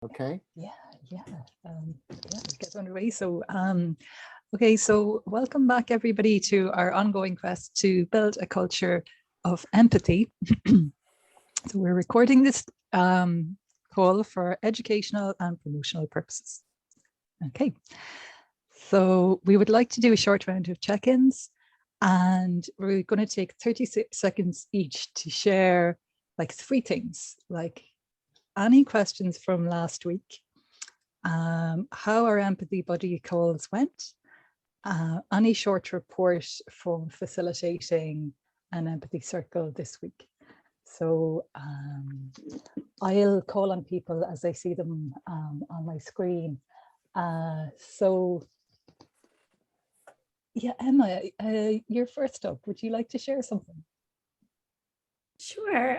Okay. Let's get underway. So, okay, so welcome back everybody to our ongoing quest to build a culture of empathy. So we're recording this call for educational and promotional purposes. Okay, so we would like to do a short round of check-ins, and we're going to take 30 seconds each to share like 3 things, like any questions from last week, how our empathy buddy calls went, any short report from facilitating an empathy circle this week. So I'll call on people as I see them on my screen. So yeah, Emma, you're first up. Would you like to share something? Sure.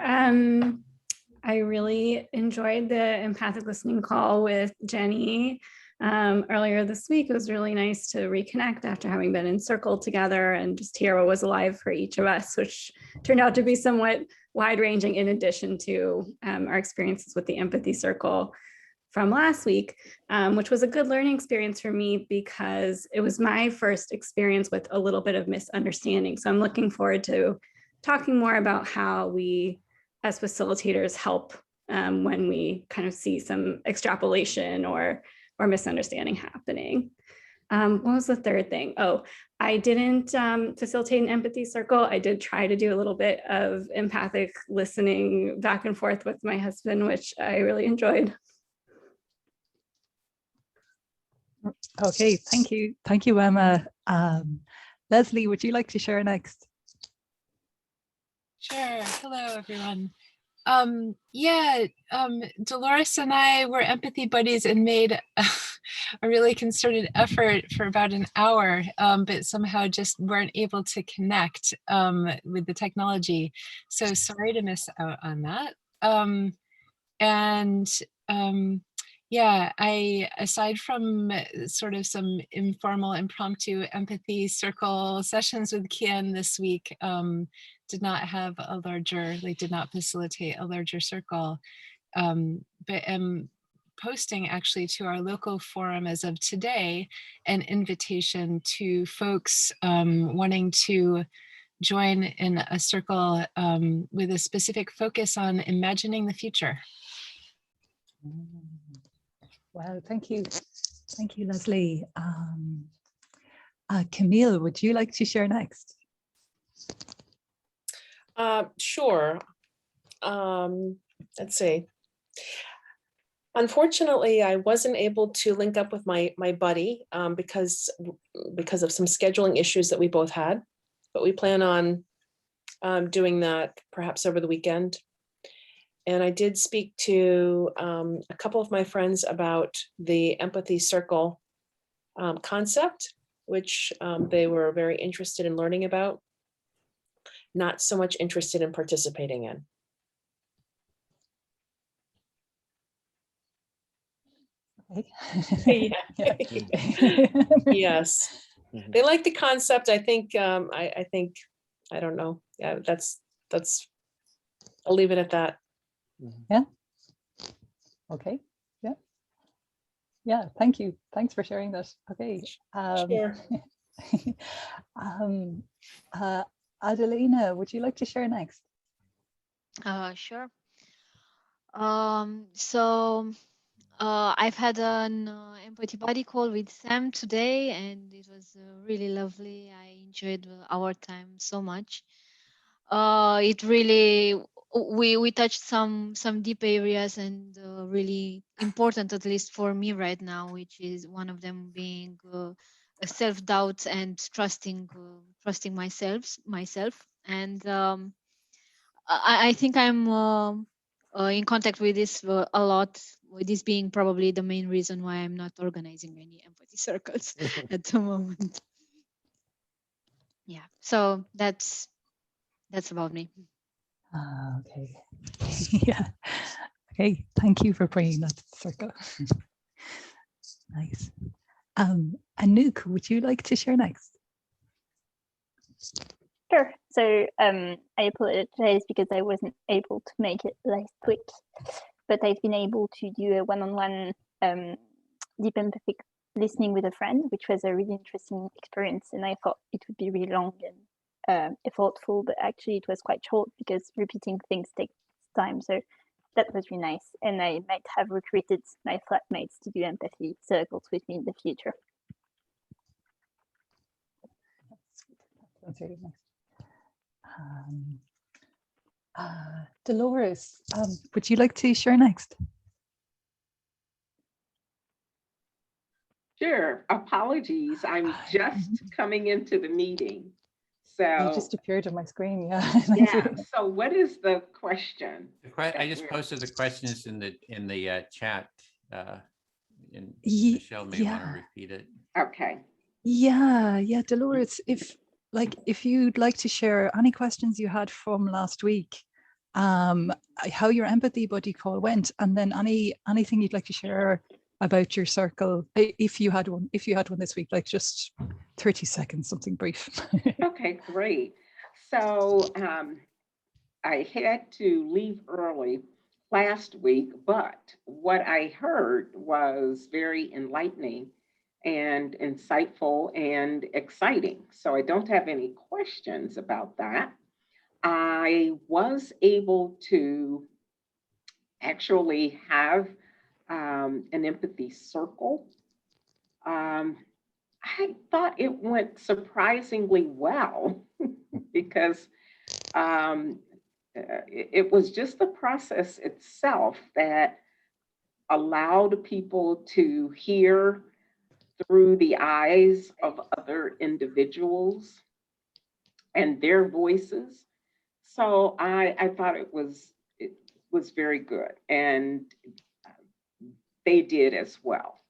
I really enjoyed the empathic listening call with Jenny earlier this week. It was really nice to reconnect after having been in circle together and just hear what was alive for each of us, which turned out to be somewhat wide-ranging in addition to our experiences with the empathy circle from last week, which was a good learning experience for me because it was my first experience with a little bit of misunderstanding. So I'm looking forward to talking more about how we as facilitators help when we kind of see some extrapolation or misunderstanding happening. What was the third thing? Oh, I didn't facilitate an empathy circle. I did try to do a little bit of empathic listening back and forth with my husband, which I really enjoyed. Okay, thank you. Thank you, Emma. Leslie, would you like to share next? Sure. Hello, everyone. Dolores and I were empathy buddies and made a really concerted effort for about an hour, but somehow just weren't able to connect with the technology. So sorry to miss out on that. Aside from sort of some informal, impromptu empathy circle sessions with Kian this week, did not facilitate a larger circle, but am posting actually to our local forum as of today an invitation to folks wanting to join in a circle with a specific focus on imagining the future. Wow, thank you. Thank you, Leslie. Camille, would you like to share next? Sure. Let's see. Unfortunately, I wasn't able to link up with my buddy because of some scheduling issues that we both had, but we plan on doing that perhaps over the weekend. And I did speak to a couple of my friends about the empathy circle concept, which they were very interested in learning about, not so much interested in participating in. Okay. Yes, they like the concept. I think I don't know. Yeah, that's I'll leave it at that. Yeah. Okay. Yeah. Thank you. Thanks for sharing that. Okay. Sure. Adelina, would you like to share next? Sure. I've had an empathy buddy call with Sam today, and it was really lovely. I enjoyed our time so much. It really we touched some deep areas and really important, at least for me right now, which is one of them being self-doubt and trusting myself. And I think I'm in contact with this a lot, with this being probably the main reason why I'm not organizing any empathy circles at the moment. Yeah, so that's about me. Okay. Yeah. Okay. Thank you for bringing that to the circle. Nice. Anouk, would you like to share next? Sure. So I apologize because I wasn't able to make it last week. but I've been able to do a one-on-one deep empathic listening with a friend, which was a really interesting experience. And I thought it would be really long and effortful, but actually it was quite short because repeating things takes time. So that was really nice. And I might have recruited my flatmates to do empathy circles with me in the future. That's really nice. Dolores, would you like to share next? Sure. Apologies. I'm just coming into the meeting. So You just appeared on my screen, yeah. yeah. So what is the question? I just posted the questions in the chat. And Michelle may want to repeat it. Okay. Yeah, Dolores, if you'd like to share any questions you had from last week, how your empathy buddy call went, and then anything you'd like to share about your circle, if you had one this week, like just 30 seconds, something brief. Okay, great. So I had to leave early last week, but what I heard was very enlightening and insightful and exciting. So I don't have any questions about that. I was able to actually have an empathy circle. I thought it went surprisingly well because it was just the process itself that allowed people to hear through the eyes of other individuals and their voices. So I thought it was very good, and they did as well.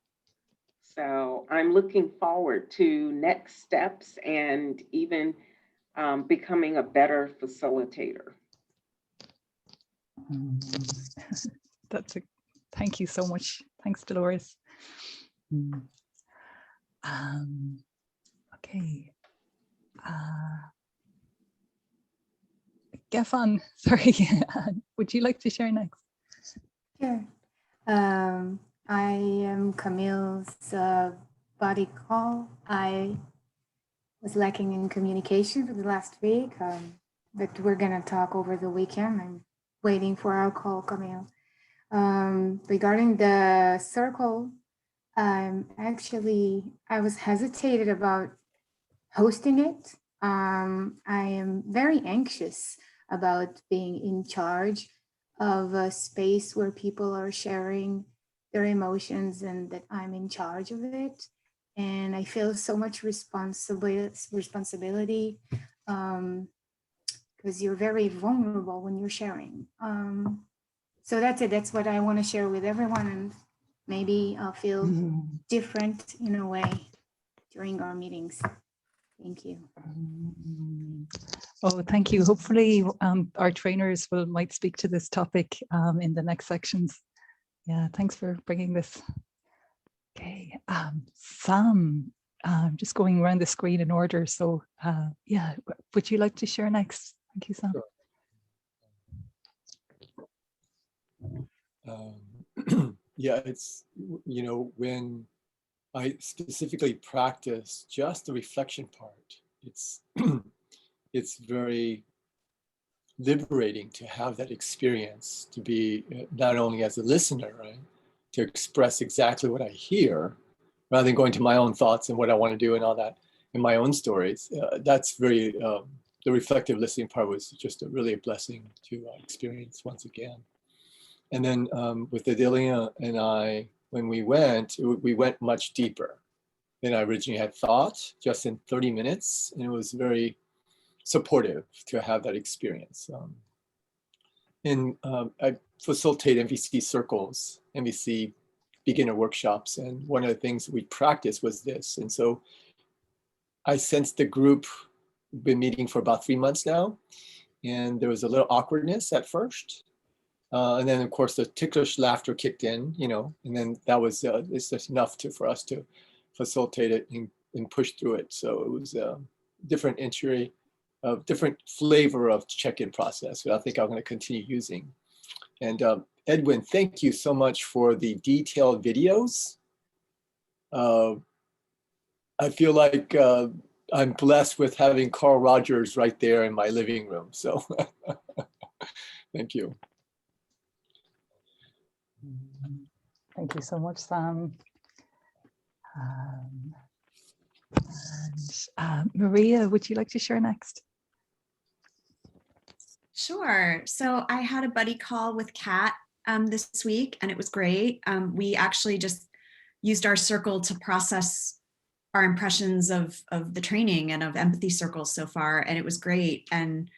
So I'm looking forward to next steps and even becoming a better facilitator. Thank you so much. Thanks, Dolores. Okay. Gefan, sorry, would you like to share next? Sure. I am Camille's body call. I was lacking in communication for the last week, but we're gonna talk over the weekend. I'm waiting for our call, Camille. Regarding the circle, I was hesitated about hosting it. I am very anxious about being in charge of a space where people are sharing their emotions and that I'm in charge of it. And I feel so much responsibility because you're very vulnerable when you're sharing. So that's it. That's what I want to share with everyone. And maybe I'll feel different in a way during our meetings. Thank you. Oh, thank you. Hopefully our trainers might speak to this topic in the next sections. Yeah, thanks for bringing this. Okay, Sam, just going around the screen in order. So yeah, would you like to share next? Thank you, Sam. Sure. Yeah, it's, when I specifically practice just the reflection part, it's it's very liberating to have that experience, to be not only as a listener, right, to express exactly what I hear, rather than going to my own thoughts and what I want to do and all that in my own stories. That's very, the reflective listening part was just really a blessing to experience once again. And then with Adelia and I, when we went much deeper than I originally had thought, just in 30 minutes. And it was very supportive to have that experience. I facilitate MVC circles, MVC beginner workshops. And one of the things we practiced was this. And so I sensed the group been meeting for about 3 months now. And there was a little awkwardness at first. And then of course the ticklish laughter kicked in, and then that was it's just enough for us to facilitate it and push through it. So it was a different entry, a different flavor of check-in process that I think I'm going to continue using. And Edwin, thank you so much for the detailed videos. I feel like I'm blessed with having Carl Rogers right there in my living room. So thank you. Thank you so much, Sam. Maria, would you like to share next? Sure. So I had a buddy call with Kat this week, and it was great. We actually just used our circle to process our impressions of the training and of empathy circles so far, and it was great. And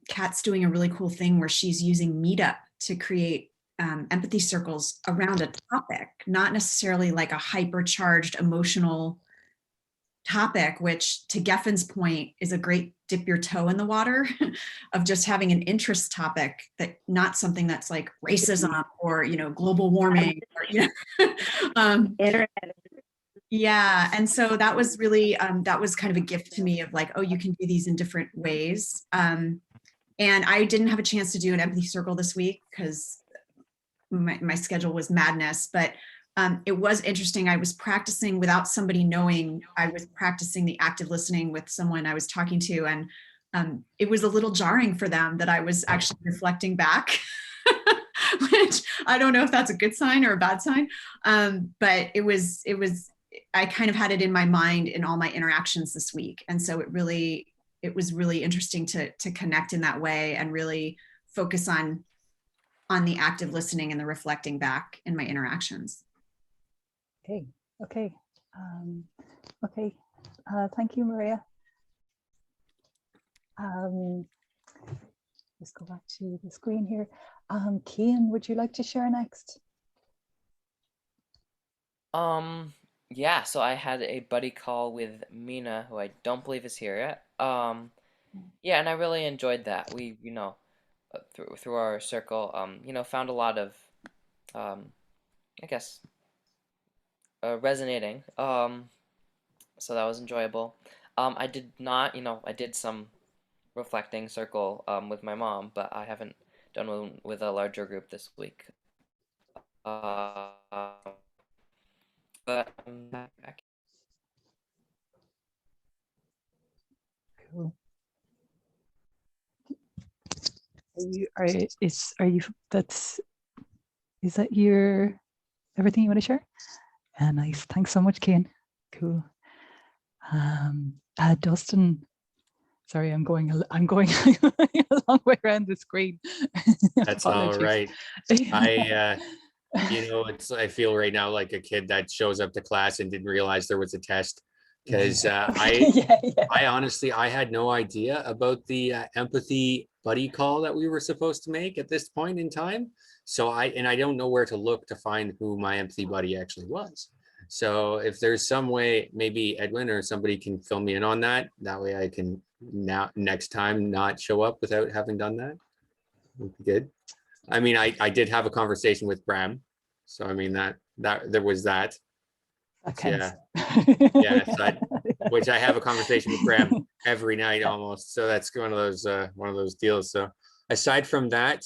Kat's doing a really cool thing where she's using Meetup to create empathy circles around a topic, not necessarily like a hypercharged emotional topic, which to Geffen's point is a great dip your toe in the water of just having an interest topic, that not something that's like racism or, you know, global warming or, you know, yeah. And so that was really, that was kind of a gift to me of like, oh, you can do these in different ways. And I didn't have a chance to do an empathy circle this week because my schedule was madness, but it was interesting. I was practicing without somebody knowing. I was practicing the active listening with someone I was talking to, and it was a little jarring for them that I was actually reflecting back, which I don't know if that's a good sign or a bad sign. But it was, I kind of had it in my mind in all my interactions this week. And so it was really interesting to connect in that way and really focus on the active listening and the reflecting back in my interactions. Okay. Thank you, Maria. Let's go back to the screen here. Cian, would you like to share next? Yeah, so I had a buddy call with Mina, who I don't believe is here yet. Yeah, and I really enjoyed that. We, you know, through our circle, you know, found a lot of, I guess, resonating. So that was enjoyable. I did not, you know, I did some reflecting circle with my mom, but I haven't done one with a larger group this week. But cool. Is that your everything you want to share? Nice. Thanks so much, Cian. Cool. Dustin. Sorry, I'm going a long way around the screen. That's all right. You know, I feel right now like a kid that shows up to class and didn't realize there was a test, because I honestly, I had no idea about the empathy buddy call that we were supposed to make at this point in time. So I don't know where to look to find who my empathy buddy actually was. So if there's some way, maybe Edwin or somebody can fill me in on that. That way I can next time not show up without having done that. Would be good. I mean, I did have a conversation with Bram. So I mean that there was that. Okay. Yeah. So which I have a conversation with Bram every night almost. So that's one of those deals. So aside from that,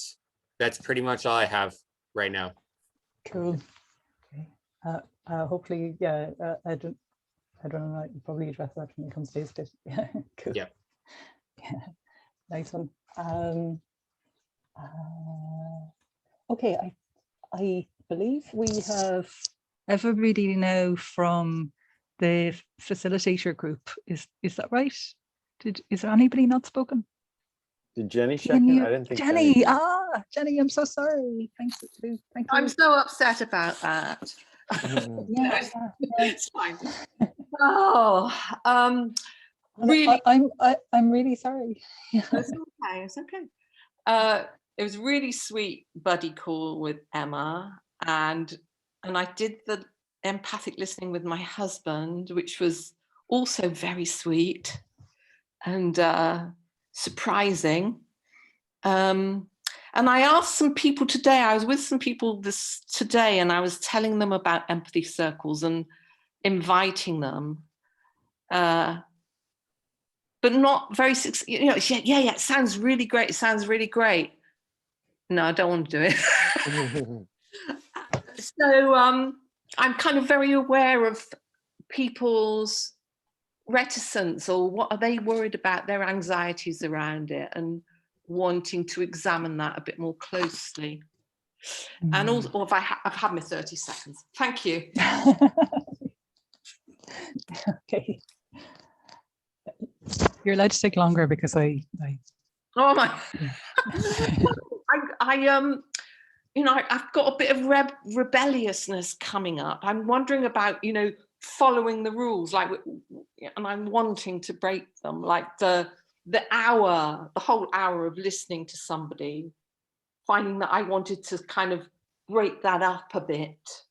that's pretty much all I have right now. Cool. Okay. Hopefully, yeah. I don't know. I can probably address that when it comes to this. Yeah. Cool. Yeah. Nice one. Okay. I believe we have everybody now from the facilitator group. Is that right? Is there anybody not spoken? Did Jenny check in? I didn't think Jenny. Jenny, I'm so sorry. Thank you. I'm so upset about that. It's fine. Really, I'm really sorry. It's okay. It's okay. It was really sweet buddy call with Emma, and I did the empathic listening with my husband, which was also very sweet and surprising. And I asked some people today, I was with some people today, and I was telling them about empathy circles and inviting them, but not very, you know, yeah, it sounds really great. It sounds really great. No, I don't want to do it. So I'm kind of very aware of people's reticence, or what are they worried about, their anxieties around it, and wanting to examine that a bit more closely. And also, or if I've had my 30 seconds. Thank you. Okay. You're allowed to take longer because I Oh my. You know, I've got a bit of rebelliousness coming up. I'm wondering about, you know, following the rules, like, and I'm wanting to break them, like the whole hour of listening to somebody, finding that I wanted to kind of break that up a bit,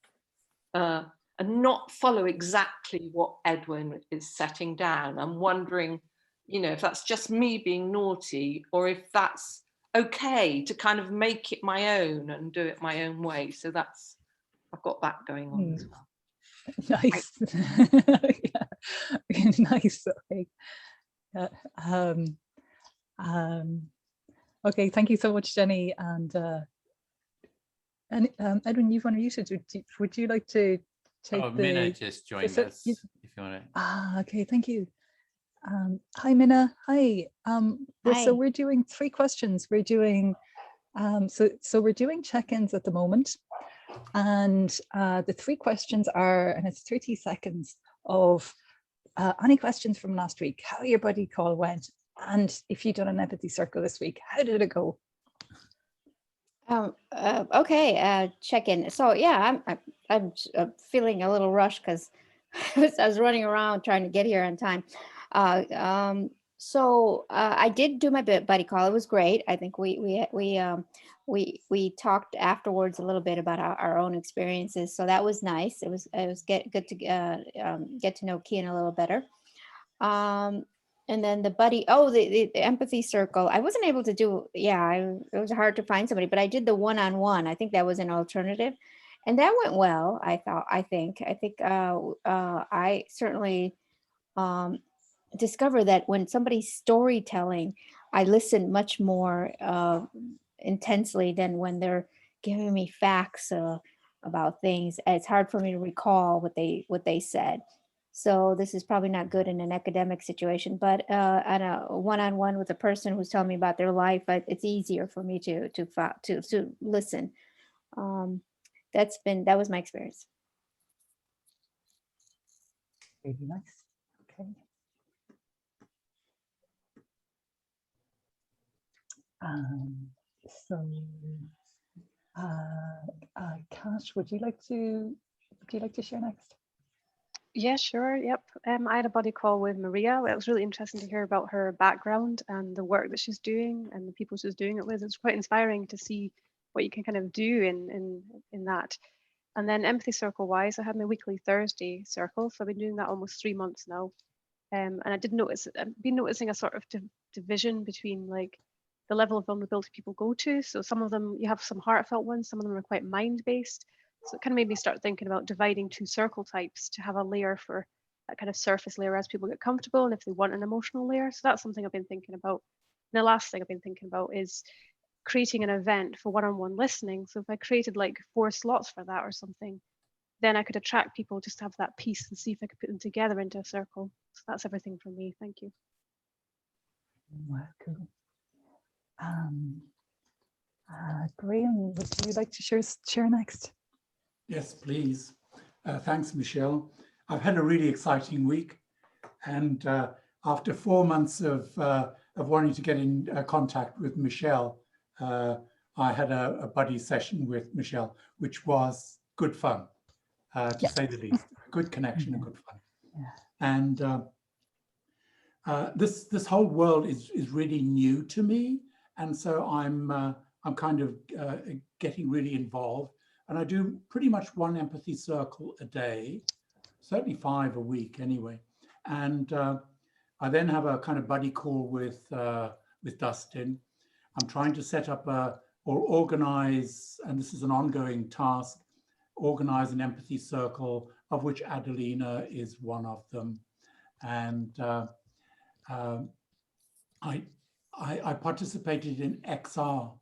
and not follow exactly what Edwin is setting down. I'm wondering, you know, if that's just me being naughty, or if that's okay to kind of make it my own and do it my own way. So that's, I've got that going on as well. Nice. Yeah. Nice. Okay. Okay, thank you so much, Jenny. And Edwin, you've unmuted. Would you like to take Minna just joined us, if you want to. Okay, thank you. Hi, Minna. Hi. Hi. So we're doing 3 questions. We're doing so we're doing check-ins at the moment, and the 3 questions are, and it's 30 seconds of any questions from last week, how your buddy call went, and if you've done an empathy circle this week, how did it go? Okay, check-in. So yeah, I'm feeling a little rushed because I was running around trying to get here on time. So I did do my buddy call. It was great. I think we talked afterwards a little bit about our own experiences. So that was nice. It was good to get to know Kian a little better. And then the buddy, the empathy circle. I wasn't able to do, it was hard to find somebody, but I did the one-on-one. I think that was an alternative, and that went well. I think I certainly discover that when somebody's storytelling, I listen much more intensely than when they're giving me facts about things. It's hard for me to recall what they said. So this is probably not good in an academic situation, but on a one-on-one with a person who's telling me about their life, it's easier for me to listen. That was my experience. Very nice. Okay. So, Cash, would you like to share next? Yeah, sure. Yep. I had a buddy call with Maria. It was really interesting to hear about her background and the work that she's doing and the people she's doing it with. It's quite inspiring to see what you can kind of do in that. And then empathy circle wise, I had my weekly Thursday circle. So I've been doing that almost 3 months now. And I've been noticing a sort of division between like the level of vulnerability people go to. So some of them, you have some heartfelt ones, some of them are quite mind-based. So it kind of made me start thinking about dividing 2 circle types to have a layer for that kind of surface layer as people get comfortable and if they want an emotional layer. So that's something I've been thinking about. And the last thing I've been thinking about is creating an event for one-on-one listening. So if I created like 4 slots for that or something, then I could attract people just to have that piece and see if I could put them together into a circle. So that's everything from me. Thank you. Wow, cool. Graham, would you like to share next? Yes, please. Thanks, Michelle. I've had a really exciting week, and after 4 months of wanting to get in contact with Michelle, I had a buddy session with Michelle, which was good fun, to say the least. Good connection and good fun. Yeah. And this whole world is really new to me, and so I'm kind of getting really involved. And I do pretty much 1 empathy circle a day, certainly 5 a week anyway. And I then have a kind of buddy call with Dustin. I'm trying to set up or organize, and this is an ongoing task, organize an empathy circle, of which Adelina is one of them. And I participated in XR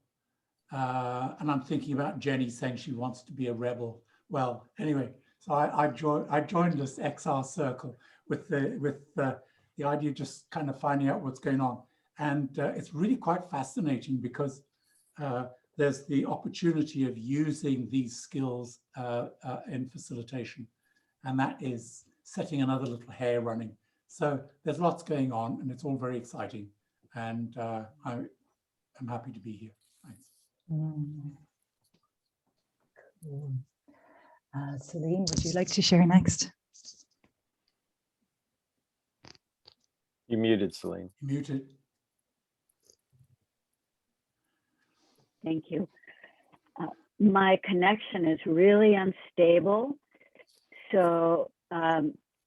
And I'm thinking about Jenny saying she wants to be a rebel. Well, anyway, so I joined this XR circle with the idea of just kind of finding out what's going on. And it's really quite fascinating because there's the opportunity of using these skills in facilitation. And that is setting another little hair running. So there's lots going on and it's all very exciting. And I'm happy to be here. Thanks. Cool. Celine, would you like to share next? You muted, Celine. Muted. Thank you. My connection is really unstable. So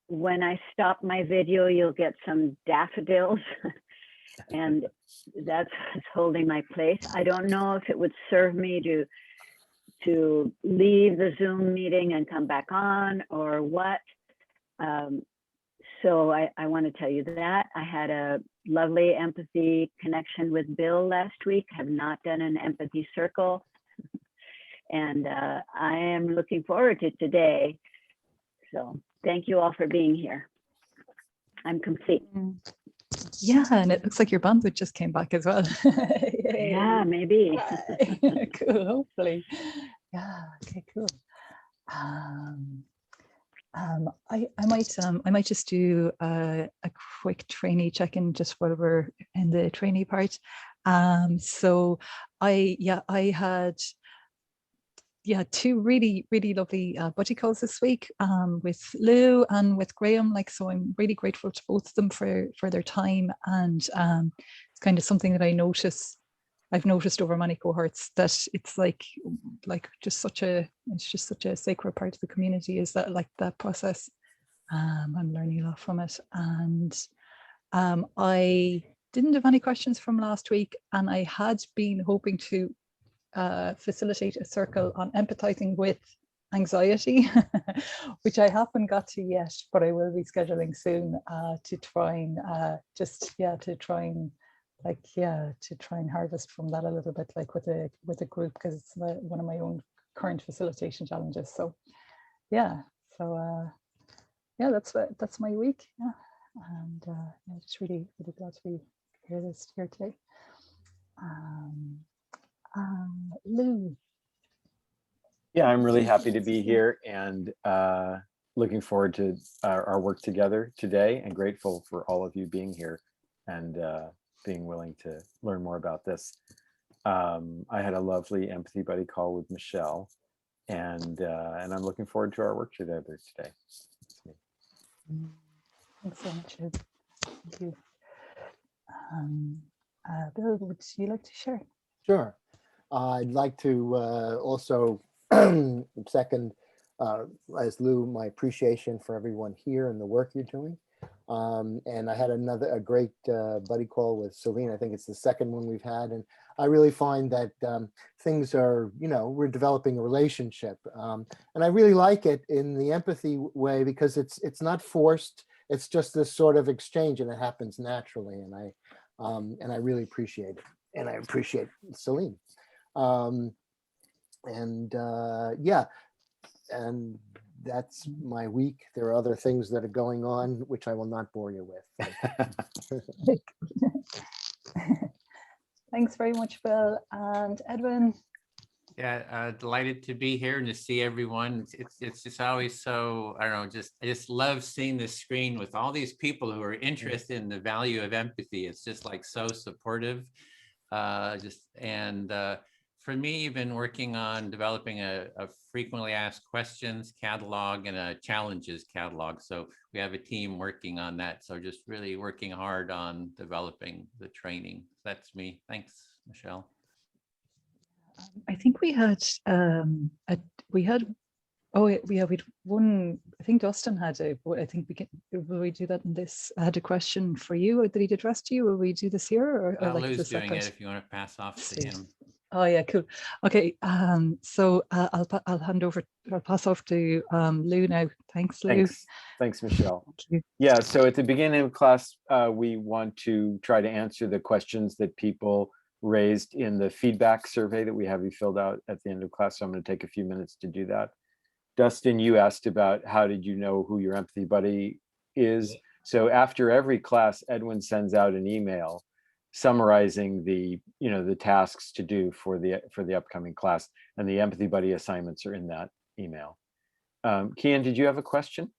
when I stop my video, you'll get some daffodils and that's holding my place. I don't know if it would serve me to leave the Zoom meeting and come back on or what. So I want to tell you that. I had a lovely empathy connection with Bill last week. Have not done an empathy circle. And I am looking forward to today. So thank you all for being here. I'm complete. Yeah, and it looks like your bandwidth just came back as well. Yeah, maybe. Cool, hopefully. Yeah, okay, cool. I might just do a quick trainee check-in just while we're in the trainee part. So I had two really lovely buddy calls this week with Lou and with Graham. Like, so I'm really grateful to both of them for their time, and it's kind of something that I've noticed over many cohorts, that it's like just such a sacred part of the community, is that like that process. I'm learning a lot from it, and I didn't have any questions from last week, and I had been hoping to facilitate a circle on empathizing with anxiety, which I haven't got to yet, but I will be scheduling soon to try and harvest from that a little bit, like with a group, because it's one of my own current facilitation challenges. So that's my week. And just really glad to be here today. Lou. Yeah, I'm really happy to be here and looking forward to our work together today, and grateful for all of you being here and being willing to learn more about this. I had a lovely empathy buddy call with Michelle, and I'm looking forward to our work together today. Thanks so much, Lou. Thank you. Bill, would you like to share? Sure. I'd like to also second, as Lou, my appreciation for everyone here and the work you're doing. And I had a great buddy call with Celine. I think it's the second one we've had. And I really find that things are, we're developing a relationship. And I really like it in the empathy way, because it's not forced. It's just this sort of exchange, and it happens naturally. And I really appreciate it. And I appreciate Celine. And that's my week. There are other things that are going on, which I will not bore you with. Thanks very much, Bill. And Edwin. Yeah, delighted to be here and to see everyone. It's just always so, I don't know, I just love seeing the screen with all these people who are interested in the value of empathy. It's just like so supportive. For me, I've been working on developing a frequently asked questions catalog and a challenges catalog. So we have a team working on that. So just really working hard on developing the training. That's me. Thanks, Michelle. I think we had one. I think Dustin had I think will we do that in this? I had a question for you that he'd addressed to you. Will we do this here, or like Lou's doing it if you want to pass off to him. Oh yeah, cool. Okay, so I'll hand over. I'll pass off to Lou now. Thanks, Lou. Thanks, Michelle. Yeah, so at the beginning of class, we want to try to answer the questions that people raised in the feedback survey that we have you filled out at the end of class. So I'm going to take a few minutes to do that. Dustin, you asked about how did you know who your empathy buddy is? So after every class, Edwin sends out an email summarizing the tasks to do for the upcoming class, and the empathy buddy assignments are in that email. Kian, did you have a question?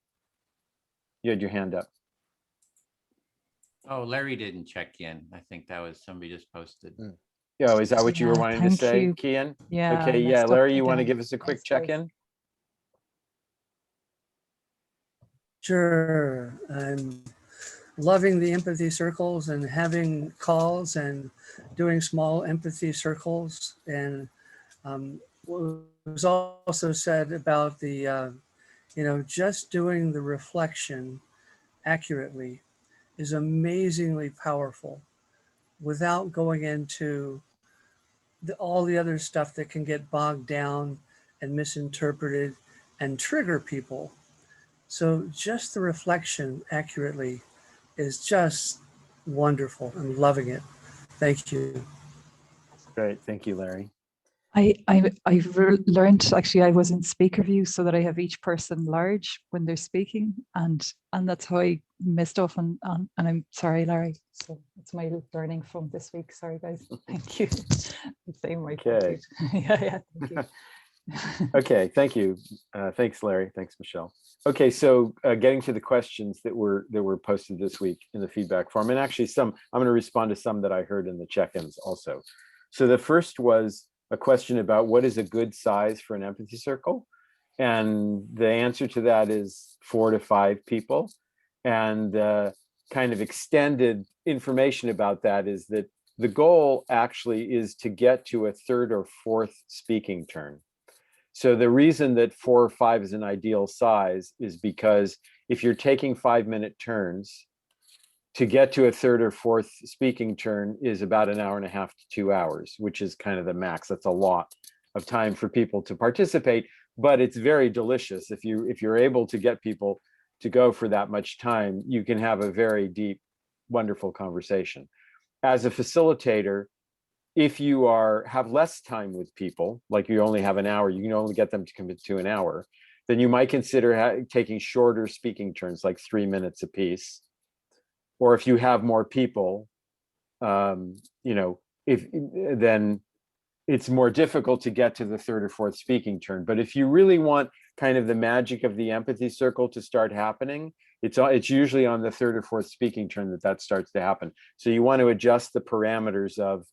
You had your hand up. Oh, Larry didn't check in. I think that was somebody just posted. Oh, is that what you were wanting to say, you. Kian? Yeah. Okay, yeah, Larry, you want to give us a quick check-in? Sure. I'm loving the empathy circles and having calls and doing small empathy circles. And what was also said about the, just doing the reflection accurately is amazingly powerful without going into all the other stuff that can get bogged down and misinterpreted and trigger people. So just the reflection accurately is just wonderful. I'm loving it. Thank you. Great, thank you, Larry. I've learned, actually, I was in speaker view so that I have each person large when they're speaking, and that's how I missed off on and I'm sorry, Larry. So it's my learning from this week. Sorry, guys. Thank you. Okay. Yeah, thank you. Okay, thank you. Thanks, Larry. Thanks, Michelle. Okay, so getting to the questions that were posted this week in the feedback form, and actually I'm going to respond to some that I heard in the check-ins also. So the first was a question about what is a good size for an empathy circle, and the answer to that is 4 to 5 people. And kind of extended information about that is that the goal actually is to get to a 3rd or 4th speaking turn. So the reason that 4 or 5 is an ideal size is because if you're taking 5-minute turns, to get to a 3rd or 4th speaking turn is about 1.5 hours to 2 hours, which is kind of the max. That's a lot of time for people to participate, but it's very delicious. If you're able to get people to go for that much time, you can have a very deep, wonderful conversation. As a facilitator, if you have less time with people, like you only have an hour, you can only get them to commit to an hour, then you might consider taking shorter speaking turns, like 3 minutes apiece. Or if you have more people, then it's more difficult to get to the 3rd or 4th speaking turn. But if you really want kind of the magic of the empathy circle to start happening, it's usually on the 3rd or 4th speaking turn that starts to happen. So you want to adjust the parameters of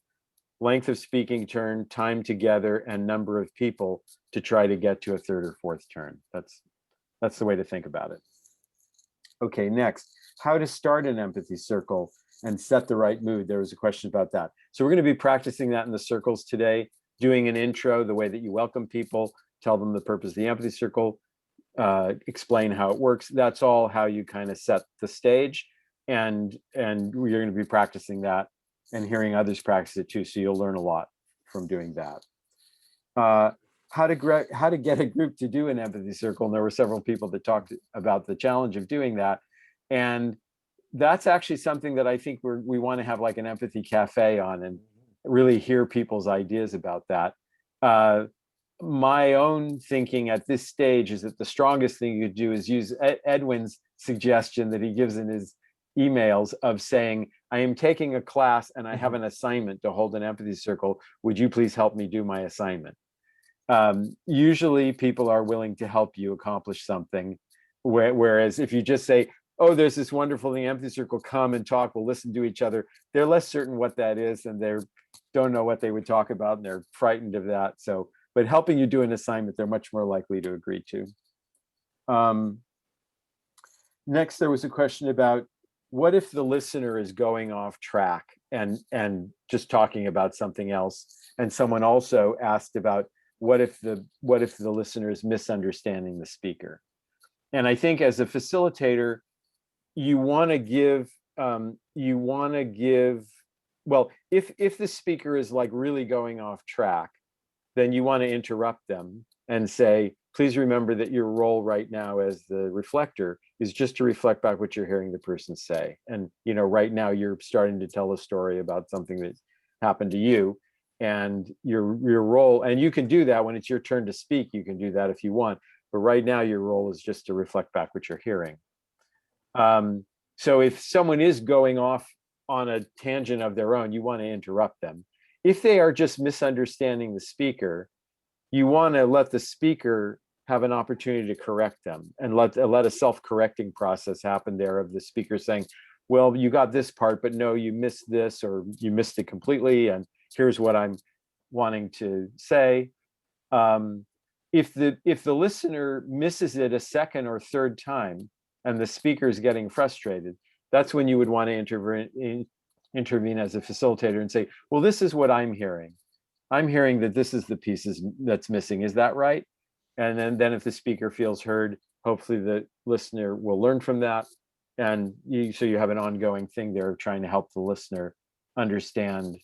length of speaking turn, time together, and number of people to try to get to a 3rd or 4th turn. That's the way to think about it. Okay, next, how to start an empathy circle and set the right mood. There was a question about that. So we're going to be practicing that in the circles today, doing an intro, the way that you welcome people, tell them the purpose of the empathy circle, explain how it works. That's all how you kind of set the stage. And you're going to be practicing that and hearing others practice it too. So you'll learn a lot from doing that. How to get a group to do an empathy circle. And there were several people that talked about the challenge of doing that. And that's actually something that I think we want to have like an empathy cafe on and really hear people's ideas about that. My own thinking at this stage is that the strongest thing you could do is use Edwin's suggestion that he gives in his emails of saying, I am taking a class and I have an assignment to hold an empathy circle. Would you please help me do my assignment? Usually people are willing to help you accomplish something. Whereas if you just say, oh, there's this wonderful thing, empathy circle, come and talk, we'll listen to each other, they're less certain what that is and they don't know what they would talk about and they're frightened of that. So, but helping you do an assignment, they're much more likely to agree to. Next, there was a question about what if the listener is going off track and just talking about something else? And someone also asked about what if the listener is misunderstanding the speaker? And I think as a facilitator, you want to give, well, if the speaker is like really going off track, then you want to interrupt them and say, please remember that your role right now as the reflector is just to reflect back what you're hearing the person say. And, right now you're starting to tell a story about something that happen to you. And your role, and you can do that when it's your turn to speak, you can do that if you want. But right now your role is just to reflect back what you're hearing. So if someone is going off on a tangent of their own, you want to interrupt them. If they are just misunderstanding the speaker, you want to let the speaker have an opportunity to correct them, and let a self-correcting process happen there of the speaker saying, well, you got this part, but no, you missed this, or you missed it completely, and here's what I'm wanting to say. If the listener misses it a second or third time and the speaker is getting frustrated, that's when you would want to intervene as a facilitator and say, well, this is what I'm hearing. I'm hearing that this is the pieces that's missing. Is that right? And then if the speaker feels heard, hopefully the listener will learn from that. And so you have an ongoing thing there of trying to help the listener understand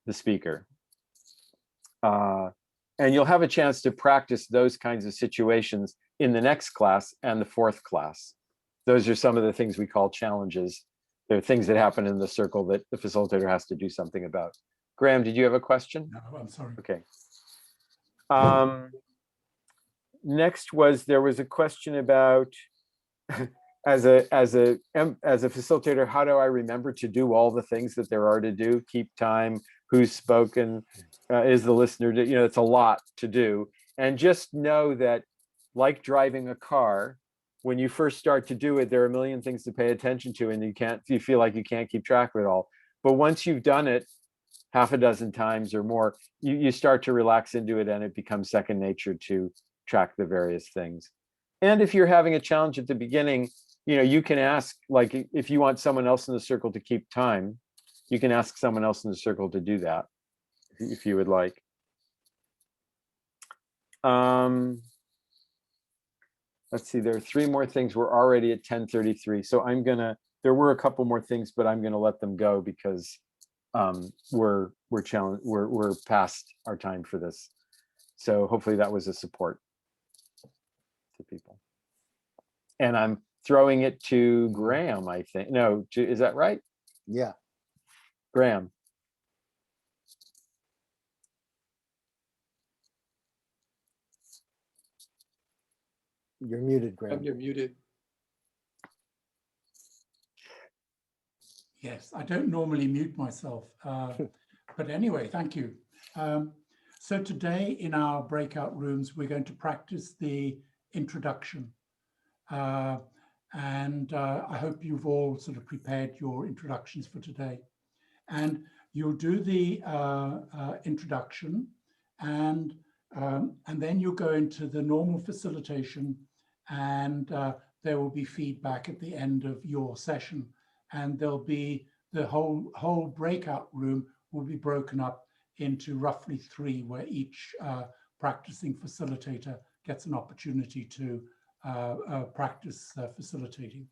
the speaker. And you'll have a chance to practice those kinds of situations in the next class and the fourth class. Those are some of the things we call challenges. They're things that happen in the circle that the facilitator has to do something about. Graham, did you have a question? No, I'm sorry. Okay. Next there was a question about, as a facilitator, how do I remember to do all the things that there are to do? Keep time, who's spoken, is the listener, it's a lot to do. And just know that, like driving a car, when you first start to do it, there are a million things to pay attention to, and you feel like you can't keep track of it all. But once you've done it half a dozen times or more, you start to relax into it, and it becomes second nature to track the various things. And if you're having a challenge at the beginning, you can ask, like, if you want someone else in the circle to keep time, you can ask someone else in the circle to do that if you would like. Let's see, there are 3 more things. We're already at 10:33. So there were a couple more things, but I'm gonna let them go because we're past our time for this. So hopefully that was a support to people. And I'm throwing it to Graham, I think. No, is that right? Yeah. Graham. You're muted, Graham. You're muted. Yes, I don't normally mute myself. But anyway, thank you. So today in our breakout rooms, we're going to practice the introduction. And I hope you've all sort of prepared your introductions for today. And you'll do the introduction, and then you'll go into the normal facilitation, and there will be feedback at the end of your session. And there'll be the whole breakout room will be broken up into roughly 3, where each practicing facilitator gets an opportunity to practice facilitating.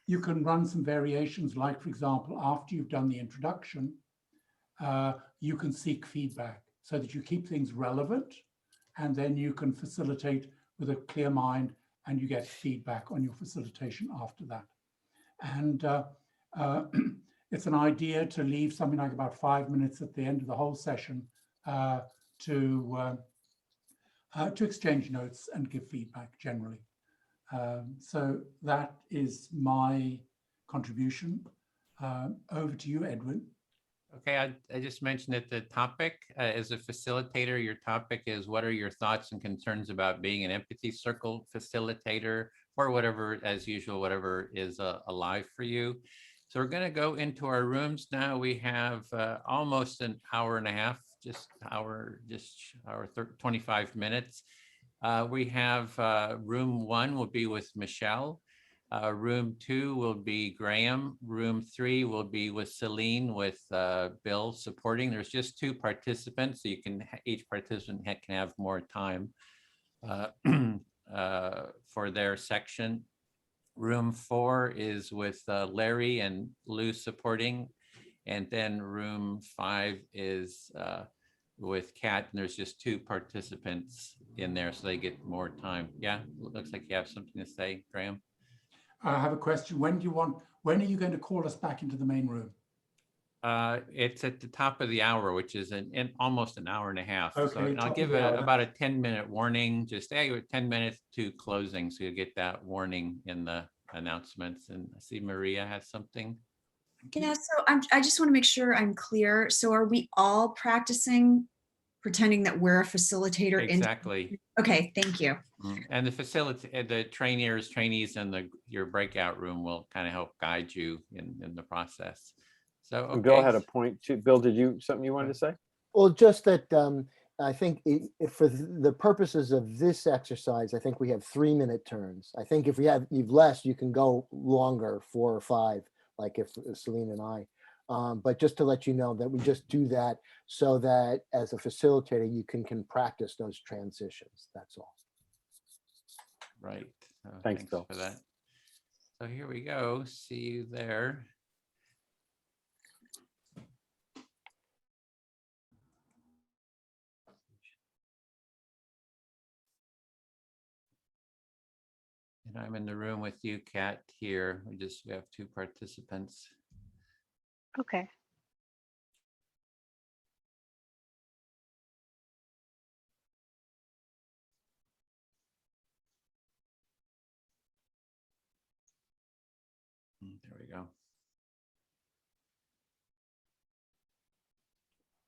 You can run some variations, like, for example, after you've done the introduction, you can seek feedback so that you keep things relevant, and then you can facilitate with a clear mind, and you get feedback on your facilitation after that. And it's an idea to leave something like about 5 minutes at the end of the whole session to exchange notes and give feedback generally. So that is my contribution. Over to you, Edwin. Okay, I just mentioned that the topic, as a facilitator, your topic is, what are your thoughts and concerns about being an Empathy Circle facilitator, or whatever, as usual, whatever is alive for you. So we're going to go into our rooms now. We have almost an hour and a half, just hour 25 minutes. We have room 1 will be with Michelle. Room 2 will be Graham. Room 3 will be with Celine, with Bill supporting. There's just 2 participants, so you can each participant can have more time for their section. Room 4 is with Larry and Lou supporting, and then room 5 is with Kat, and there's just 2 participants in there, so they get more time. Yeah, looks like you have something to say, Graham. I have a question. When are you going to call us back into the main room? It's at the top of the hour, which is in almost an hour and a half. Okay, So I'll top give of the hour. about a 10-minute warning, just 10 minutes to closing. So you'll get that warning in the announcements. And I see Maria has something. Yeah, so I just want to make sure I'm clear. So are we all practicing pretending that we're a facilitator? Exactly. Okay, thank you. And the trainees in your breakout room will kind of help guide you in the process. So okay. Bill had a point too. Bill, something you wanted to say? Well, just that I think for the purposes of this exercise, I think we have 3-minute turns. I think if you've less, you can go longer, 4 or 5, like if Celine and I. But just to let you know that we just do that so that as a facilitator, you can practice those transitions. That's all. Right. Thanks, Bill. For that. So here we go. See you there. And I'm in the room with you, Kat, here. We have 2 participants. Okay. There we go.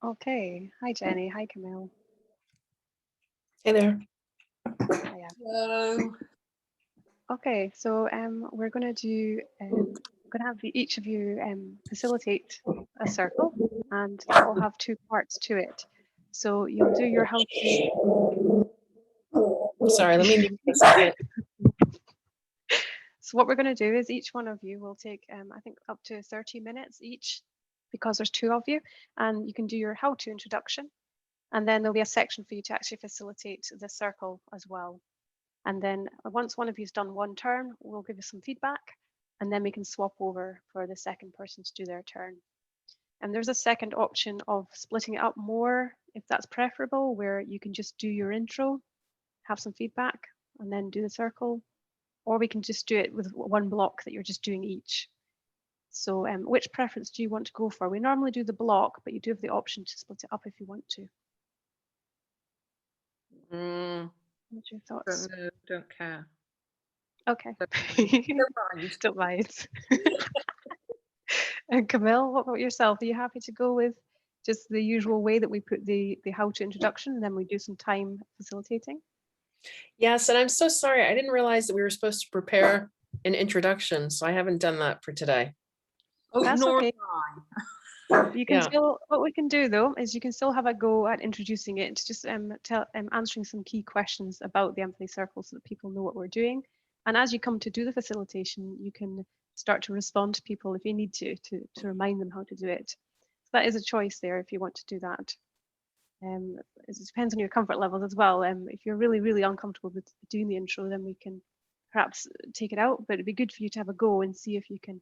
Okay. Hi, Jenny. Hi, Camille. Hey there. Hiya. Hello. Okay, so we're going to have each of you facilitate a circle, and it will have 2 parts to it. So you'll do your how to. Sorry, let me mute this again. So what we're going to do is each one of you will take, I think, up to 30 minutes each, because there's 2 of you, and you can do your how to introduction, and then there'll be a section for you to actually facilitate the circle as well. And then once one of you's done one turn, we'll give you some feedback, and then we can swap over for the second person to do their turn. And there's a second option of splitting it up more, if that's preferable, where you can just do your intro, have some feedback, and then do the circle. Or we can just do it with one block that you're just doing each. So which preference do you want to go for? We normally do the block, but you do have the option to split it up if you want to. What's your thoughts? Don't know, don't care. Okay. Don't mind. And Camille, what about yourself? Are you happy to go with just the usual way that we put the how to introduction, and then we do some time facilitating? Yes, and I'm so sorry. I didn't realize that we were supposed to prepare an introduction, so I haven't done that for today. Oh, that's nor okay. You can still, what we can do though, is you can still have a go at introducing it, just answering some key questions about the Empathy Circle so that people know what we're doing. And as you come to do the facilitation, you can start to respond to people if you need to remind them how to do it. So that is a choice there if you want to do that. It depends on your comfort levels as well. If you're really, really uncomfortable with doing the intro, then we can perhaps take it out, but it'd be good for you to have a go and see if you can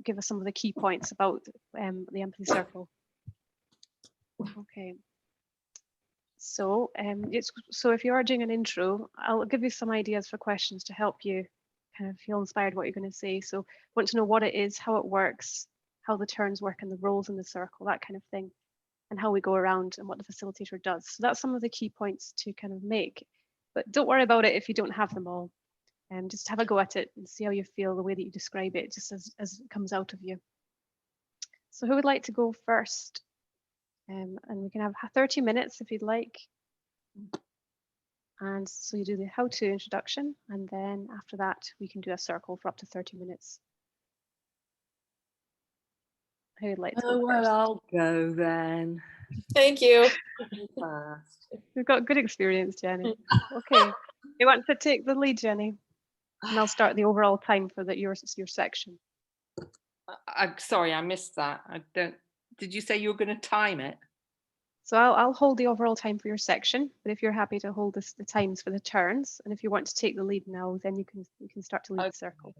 give us some of the key points about the Empathy Circle. Okay. So so if you are doing an intro, I'll give you some ideas for questions to help you kind of feel inspired what you're going to say. So want to know what it is, how it works, how the turns work and the roles in the circle, that kind of thing, and how we go around and what the facilitator does. So that's some of the key points to kind of make, but don't worry about it if you don't have them all. Just have a go at it and see how you feel the way that you describe it, just as it comes out of you. So who would like to go first? And we can have 30 minutes if you'd like. And so you do the how-to introduction, and then after that, we can do a circle for up to 30 minutes. Who would like to go first? I'll go then. Thank you. We've got good experience, Jenny. Okay, you want to take the lead, Jenny? And I'll start the overall time for your section. I'm sorry, I missed that. Did you say you were going to time it? So I'll hold the overall time for your section, but if you're happy to hold the times for the turns, and if you want to take the lead now, then you can start to lead the circle.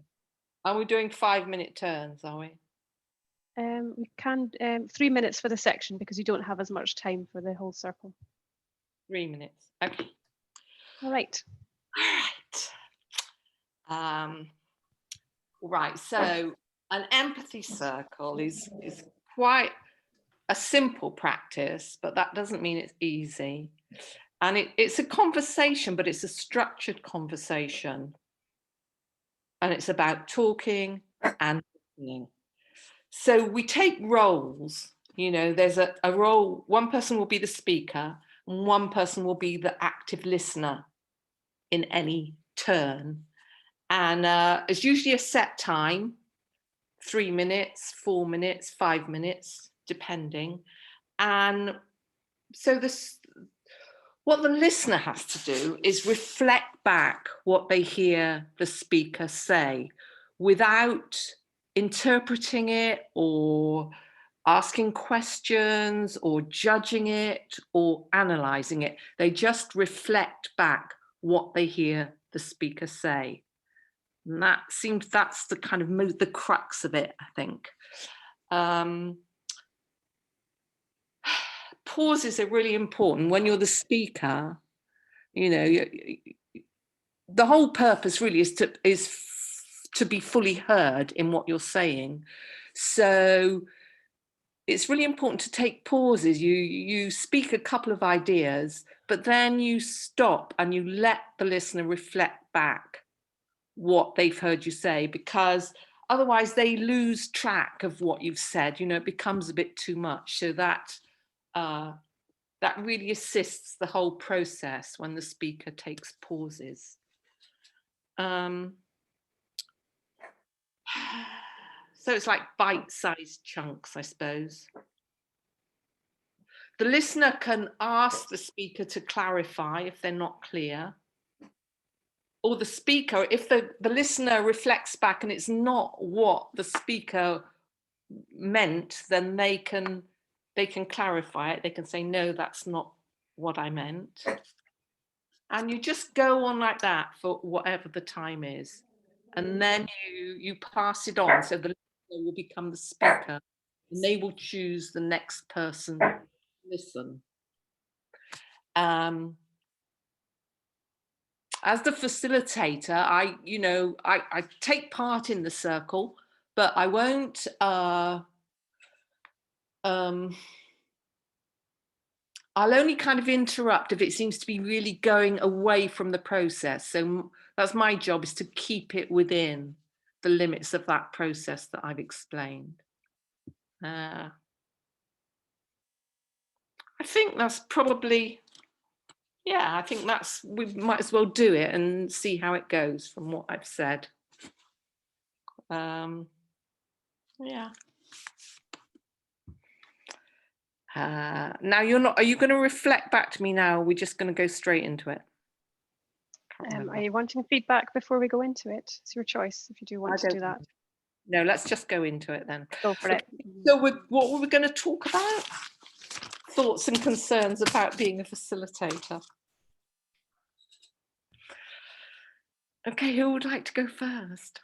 Are we doing 5-minute turns, are we? We can 3 minutes for the section because you don't have as much time for the whole circle. 3 minutes. Okay. All right. Right. So an empathy circle is quite a simple practice, but that doesn't mean it's easy. And it's a conversation, but it's a structured conversation. And it's about talking and listening. So we take roles, you know, there's a role, one person will be the speaker, and one person will be the active listener in any turn. And it's usually a set time, 3 minutes, 4 minutes, 5 minutes, depending. And so what the listener has to do is reflect back what they hear the speaker say without interpreting it or asking questions or judging it or analyzing it. They just reflect back what they hear the speaker say. And that's the kind of the crux of it, I think. Pauses are really important when you're the speaker. You know, the whole purpose really is to be fully heard in what you're saying. So it's really important to take pauses. You speak a couple of ideas, but then you stop and you let the listener reflect back what they've heard you say, because otherwise they lose track of what you've said. You know, it becomes a bit too much. So that really assists the whole process when the speaker takes pauses. So it's like bite-sized chunks, I suppose. The listener can ask the speaker to clarify if they're not clear. Or the speaker, if the listener reflects back and it's not what the speaker meant, then they can clarify it. They can say, no, that's not what I meant. And you just go on like that for whatever the time is. And then you pass it on. So the listener will become the speaker and they will choose the next person to listen. As the facilitator, I take part in the circle, but I won't I'll only kind of interrupt if it seems to be really going away from the process. So that's my job, is to keep it within the limits of that process that I've explained. I think that's probably, yeah, I think we might as well do it and see how it goes from what I've said. Yeah. Now are you going to reflect back to me now? Or are we just going to go straight into it? Are you wanting feedback before we go into it? It's your choice if you do want to do that. No, let's just go into it then. Go for it. So what were we going to talk about? Thoughts and concerns about being a facilitator. Okay, who would like to go first?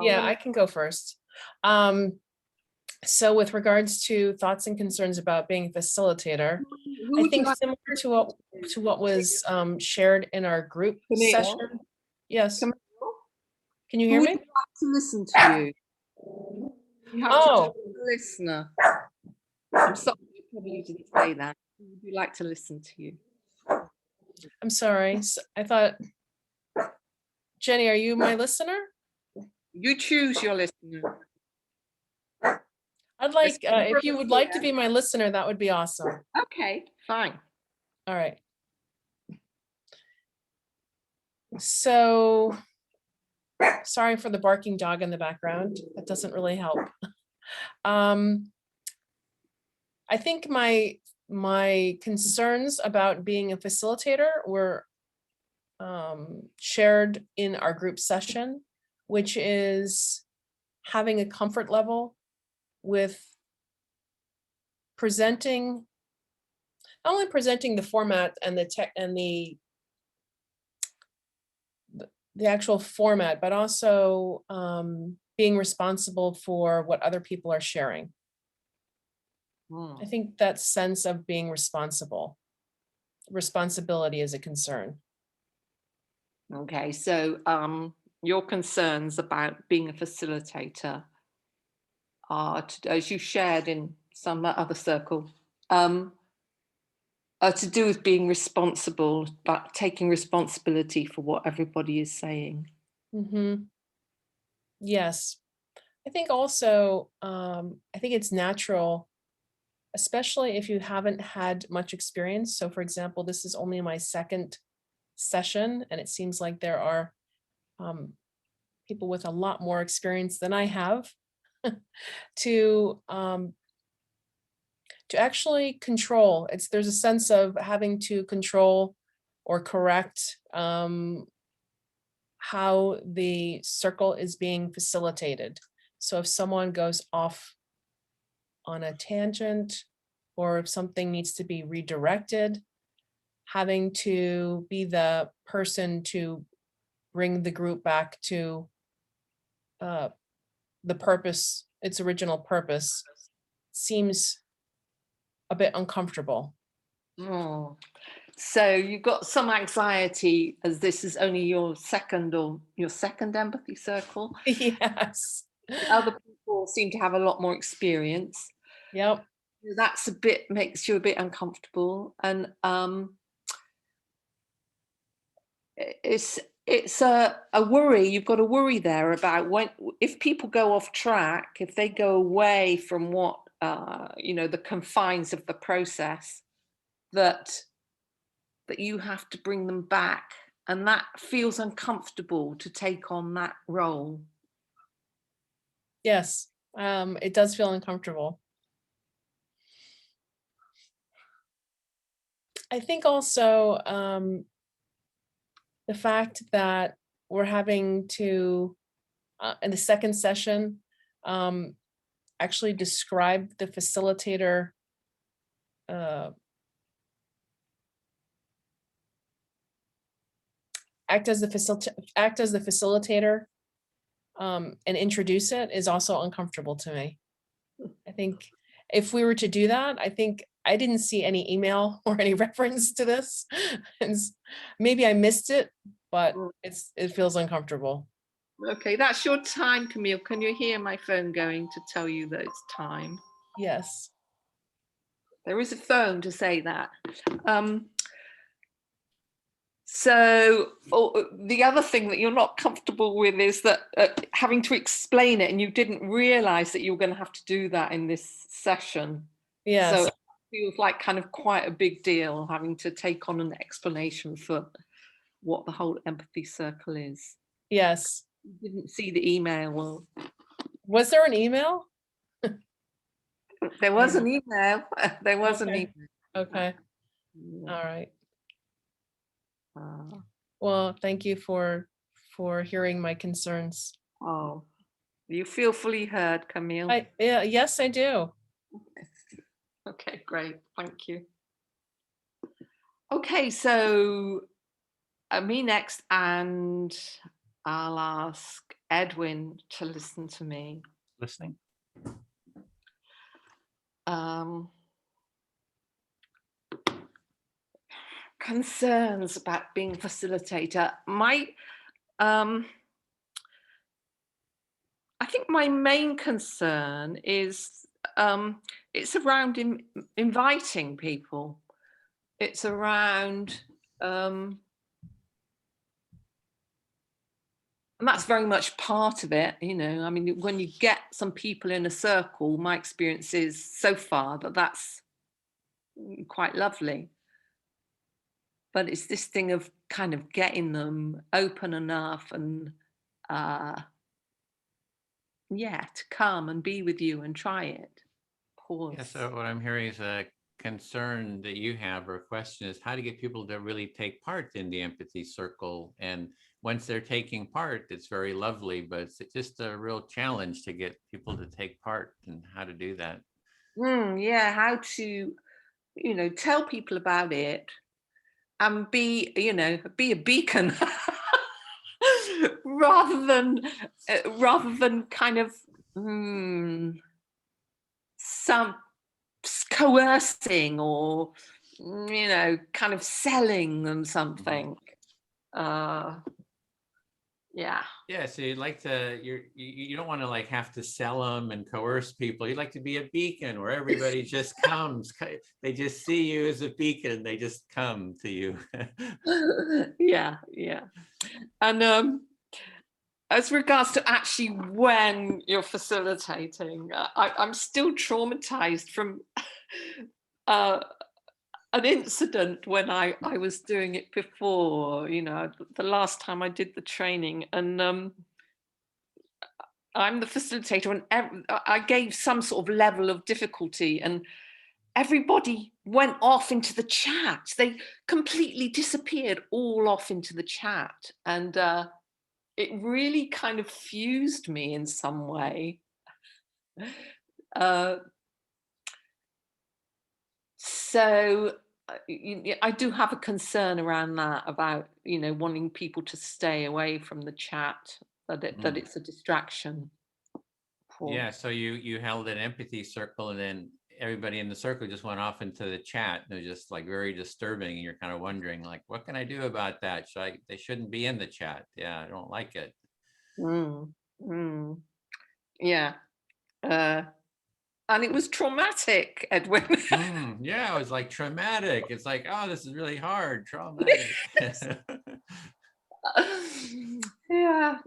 Yeah, I can go first. So with regards to thoughts and concerns about being a facilitator, I think similar to what was shared in our group session. Yes. Can you hear me? Who would like to listen to you? You have to be a listener. I'm sorry, I probably didn't say that. Who would you like to listen to you? I'm sorry. I thought, Jenny, are you my listener? You choose your listener. I'd like, if you would like to be my listener, that would be awesome. Okay, fine. All right. So, sorry for the barking dog in the background. That doesn't really help. I think my concerns about being a facilitator were shared in our group session, which is having a comfort level with presenting, not only presenting the format and the actual format, but also being responsible for what other people are sharing. I think that sense of being responsibility is a concern. Okay, so your concerns about being a facilitator are, as you shared in some other circle, are to do with being responsible, but taking responsibility for what everybody is saying. Yes. I think also, I think it's natural, especially if you haven't had much experience. So for example, this is only my second session, and it seems like there are people with a lot more experience than I have to actually control. There's a sense of having to control or correct how the circle is being facilitated. So if someone goes off on a tangent, or if something needs to be redirected, having to be the person to bring the group back to the purpose, its original purpose, seems a bit uncomfortable. Oh, so you've got some anxiety as this is only your second empathy circle. Yes. Other people seem to have a lot more experience. Yep. That's makes you a bit uncomfortable, and it's a worry. You've got a worry there about if people go off track, if they go away from what the confines of the process, that you have to bring them back, and that feels uncomfortable to take on that role. Yes, it does feel uncomfortable. I think also the fact that we're having to, in the second session, actually describe the facilitator act as the facilitator and introduce it is also uncomfortable to me. I think if we were to do that, I think I didn't see any email or any reference to this. And maybe I missed it, but it feels uncomfortable. Okay, that's your time, Camille. Can you hear my phone going to tell you that it's time? Yes. There is a phone to say that. So the other thing that you're not comfortable with is that having to explain it, and you didn't realize that you were going to have to do that in this session. Yes. So it feels like kind of quite a big deal having to take on an explanation for what the whole empathy circle is. Yes. You didn't see the email. Well, was there an email? There was an email. There was an email. Okay. All right. Well, thank you for hearing my concerns. Oh, you feel fully heard, Camille? Yes, I do. Okay, great. Thank you. Okay, so me next, and I'll ask Edwin to listen to me. Listening. Concerns about being a facilitator. I think my main concern is it's around inviting people. It's around, and that's very much part of it, you know. I mean, when you get some people in a circle, my experience is so far that that's quite lovely. But it's this thing of kind of getting them open enough and to come and be with you and try it. Pause. Yeah, so what I'm hearing is a concern that you have, or a question, is how to get people to really take part in the empathy circle. And once they're taking part, it's very lovely, but it's just a real challenge to get people to take part, and how to do that. How to, tell people about it and be a beacon rather than kind of some coercing or kind of selling them something. Yeah, so you'd like to, you don't want to like have to sell them and coerce people. You'd like to be a beacon where everybody just comes. They just see you as a beacon. They just come to you. Yeah. And as regards to actually when you're facilitating, I'm still traumatized from an incident when I was doing it before, the last time I did the training, and I'm the facilitator, and I gave some sort of level of difficulty, and everybody went off into the chat. They completely disappeared all off into the chat, and it really kind of fused me in some way. So I do have a concern around that, about wanting people to stay away from the chat, that it's a distraction. Yeah, so you held an empathy circle, and then everybody in the circle just went off into the chat, and it was just like very disturbing, and you're kind of wondering like, what can I do about that? They shouldn't be in the chat. Yeah, I don't like it. Yeah. And it was traumatic, Edwin. Yeah, it was like traumatic. It's like, oh, this is really hard. Traumatic. Yeah.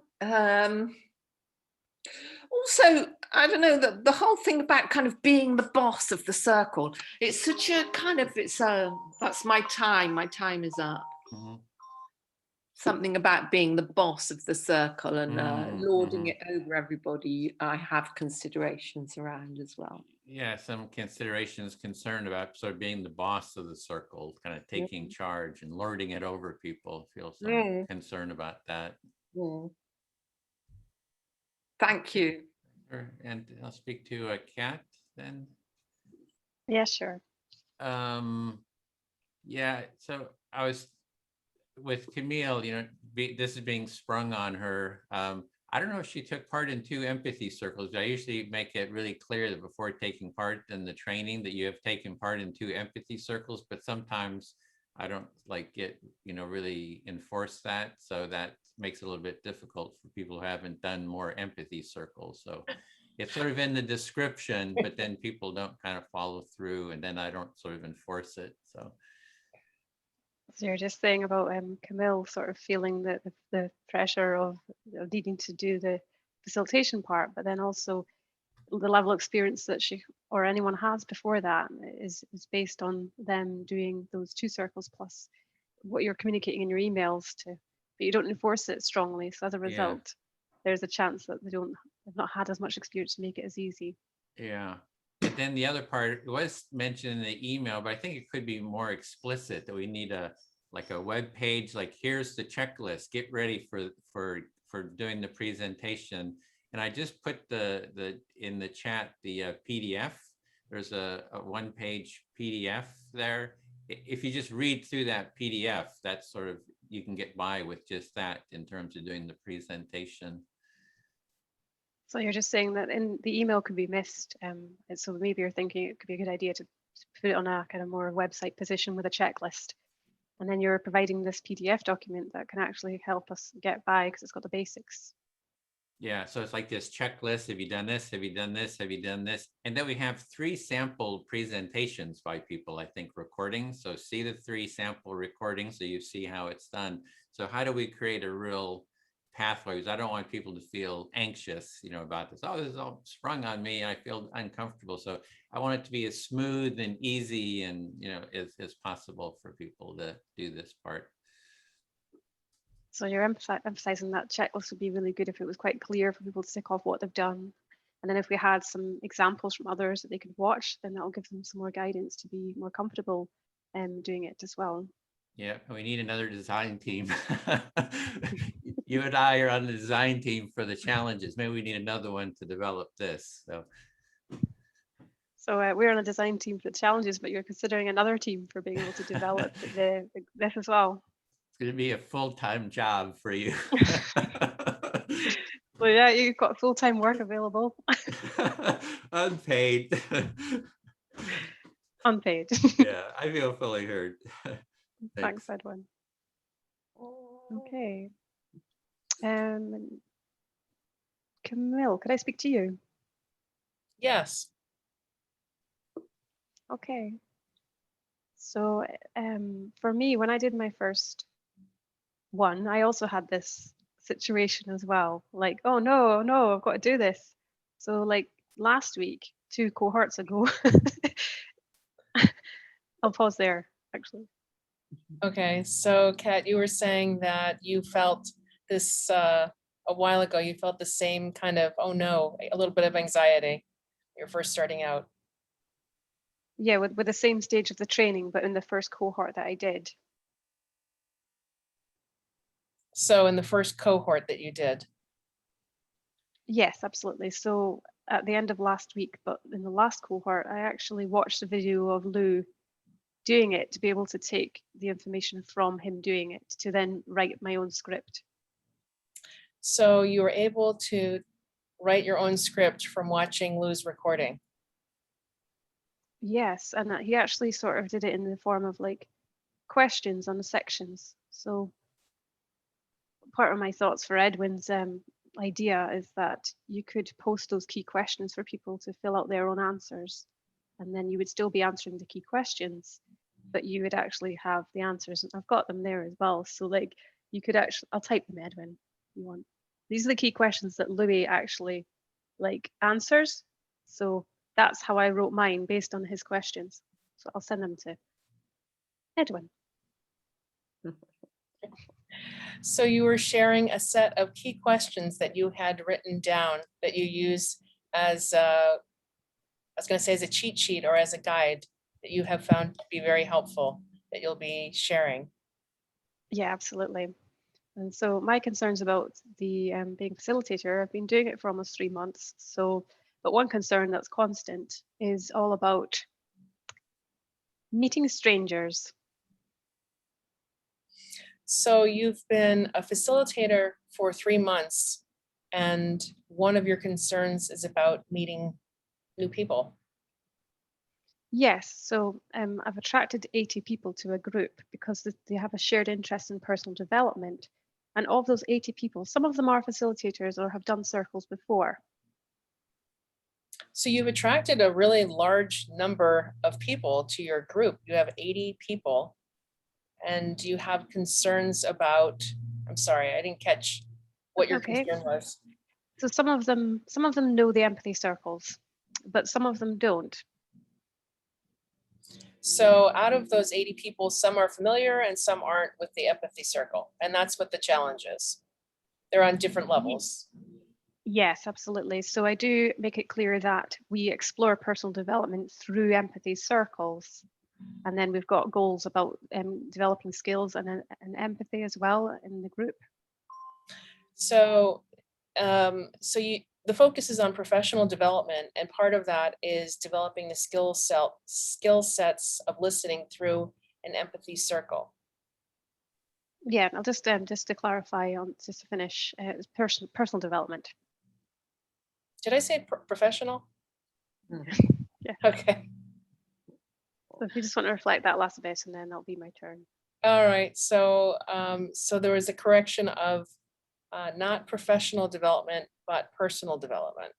Also, I don't know, the whole thing about kind of being the boss of the circle. It's such a kind of, that's my time is up. Something about being the boss of the circle and lording it over everybody, I have considerations around as well. Yeah, some considerations concerned about sort of being the boss of the circle, kind of taking charge and lording it over people. Feel some concern about that. Thank you. And I'll speak to Kat then. Yeah, sure. Yeah, so I was with Camille, this is being sprung on her. I don't know if she took part in 2 empathy circles. I usually make it really clear that before taking part in the training that you have taken part in 2 empathy circles, but sometimes I don't really enforce that. So that makes it a little bit difficult for people who haven't done more empathy circles. So it's sort of in the description, but then people don't kind of follow through, and then I don't sort of enforce it. So you're just saying about Camille sort of feeling the pressure of needing to do the facilitation part, but then also the level of experience that she or anyone has before that is based on them doing those 2 circles plus what you're communicating in your emails but you don't enforce it strongly. So as a result, there's a chance that they've not had as much experience to make it as easy. Yeah. But then the other part was mentioned in the email, but I think it could be more explicit that we need a web page, like here's the checklist, get ready for doing the presentation. And I just put in the chat the PDF. There's a 1-page PDF there. If you just read through that PDF, that's sort of, you can get by with just that in terms of doing the presentation. So you're just saying that in the email could be missed. And so maybe you're thinking it could be a good idea to put it on a kind of more website position with a checklist. And then you're providing this PDF document that can actually help us get by because it's got the basics. Yeah, so it's like this checklist. Have you done this? Have you done this? Have you done this? And then we have 3 sample presentations by people, I think, recordings. So see the 3 sample recordings so you see how it's done. So how do we create a real pathway? Because I don't want people to feel anxious, about this. Oh, this is all sprung on me. I feel uncomfortable. So I want it to be as smooth and easy and, as possible for people to do this part. So you're emphasizing that checklist would be really good if it was quite clear for people to tick off what they've done. And then if we had some examples from others that they could watch, then that'll give them some more guidance to be more comfortable doing it as well. Yeah, we need another design team. You and I are on the design team for the challenges. Maybe we need another one to develop this. So we're on a design team for the challenges, but you're considering another team for being able to develop this as well. It's going to be a full-time job for you. Well, yeah, you've got full-time work available. Unpaid. Unpaid. Yeah, I feel fully heard. Thanks, Edwin. Okay. Camille, could I speak to you? Yes. Okay. So for me, when I did my first one, I also had this situation as well. Like, oh no, I've got to do this. So like last week, 2 cohorts ago, I'll pause there actually. Okay, so Kat, you were saying that you felt this a while ago, you felt the same kind of, oh no, a little bit of anxiety when you're first starting out. Yeah, with the same stage of the training, but in the first cohort that I did. So in the first cohort that you did. Yes, absolutely. So at the end of last week, but in the last cohort, I actually watched a video of Lou doing it to be able to take the information from him doing it to then write my own script. So you were able to write your own script from watching Lou's recording. Yes, and he actually sort of did it in the form of like questions on the sections. So part of my thoughts for Edwin's idea is that you could post those key questions for people to fill out their own answers, and then you would still be answering the key questions, but you would actually have the answers. And I've got them there as well. So like you could actually, I'll type them, Edwin, if you want. These are the key questions that Louis actually like answers. So that's how I wrote mine based on his questions. So I'll send them to Edwin. So you were sharing a set of key questions that you had written down that you use as, I was going to say as a cheat sheet or as a guide that you have found to be very helpful that you'll be sharing. Yeah, absolutely. And so my concerns about the being facilitator, I've been doing it for almost 3 months. So, but one concern that's constant is all about meeting strangers. So you've been a facilitator for 3 months, and one of your concerns is about meeting new people. Yes, so I've attracted 80 people to a group because they have a shared interest in personal development. And of those 80 people, some of them are facilitators or have done circles before. So you've attracted a really large number of people to your group. You have 80 people, and you have concerns about, I'm sorry, I didn't catch what your concern was. So some of them know the empathy circles, but some of them don't. So out of those 80 people, some are familiar and some aren't with the empathy circle. And that's what the challenge is. They're on different levels. Yes, absolutely. So I do make it clear that we explore personal development through empathy circles. And then we've got goals about developing skills and empathy as well in the group. So, the focus is on professional development, and part of that is developing the skill sets of listening through an empathy circle. Yeah, I'll just to clarify on just to finish, it's personal development. Did I say professional? Yeah. Okay. So if you just want to reflect that last bit, and then that'll be my turn. All right. So, so there was a correction of not professional development, but personal development.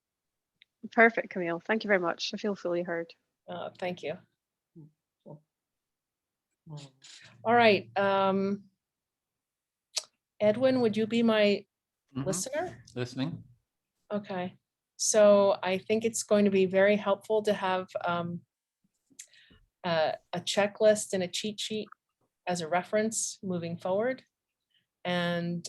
Perfect, Camille. Thank you very much. I feel fully heard. Thank you. All right. Edwin, would you be my listener? Listening. Okay. So I think it's going to be very helpful to have a checklist and a cheat sheet as a reference moving forward. And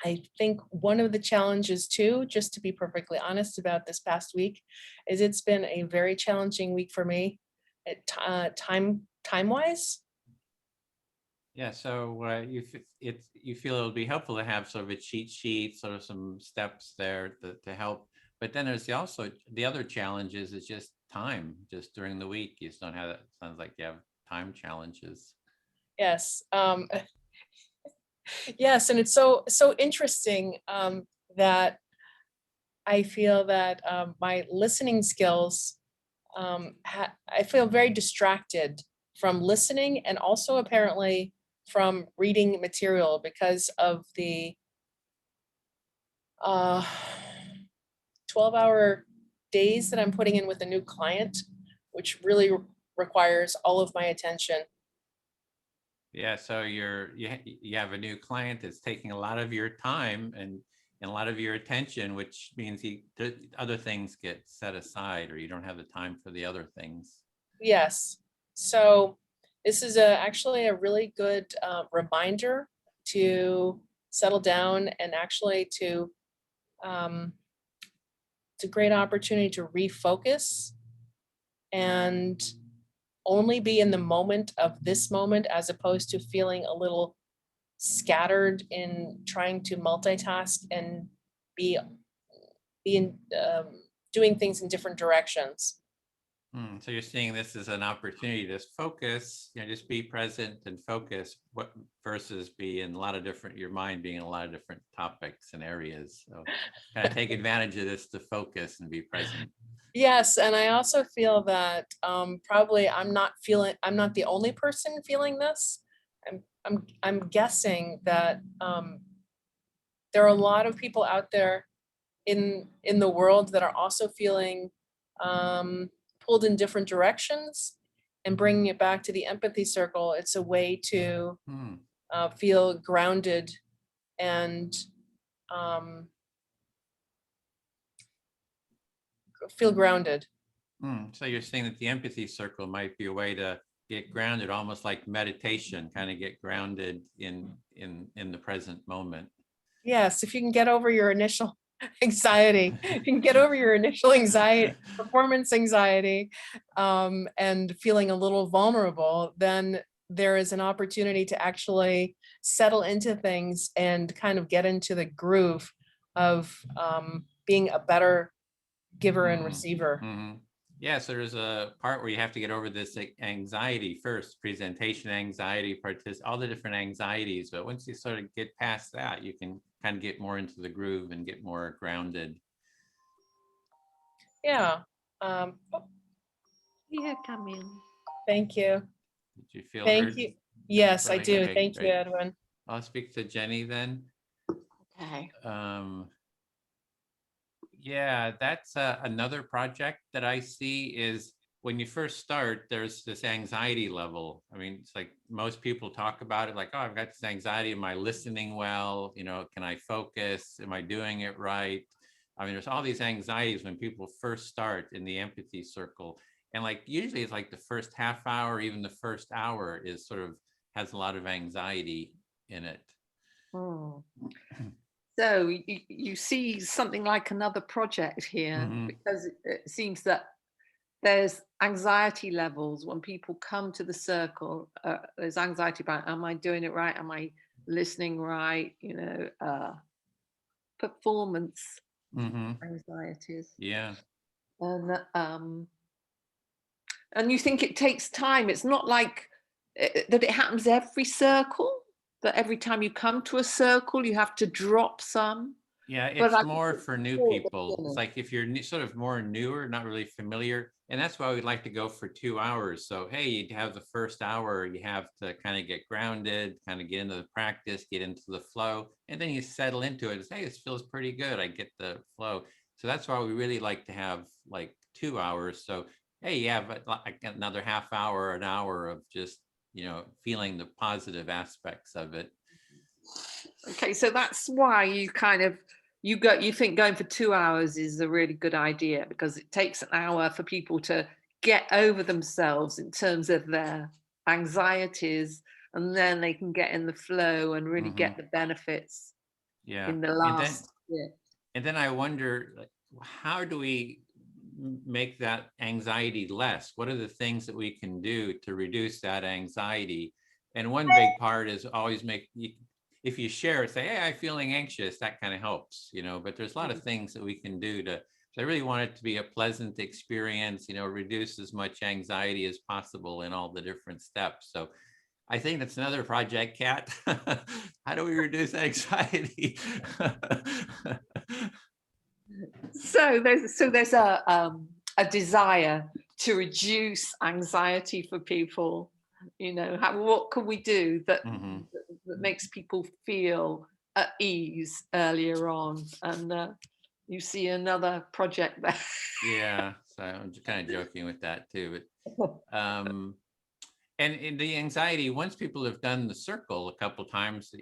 I think one of the challenges too, just to be perfectly honest about this past week, is it's been a very challenging week for me time-wise. Yeah, so you feel it'll be helpful to have sort of a cheat sheet, sort of some steps there to help. But then there's also the other challenges is just time, just during the week. You just don't have, it sounds like you have time challenges. Yes. Yes, and it's so interesting that I feel that my listening skills, I feel very distracted from listening, and also apparently from reading material because of the 12-hour days that I'm putting in with a new client, which really requires all of my attention. Yeah, so you have a new client that's taking a lot of your time and a lot of your attention, which means other things get set aside, or you don't have the time for the other things. Yes. So this is actually a really good reminder to settle down, and actually to it's a great opportunity to refocus and only be in the moment of this moment, as opposed to feeling a little scattered in trying to multitask and be doing things in different directions. So you're seeing this as an opportunity to focus, just be present and focus, versus be in a lot of different, your mind being in a lot of different topics and areas. So kind of take advantage of this to focus and be present. Yes, and I also feel that probably I'm not the only person feeling this. I'm guessing that there are a lot of people out there in the world that are also feeling pulled in different directions, and bringing it back to the empathy circle. It's a way to feel grounded and feel grounded. So you're saying that the empathy circle might be a way to get grounded, almost like meditation, kind of get grounded in the present moment. Yes, if you can get over your initial anxiety, you can get over your initial anxiety, performance anxiety, and feeling a little vulnerable, then there is an opportunity to actually settle into things and kind of get into the groove of being a better giver and receiver. Yeah, so there's a part where you have to get over this anxiety first, presentation anxiety, all the different anxieties. But once you sort of get past that, you can kind of get more into the groove and get more grounded. Yeah. Yeah, Camille. Thank you. Did you feel Thank heard? you. Yes, I do. Okay, Thank great. you, Edwin. I'll speak to Jenny then. Okay. Yeah, that's another project that I see is when you first start, there's this anxiety level. I mean, it's like most people talk about it like, oh, I've got this anxiety. Am I listening well? Can I focus? Am I doing it right? I mean, there's all these anxieties when people first start in the empathy circle. And like, usually it's like the first half hour, even the first hour is sort of has a lot of anxiety in it. So you see something like another project here, because it seems that there's anxiety levels when people come to the circle. There's anxiety about, am I doing it right? Am I listening right? Performance anxieties. Yeah. And you think it takes time. It's not like that it happens every circle, that every time you come to a circle, you have to drop some. Yeah, it's more for new people. It's like if you're sort of more newer, not really familiar, and that's why we'd like to go for 2 hours. So, hey, you have the first hour, you have to kind of get grounded, kind of get into the practice, get into the flow, and then you settle into it. It's, hey, this feels pretty good. I get the flow. So that's why we really like to have like 2 hours. So, hey, you have like another half hour, an hour of just, feeling the positive aspects of it. Okay, so that's why you think going for 2 hours is a really good idea, because it takes an hour for people to get over themselves in terms of their anxieties, and then they can get in the flow and really get the benefits in the last bit. And then I wonder, how do we make that anxiety less? What are the things that we can do to reduce that anxiety? And one big part is always if you share, say, hey, I'm feeling anxious, that kind of helps, but there's a lot of things that we can do so I really want it to be a pleasant experience, reduce as much anxiety as possible in all the different steps. So I think that's another project, Kat. How do we reduce anxiety? So there's a desire to reduce anxiety for people. You know, what can we do that Mm-hmm. that makes people feel at ease earlier on? And you see another project there. Yeah, so I'm just kind of joking with that too. But and the anxiety, once people have done the circle a couple times,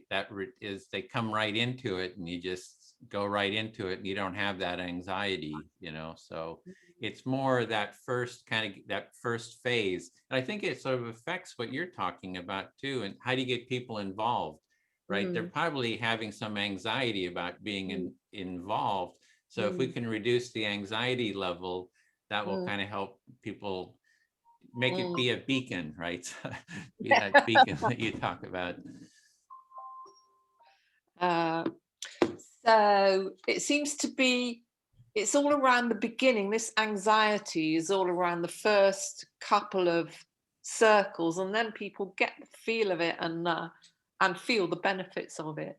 they come right into it, and you just go right into it, and you don't have that anxiety, you know. So it's more that first phase, and I think it sort of affects what you're talking about too. And how do you get people involved, right? They're probably having some anxiety about being involved. So if we can reduce the anxiety level, that will kind of help people make it be a beacon, right? Be that beacon that you talk about. So it seems to be, it's all around the beginning. This anxiety is all around the first couple of circles, and then people get the feel of it and feel the benefits of it.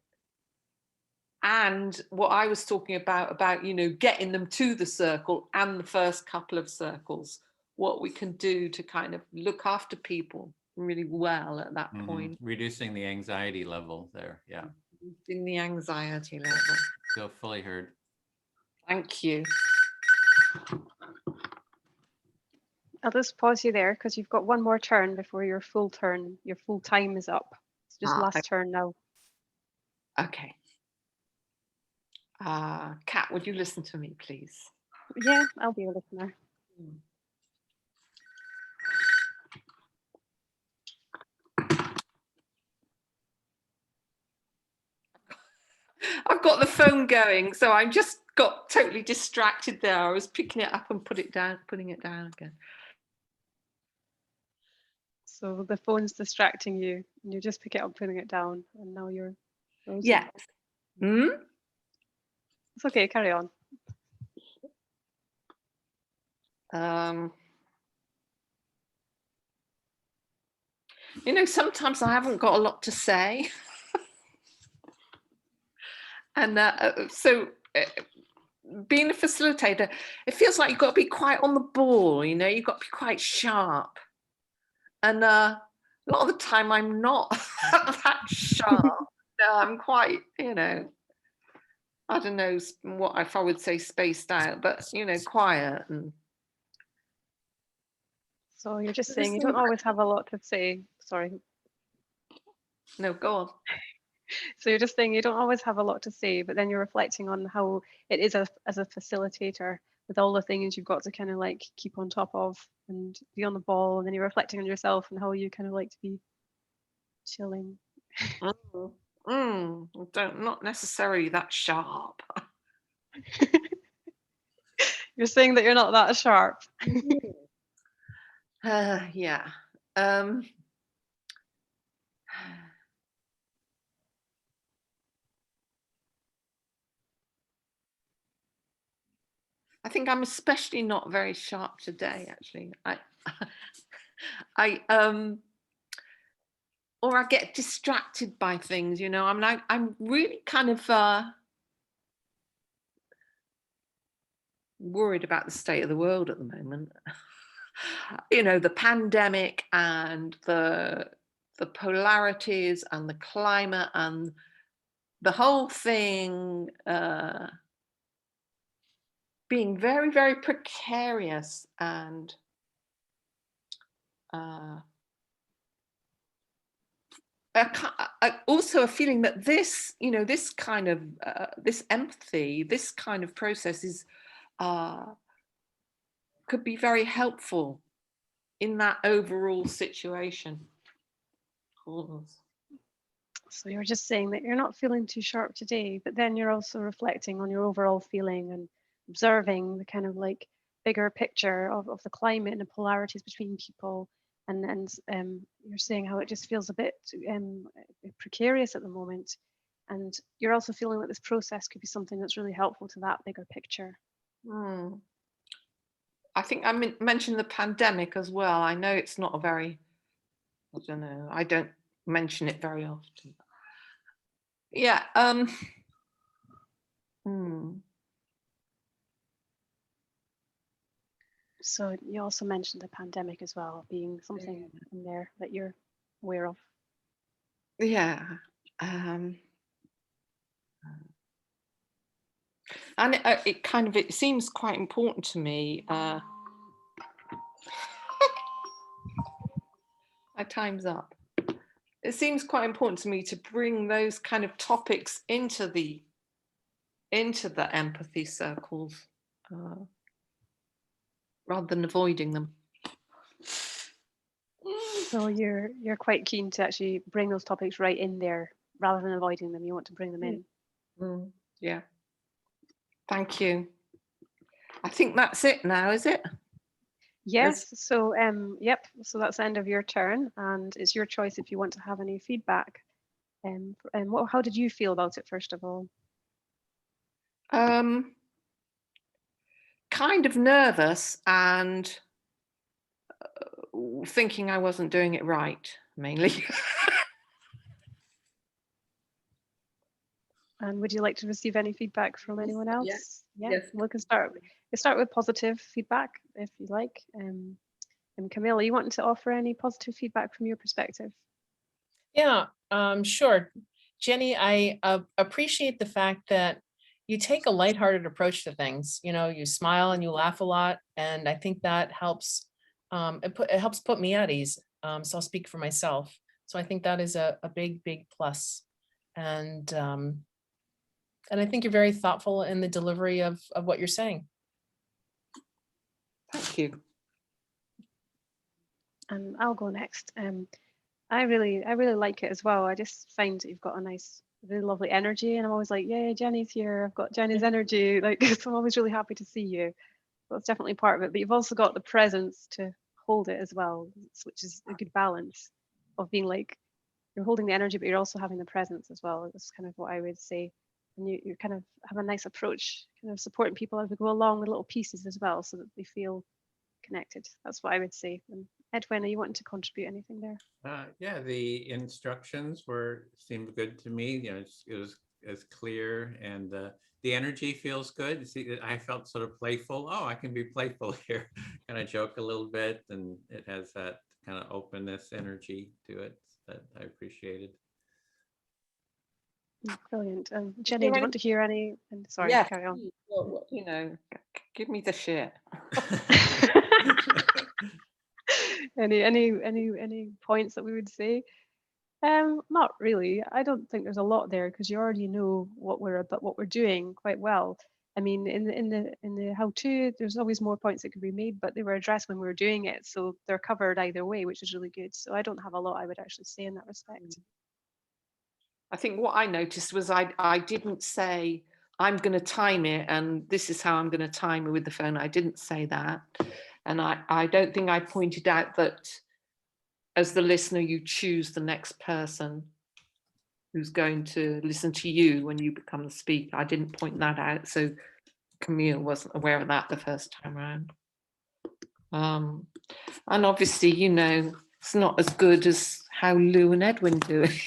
And what I was talking about, you know, getting them to the circle and the first couple of circles, what we can do to kind of look after people really well at that point. Reducing the anxiety level there, yeah. Reducing the anxiety level. Feel fully heard. Thank you. I'll just pause you there because you've got one more turn before your full turn. Your full time is up. It's just last turn now. Okay. Kat, would you listen to me, please? Yeah, I'll be a listener. I've got the phone going, so I just got totally distracted there. I was picking it up and putting it down again. So the phone's distracting you, and you just pick it up, putting it down, and now you're frozen. Yeah. It's okay, carry on. You know, sometimes I haven't got a lot to say. And so being a facilitator, it feels like you've got to be quite on the ball, you know, you've got to be quite sharp. And a lot of the time I'm not that sharp. No, I'm quite, you know, I don't know what if I would say spaced out, but, you know, quiet. And so you're just saying you don't always have a lot to say. Sorry. No, go on. So you're just saying you don't always have a lot to say, but then you're reflecting on how it is as a facilitator with all the things you've got to kind of like keep on top of and be on the ball, and then you're reflecting on yourself and how you kind of like to be chilling. Not necessarily that sharp. You're saying that you're not that sharp. Yeah. I think I'm especially not very sharp today, actually. Or I get distracted by things, you know. I'm really kind of worried about the state of the world at the moment. You know, the pandemic and the polarities and the climate and the whole thing being very, very precarious, and also a feeling that this, you know, this kind of this empathy, this kind of process is could be very helpful in that overall situation. So you're just saying that you're not feeling too sharp today, but then you're also reflecting on your overall feeling and observing the kind of like bigger picture of the climate and the polarities between people. And you're saying how it just feels a bit precarious at the moment. And you're also feeling that this process could be something that's really helpful to that bigger picture. I think I mentioned the pandemic as well. I know it's not a very, I don't know, I don't mention it very often. Yeah. So you also mentioned the pandemic as well, being something in there that you're aware of. Yeah. And it seems quite important to me. My time's up. It seems quite important to me to bring those kind of topics into the empathy circles, rather than avoiding them. So you're quite keen to actually bring those topics right in there rather than avoiding them. You want to bring them in. Yeah. Thank you. I think that's it now, is it? Yes. So yep. So that's the end of your turn, and it's your choice if you want to have any feedback. And how did you feel about it, first of all? Kind of nervous and thinking I wasn't doing it right, mainly. And would you like to receive any feedback from anyone else? Yes. Yeah. Yes. We can start with positive feedback if you like. And Camille, you want to offer any positive feedback from your perspective? Yeah, sure. Jenny, I appreciate the fact that you take a lighthearted approach to things. You know, you smile and you laugh a lot, and I think that helps. It helps put me at ease. So I'll speak for myself. So I think that is a big plus, and I think you're very thoughtful in the delivery of what you're saying. Thank you. And I'll go next. I really like it as well. I just find that you've got a nice, really lovely energy, and I'm always like, yeah, Jenny's here. I've got Jenny's energy. Like, so I'm always really happy to see you. That's definitely part of it. But you've also got the presence to hold it as well, which is a good balance of being like, you're holding the energy, but you're also having the presence as well. That's kind of what I would say. And you kind of have a nice approach, kind of supporting people as we go along with little pieces as well, so that they feel connected. That's what I would say. And Edwin, are you wanting to contribute anything there? Yeah, the instructions seemed good to me. You know, it was as clear, and the energy feels good. See, I felt sort of playful. Oh, I can be playful here, kind of joke a little bit, and it has that kind of openness energy to it that I appreciated. Brilliant. Jenny, do you want to hear any? And sorry, yeah, carry on. well, you know, give me the shit. Any points that we would say? Not really. I don't think there's a lot there because you already know what we're doing quite well. I mean, in the how-to, there's always more points that could be made, but they were addressed when we were doing it, so they're covered either way, which is really good. So I don't have a lot I would actually say in that respect. I think what I noticed was I didn't say I'm going to time it and this is how I'm going to time it with the phone. I didn't say that. And I don't think I pointed out that as the listener, you choose the next person who's going to listen to you when you become the speaker. I didn't point that out. So Camille wasn't aware of that the first time around. And obviously, you know, it's not as good as how Lou and Edwin do it.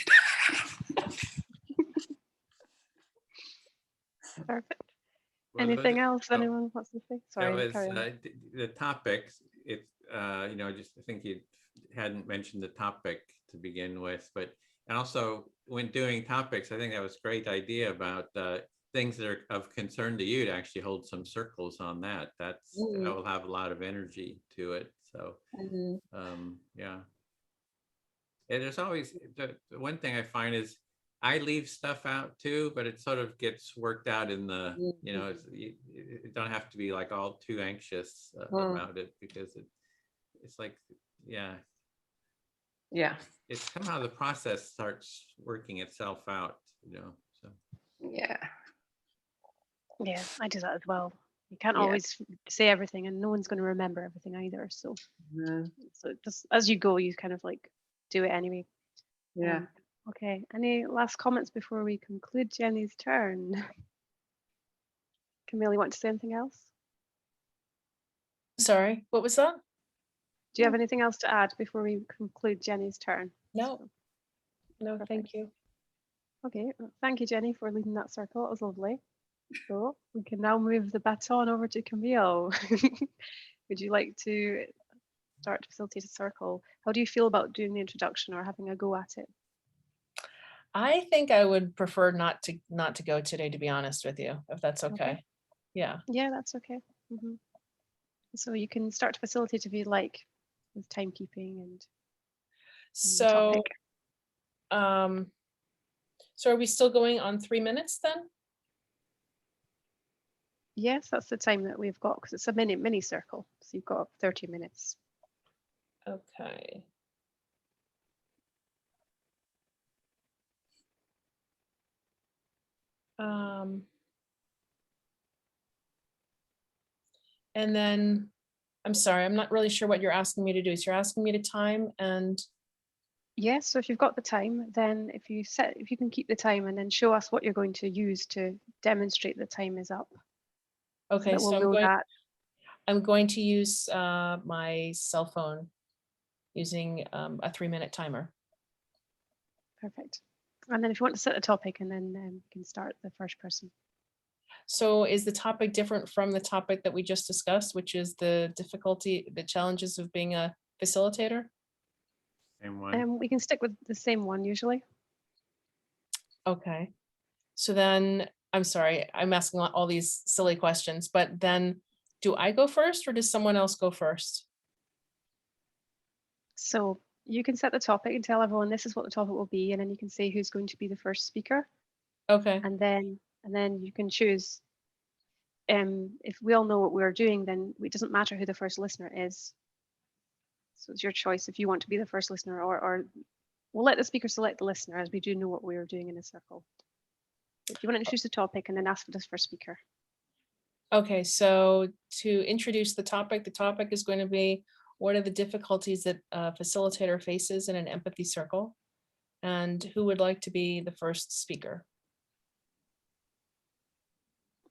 Perfect. Well, Anything else anyone wants to say? Sorry, that was carry on. the topics. It's you know, just I think you hadn't mentioned the topic to begin with, but and also when doing topics, I think that was a great idea about things that are of concern to you to actually hold some circles on that. That will have a lot of energy to it. So yeah. And there's always the one thing I find is I leave stuff out too, but it sort of gets worked out in the, you know, you don't have to be like all too anxious about it because it's like, yeah. It's somehow the process starts working itself out, you know, so. Yeah, I do that as well. You can't always say everything and no one's going to remember everything either. So, so just as you go, you kind of like do it anyway. Yeah. Okay, any last comments before we conclude Jenny's turn? Camille, you want to say anything else? Sorry, what was that? Do you have anything else to add before we conclude Jenny's turn? No, thank you. Okay, well, thank you, Jenny, for leading that circle. It was lovely. So we can now move the baton over to Camille. would you like to start to facilitate a circle? How do you feel about doing the introduction or having a go at it? I think I would prefer not to go today, to be honest with you, if that's okay. Yeah. Yeah, that's okay. So you can start to facilitate if you like, with timekeeping and So, topic. so are we still going on 3 minutes then? Yes, that's the time that we've got because it's a mini circle. So you've got 30 minutes. Okay. And then, I'm sorry, I'm not really sure what you're asking me to do. So you're asking me to time and. Yes, so if you've got the time, then if you can keep the time and then show us what you're going to use to demonstrate the time is up. Okay, So so we'll know that. I'm going to use my cell phone using a 3-minute timer. Perfect. And then if you want to set a topic and then you can start the first person. So is the topic different from the topic that we just discussed, which is the challenges of being a facilitator? Same one. We can stick with the same one usually. Okay. So then, I'm sorry, I'm asking all these silly questions, but then do I go first or does someone else go first? So you can set the topic and tell everyone this is what the topic will be, and then you can say who's going to be the first speaker. Okay. And then you can choose. If we all know what we're doing, then it doesn't matter who the first listener is. So it's your choice if you want to be the first listener, or we'll let the speaker select the listener, as we do know what we're doing in a circle. If you want to introduce the topic and then ask for this first speaker. Okay, so to introduce the topic is going to be, what are the difficulties that a facilitator faces in an empathy circle? And who would like to be the first speaker?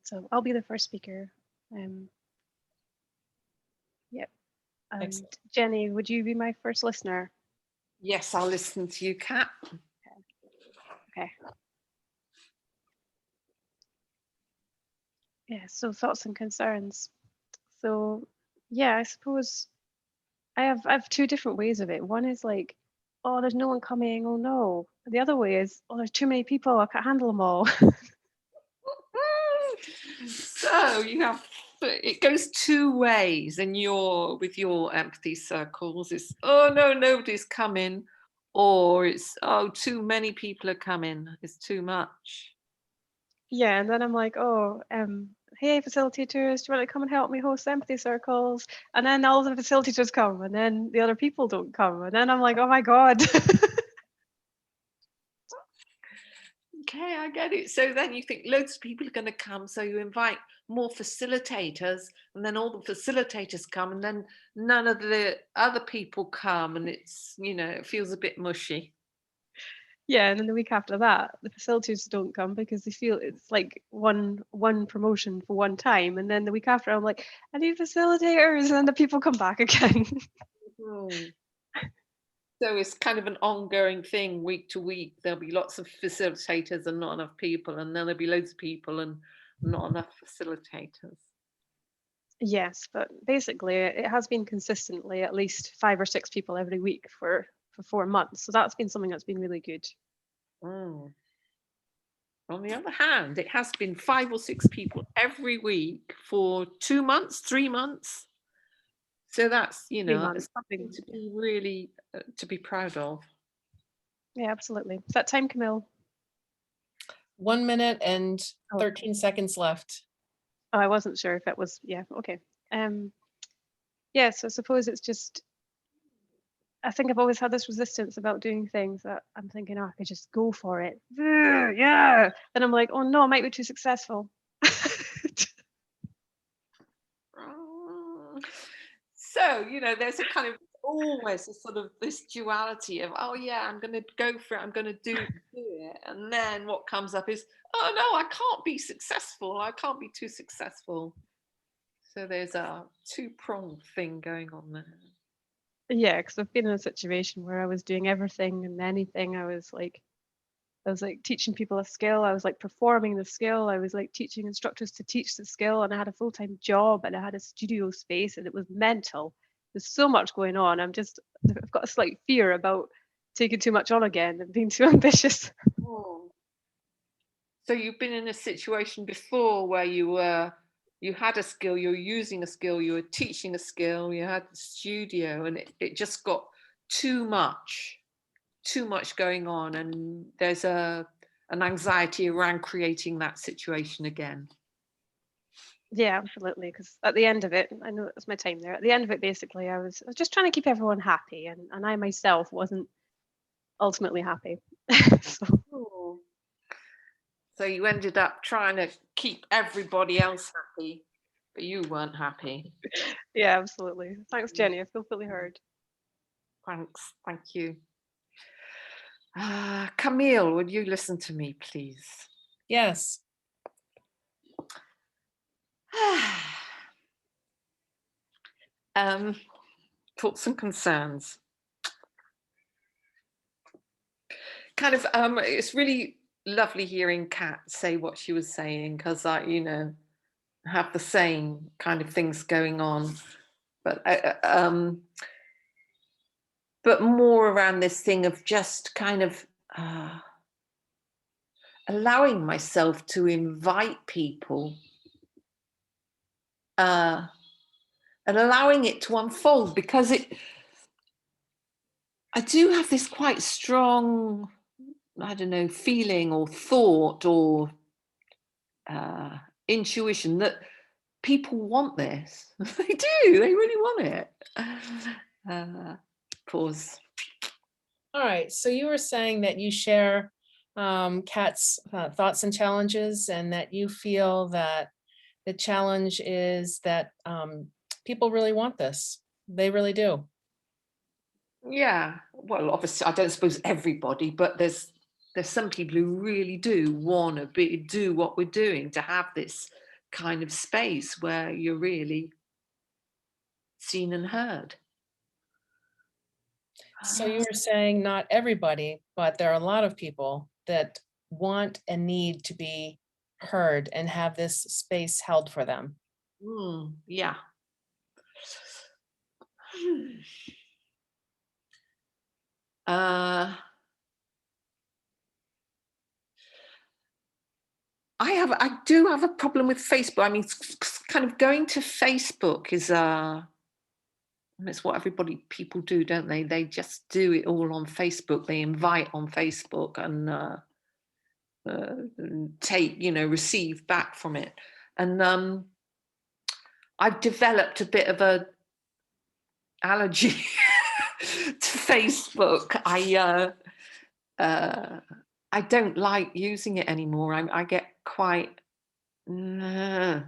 So I'll be the first speaker. Yep. Jenny, would you be my first listener? Yes, I'll listen to you, Kat. Okay. Yeah, so thoughts and concerns. So yeah, I suppose I have two different ways of it. One is like, oh, there's no one coming, oh no. The other way is, oh, there's too many people, I can't handle them all. So it goes two ways, and with your empathy circles, it's, oh no, nobody's coming, or it's, oh, too many people are coming, it's too much. Yeah, and then I'm like, oh, hey facilitators, do you want to come and help me host empathy circles? And then all the facilitators come, and then the other people don't come, and then I'm like, oh my god. Okay, I get it. So then you think loads of people are going to come, so you invite more facilitators, and then all the facilitators come, and then none of the other people come, and it's, it feels a bit mushy. Yeah, and then the week after that, the facilitators don't come because they feel it's like one promotion for one time, and then the week after I'm like, I need facilitators, and then the people come back again. So it's kind of an ongoing thing, week to week. There'll be lots of facilitators and not enough people, and then there'll be loads of people and not enough facilitators. Yes, but basically it has been consistently at least 5 or 6 people every week for 4 months. So that's been something that's been really good. On the other hand, it has been 5 or 6 people every week for 2 months, 3 months. So that's, something to be really to be proud of. Yeah, absolutely. Is that time, Camille? 1 minute and 13 seconds left. Oh, I wasn't sure if it was, yeah, okay. Yeah, so I suppose it's just, I think I've always had this resistance about doing things that I'm thinking, oh, I could just go for it. Yeah. Then I'm like, oh no, I might be too successful. So, there's a kind of always a sort of this duality of, oh yeah, I'm going to go for it, I'm going to do it. And then what comes up is, oh no, I can't be successful. I can't be too successful. So there's a two-pronged thing going on there. Yeah, because I've been in a situation where I was doing everything and anything. I was like I was like teaching people a skill. I was like performing the skill. I was like teaching instructors to teach the skill, and I had a full-time job and I had a studio space, and it was mental. There's so much going on. I've got a slight fear about taking too much on again and being too ambitious. Oh. So you've been in a situation before where you had a skill, you were using a skill, you were teaching a skill, you had the studio, and it just got too much going on, and there's an anxiety around creating that situation again. Yeah, absolutely. Because at the end of it, I know it was my time there. At the end of it, basically, I was just trying to keep everyone happy, and I myself wasn't ultimately happy. So you ended up trying to keep everybody else happy, but you weren't happy. Yeah, absolutely. Thanks, Jenny. I feel fully heard. Thanks. Thank you. Camille, would you listen to me, please? Yes. Thoughts and concerns. Kind of, it's really lovely hearing Kat say what she was saying, because I, have the same kind of things going on, but more around this thing of just kind of allowing myself to invite people and allowing it to unfold, because I do have this quite strong, I don't know, feeling or thought or intuition that people want this. They do, they really want it. Pause. All right, so you were saying that you share Kat's thoughts and challenges, and that you feel that the challenge is that people really want this. They really do. Yeah, well, obviously, I don't suppose everybody, but there's some people who really do want to do what we're doing, to have this kind of space where you're really seen and heard. So you were saying not everybody, but there are a lot of people that want and need to be heard and have this space held for them. Yeah. I do have a problem with Facebook. I mean, kind of going to Facebook is it's what people do, don't they? They just do it all on Facebook. They invite on Facebook and take, receive back from it. And I've developed a bit of a allergy to Facebook. I don't like using it anymore. I get quite, no,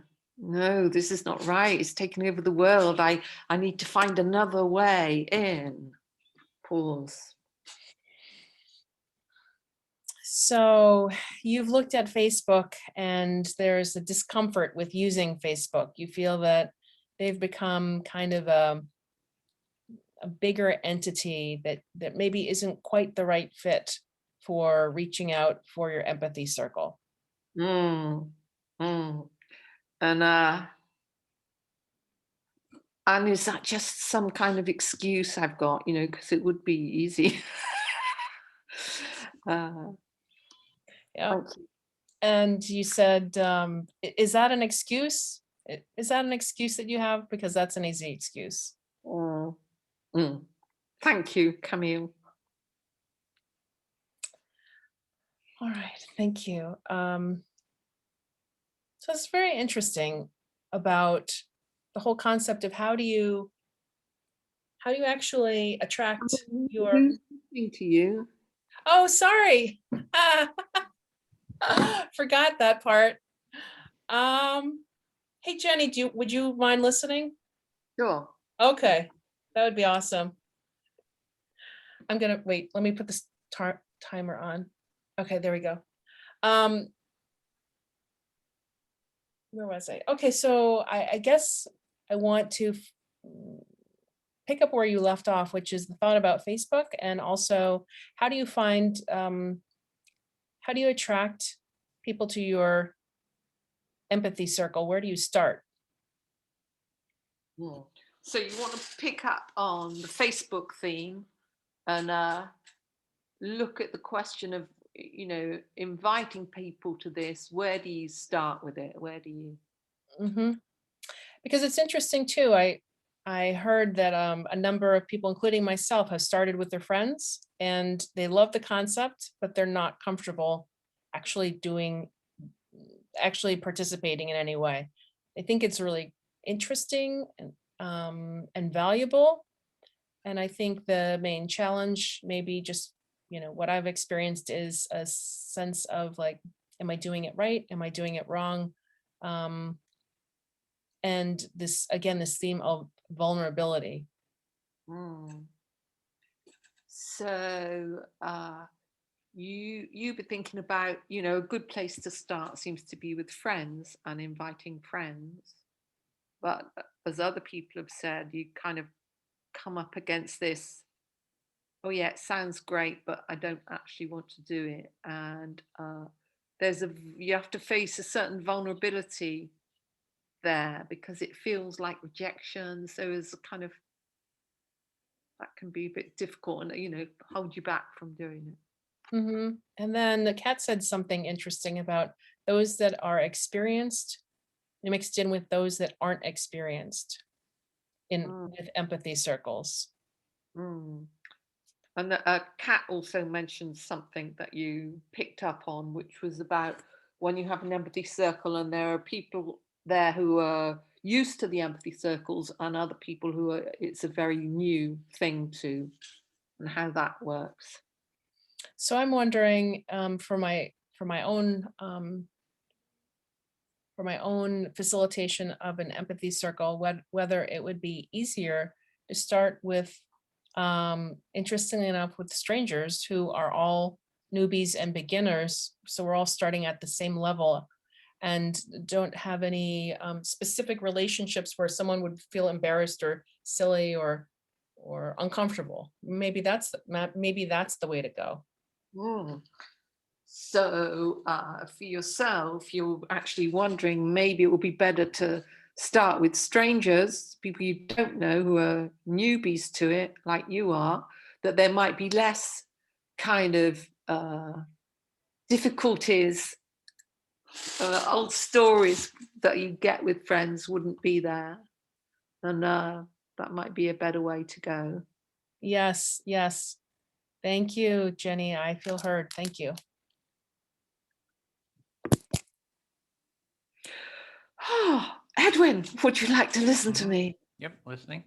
this is not right. It's taking over the world. I need to find another way in. Pause. So you've looked at Facebook, and there's a discomfort with using Facebook. You feel that they've become kind of a bigger entity that maybe isn't quite the right fit for reaching out for your empathy circle. And is that just some kind of excuse I've got, because it would be easy. Yeah. And you said, is that an excuse? Is that an excuse that you have? Because that's an easy excuse. Thank you, Camille. All right, thank you. So it's very interesting about the whole concept of how do you actually attract your. Who's listening to you? Oh, sorry. Forgot that part. Hey Jenny, would you mind listening? Sure. Okay, that would be awesome. I'm gonna wait. Let me put this timer on. Okay, there we go. Where was I? Okay, so I guess I want to pick up where you left off, which is the thought about Facebook, and also how do you find how do you attract people to your empathy circle? Where do you start? So you want to pick up on the Facebook theme and look at the question of, you know, inviting people to this. Where do you start with it? Where do you? Because it's interesting too. I heard that a number of people, including myself, have started with their friends and they love the concept, but they're not comfortable actually participating in any way. I think it's really interesting and valuable. And I think the main challenge, maybe just, you know, what I've experienced is a sense of like, am I doing it right? Am I doing it wrong? And this, again, this theme of vulnerability. So you've been thinking about, you know, a good place to start seems to be with friends and inviting friends. But as other people have said, you kind of come up against this, oh yeah, it sounds great, but I don't actually want to do it. And you have to face a certain vulnerability there because it feels like rejection. So it's a kind of, that can be a bit difficult and, you know, hold you back from doing it. And then the cat said something interesting about those that are experienced mixed in with those that aren't experienced with empathy circles. And Kat also mentioned something that you picked up on, which was about when you have an empathy circle and there are people there who are used to the empathy circles and other people who are, it's a very new thing to, and how that works. So I'm wondering for my own facilitation of an empathy circle, whether it would be easier to start with, interestingly enough, with strangers who are all newbies and beginners. So we're all starting at the same level and don't have any specific relationships where someone would feel embarrassed or silly or uncomfortable. Maybe that's the way to go. So for yourself, you're actually wondering maybe it would be better to start with strangers, people you don't know who are newbies to it, like you are, that there might be less kind of difficulties, old stories that you get with friends wouldn't be there. And that might be a better way to go. Yes. Thank you, Jenny. I feel heard. Thank you. Edwin, would you like to listen to me? Yep, listening.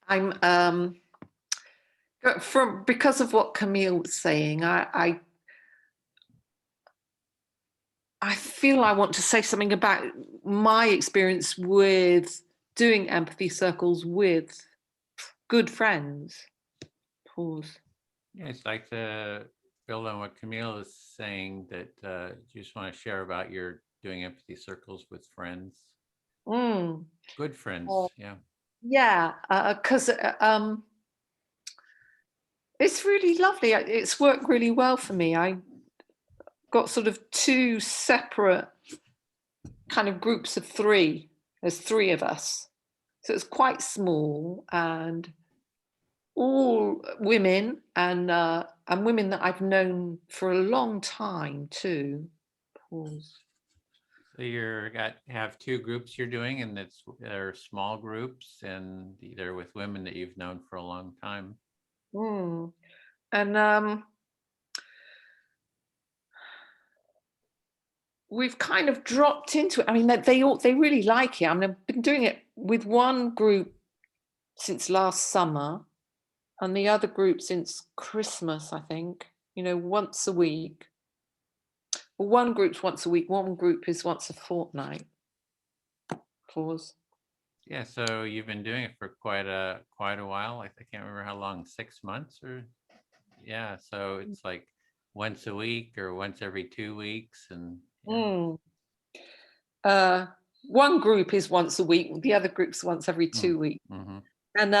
I'm because of what Camille was saying, I feel I want to say something about my experience with doing empathy circles with good friends. Pause. Yeah, it's like to build on what Camille is saying, that you just want to share about your doing empathy circles with friends. Good friends, yeah. Yeah, because it's really lovely. It's worked really well for me. I got sort of two separate kind of groups of three. There's three of us. So it's quite small and all women and women that I've known for a long time too. Pause. So have two groups you're doing, and they're small groups, and they're with women that you've known for a long time. And we've kind of dropped into it. I mean, they really like it. I mean, I've been doing it with one group since last summer, and the other group since Christmas, I think. You know, once a week. Well, one group's once a week. One group is once a fortnight. Pause. Yeah, so you've been doing it for quite a while. I can't remember how long, 6 months or yeah. So it's like once a week or once every 2 weeks, and one group is once a week, the other group's once every 2 weeks. Mm-hmm. And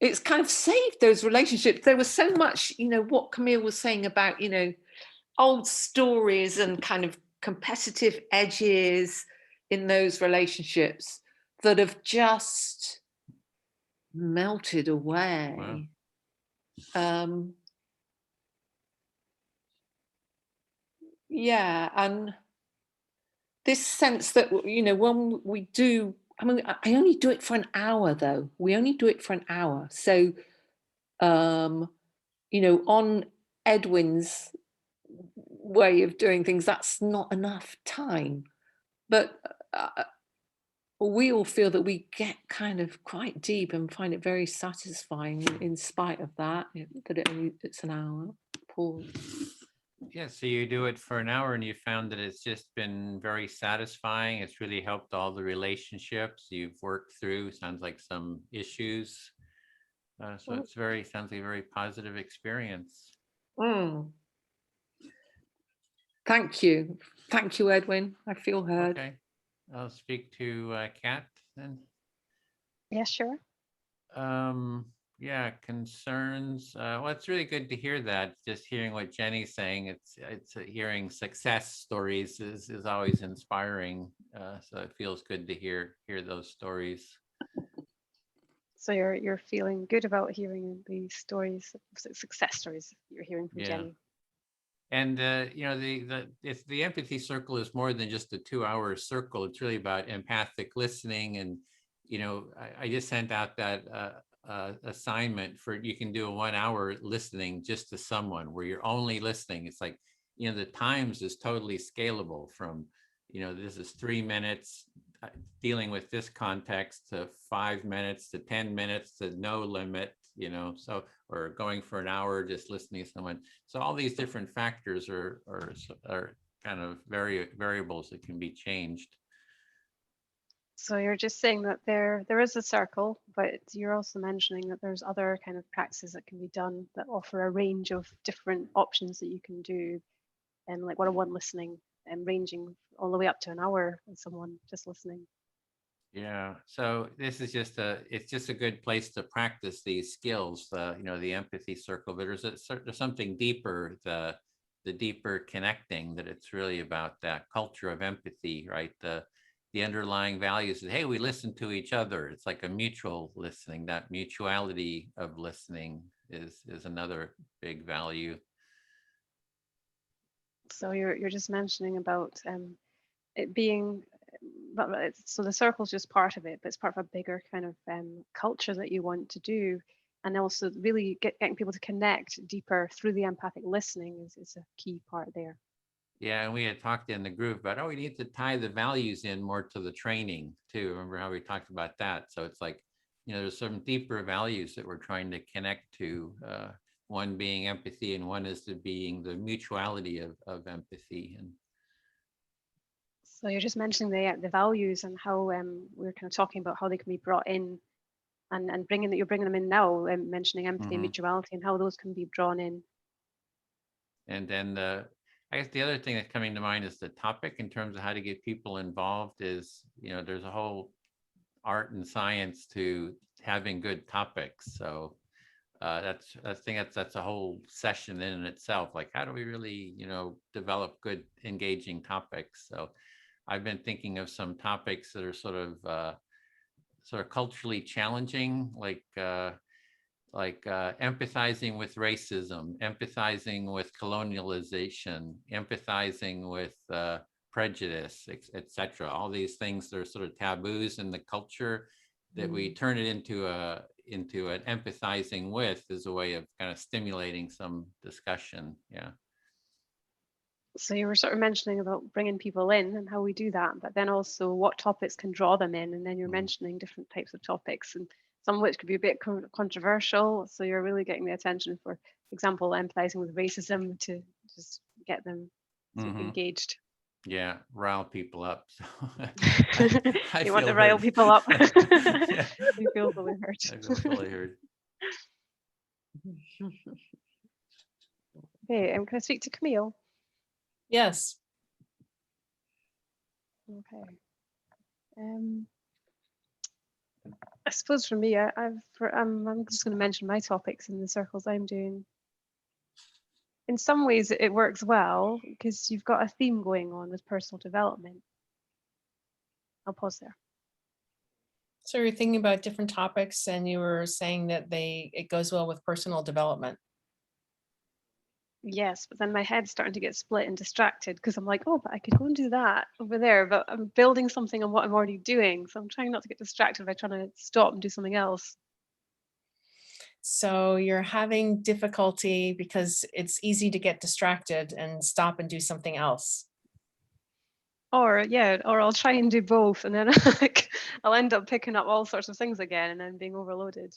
it's kind of saved those relationships. There was so much, what Camille was saying about, old stories and kind of competitive edges in those relationships that have just melted away. Wow. Yeah, and this sense that, when we do, I only do it for an hour though. We only do it for an hour. So, on Edwin's way of doing things, that's not enough time. But we all feel that we get kind of quite deep and find it very satisfying in spite of that, that it's an hour. Paul. Yeah, so you do it for an hour and you found that it's just been very satisfying. It's really helped all the relationships you've worked through. Sounds like some issues. So it's sounds like a very positive experience. Thank you. Thank you, Edwin. I feel heard. Okay. I'll speak to Kat then. Yeah, sure. Yeah, concerns. Well, it's really good to hear that. Just hearing what Jenny's saying, it's hearing success stories is always inspiring. So it feels good to hear those stories. So you're feeling good about hearing the stories, success stories you're hearing from Jenny. And if the empathy circle is more than just a 2-hour circle, it's really about empathic listening. And I just sent out that assignment for, you can do a 1 hour listening just to someone where you're only listening. It's like, the times is totally scalable from, this is 3 minutes dealing with this context to 5 minutes to 10 minutes to no limit, so, or going for an hour just listening to someone. So all these different factors are kind of variables that can be changed. So you're just saying that there is a circle, but you're also mentioning that there's other kind of practices that can be done that offer a range of different options that you can do, and like one-on-one listening, and ranging all the way up to an hour with someone just listening. Yeah, so this is it's just a good place to practice these skills, the empathy circle, but there's something deeper, the deeper connecting, that it's really about that culture of empathy, right? The underlying values that, hey, we listen to each other. It's like a mutual listening. That mutuality of listening is another big value. So you're just mentioning about it being, so the circle's just part of it, but it's part of a bigger kind of culture that you want to do, and also really getting people to connect deeper through the empathic listening is a key part there. Yeah, and we had talked in the group about, we need to tie the values in more to the training too. Remember how we talked about that? So it's like, there's some deeper values that we're trying to connect to. One being empathy, and one is being the mutuality of empathy. And so you're just mentioning the values and how we're kind of talking about how they can be brought in, and you're bringing them in now, mentioning empathy and mutuality and how those can be drawn in. And then I guess the other thing that's coming to mind is the topic in terms of how to get people involved is, there's a whole art and science to having good topics. So I think that's a whole session in itself. Like, how do we really, develop good, engaging topics? So I've been thinking of some topics that are sort of culturally challenging, like empathizing with racism, empathizing with colonialization, empathizing with prejudice, etc. All these things that are sort of taboos in the culture, that we turn it into an empathizing with as a way of kind of stimulating some discussion. Yeah. So you were sort of mentioning about bringing people in and how we do that, but then also what topics can draw them in, and then you're mentioning different types of topics, and some of which could be a bit controversial. So you're really getting the attention, for example, empathizing with racism, to just get them sort of engaged. Yeah, rile people up. So you want to rile people up. Yeah. You feel fully heard. I feel fully heard. Okay, I'm going to speak to Camille. Yes. Okay. I suppose for me, I'm just going to mention my topics in the circles I'm doing. In some ways, it works well because you've got a theme going on with personal development. I'll pause there. So you're thinking about different topics, and you were saying that it goes well with personal development. Yes, but then my head's starting to get split and distracted because I'm like, oh, but I could go and do that over there, but I'm building something on what I'm already doing. So I'm trying not to get distracted by trying to stop and do something else. So you're having difficulty because it's easy to get distracted and stop and do something else. Or I'll try and do both, and then I'll end up picking up all sorts of things again and then being overloaded.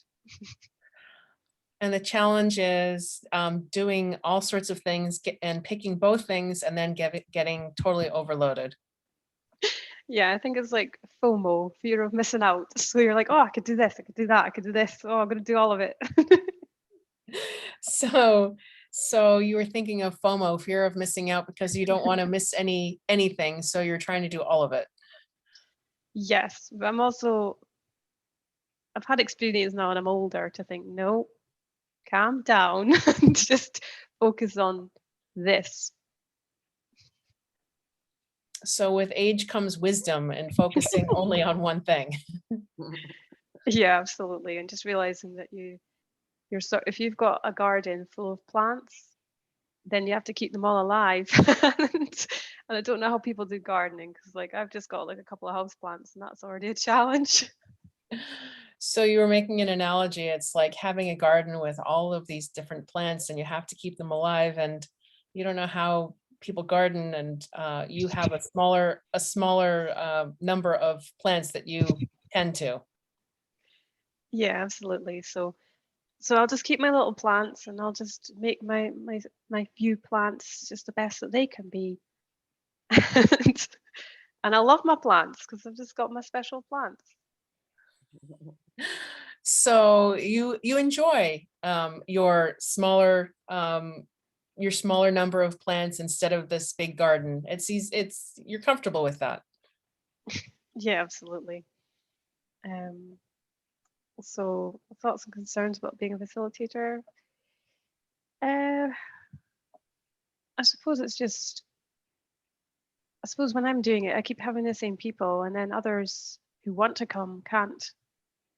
And the challenge is doing all sorts of things and picking both things and then getting totally overloaded. Yeah, I think it's like FOMO, fear of missing out. So you're like, oh, I could do this, I could do that, I could do this. Oh, I'm going to do all of it. So you were thinking of FOMO, fear of missing out, because you don't want to miss anything. So you're trying to do all of it. Yes, but I've had experience now and I'm older to think, no, calm down and just focus on this. So with age comes wisdom and focusing only on one thing. Yeah, absolutely. And just realizing that if you've got a garden full of plants, then you have to keep them all alive. And I don't know how people do gardening because like I've just got like a couple of house plants and that's already a challenge. So you were making an analogy. It's like having a garden with all of these different plants and you have to keep them alive, and you don't know how people garden, and you have a smaller number of plants that you tend to. Yeah, absolutely. So I'll just keep my little plants and I'll just make my few plants just the best that they can be. And I love my plants because I've just got my special plants. So you enjoy your smaller number of plants instead of this big garden. You're comfortable with that. Yeah, absolutely. So thoughts and concerns about being a facilitator. I suppose when I'm doing it, I keep having the same people, and then others who want to come can't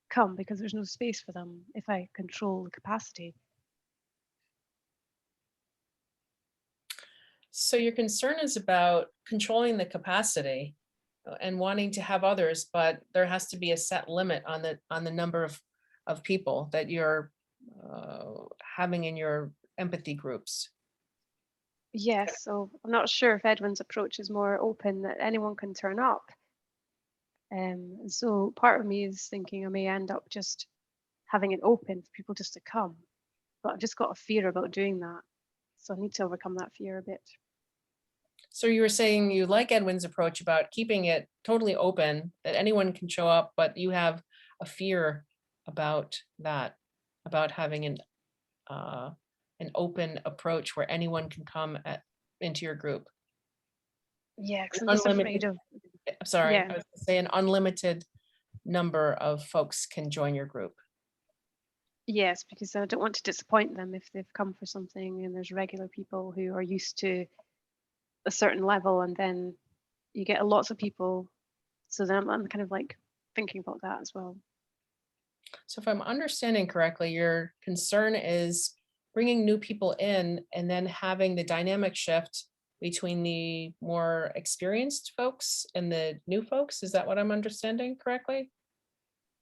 come because there's no space for them if I control the capacity. So your concern is about controlling the capacity and wanting to have others, but there has to be a set limit on the number of people that you're having in your empathy groups. Yes, so I'm not sure if Edwin's approach is more open that anyone can turn up. So part of me is thinking I may end up just having it open for people just to come, but I've just got a fear about doing that. So I need to overcome that fear a bit. So you were saying you like Edwin's approach about keeping it totally open, that anyone can show up, but you have a fear about that, about having an open approach where anyone can come into your group. Yeah, because I'm just afraid of. Sorry, Yeah. I was going to say an unlimited number of folks can join your group. Yes, because I don't want to disappoint them if they've come for something and there's regular people who are used to a certain level, and then you get lots of people. So then I'm kind of like thinking about that as well. So if I'm understanding correctly, your concern is bringing new people in and then having the dynamic shift between the more experienced folks and the new folks. Is that what I'm understanding correctly?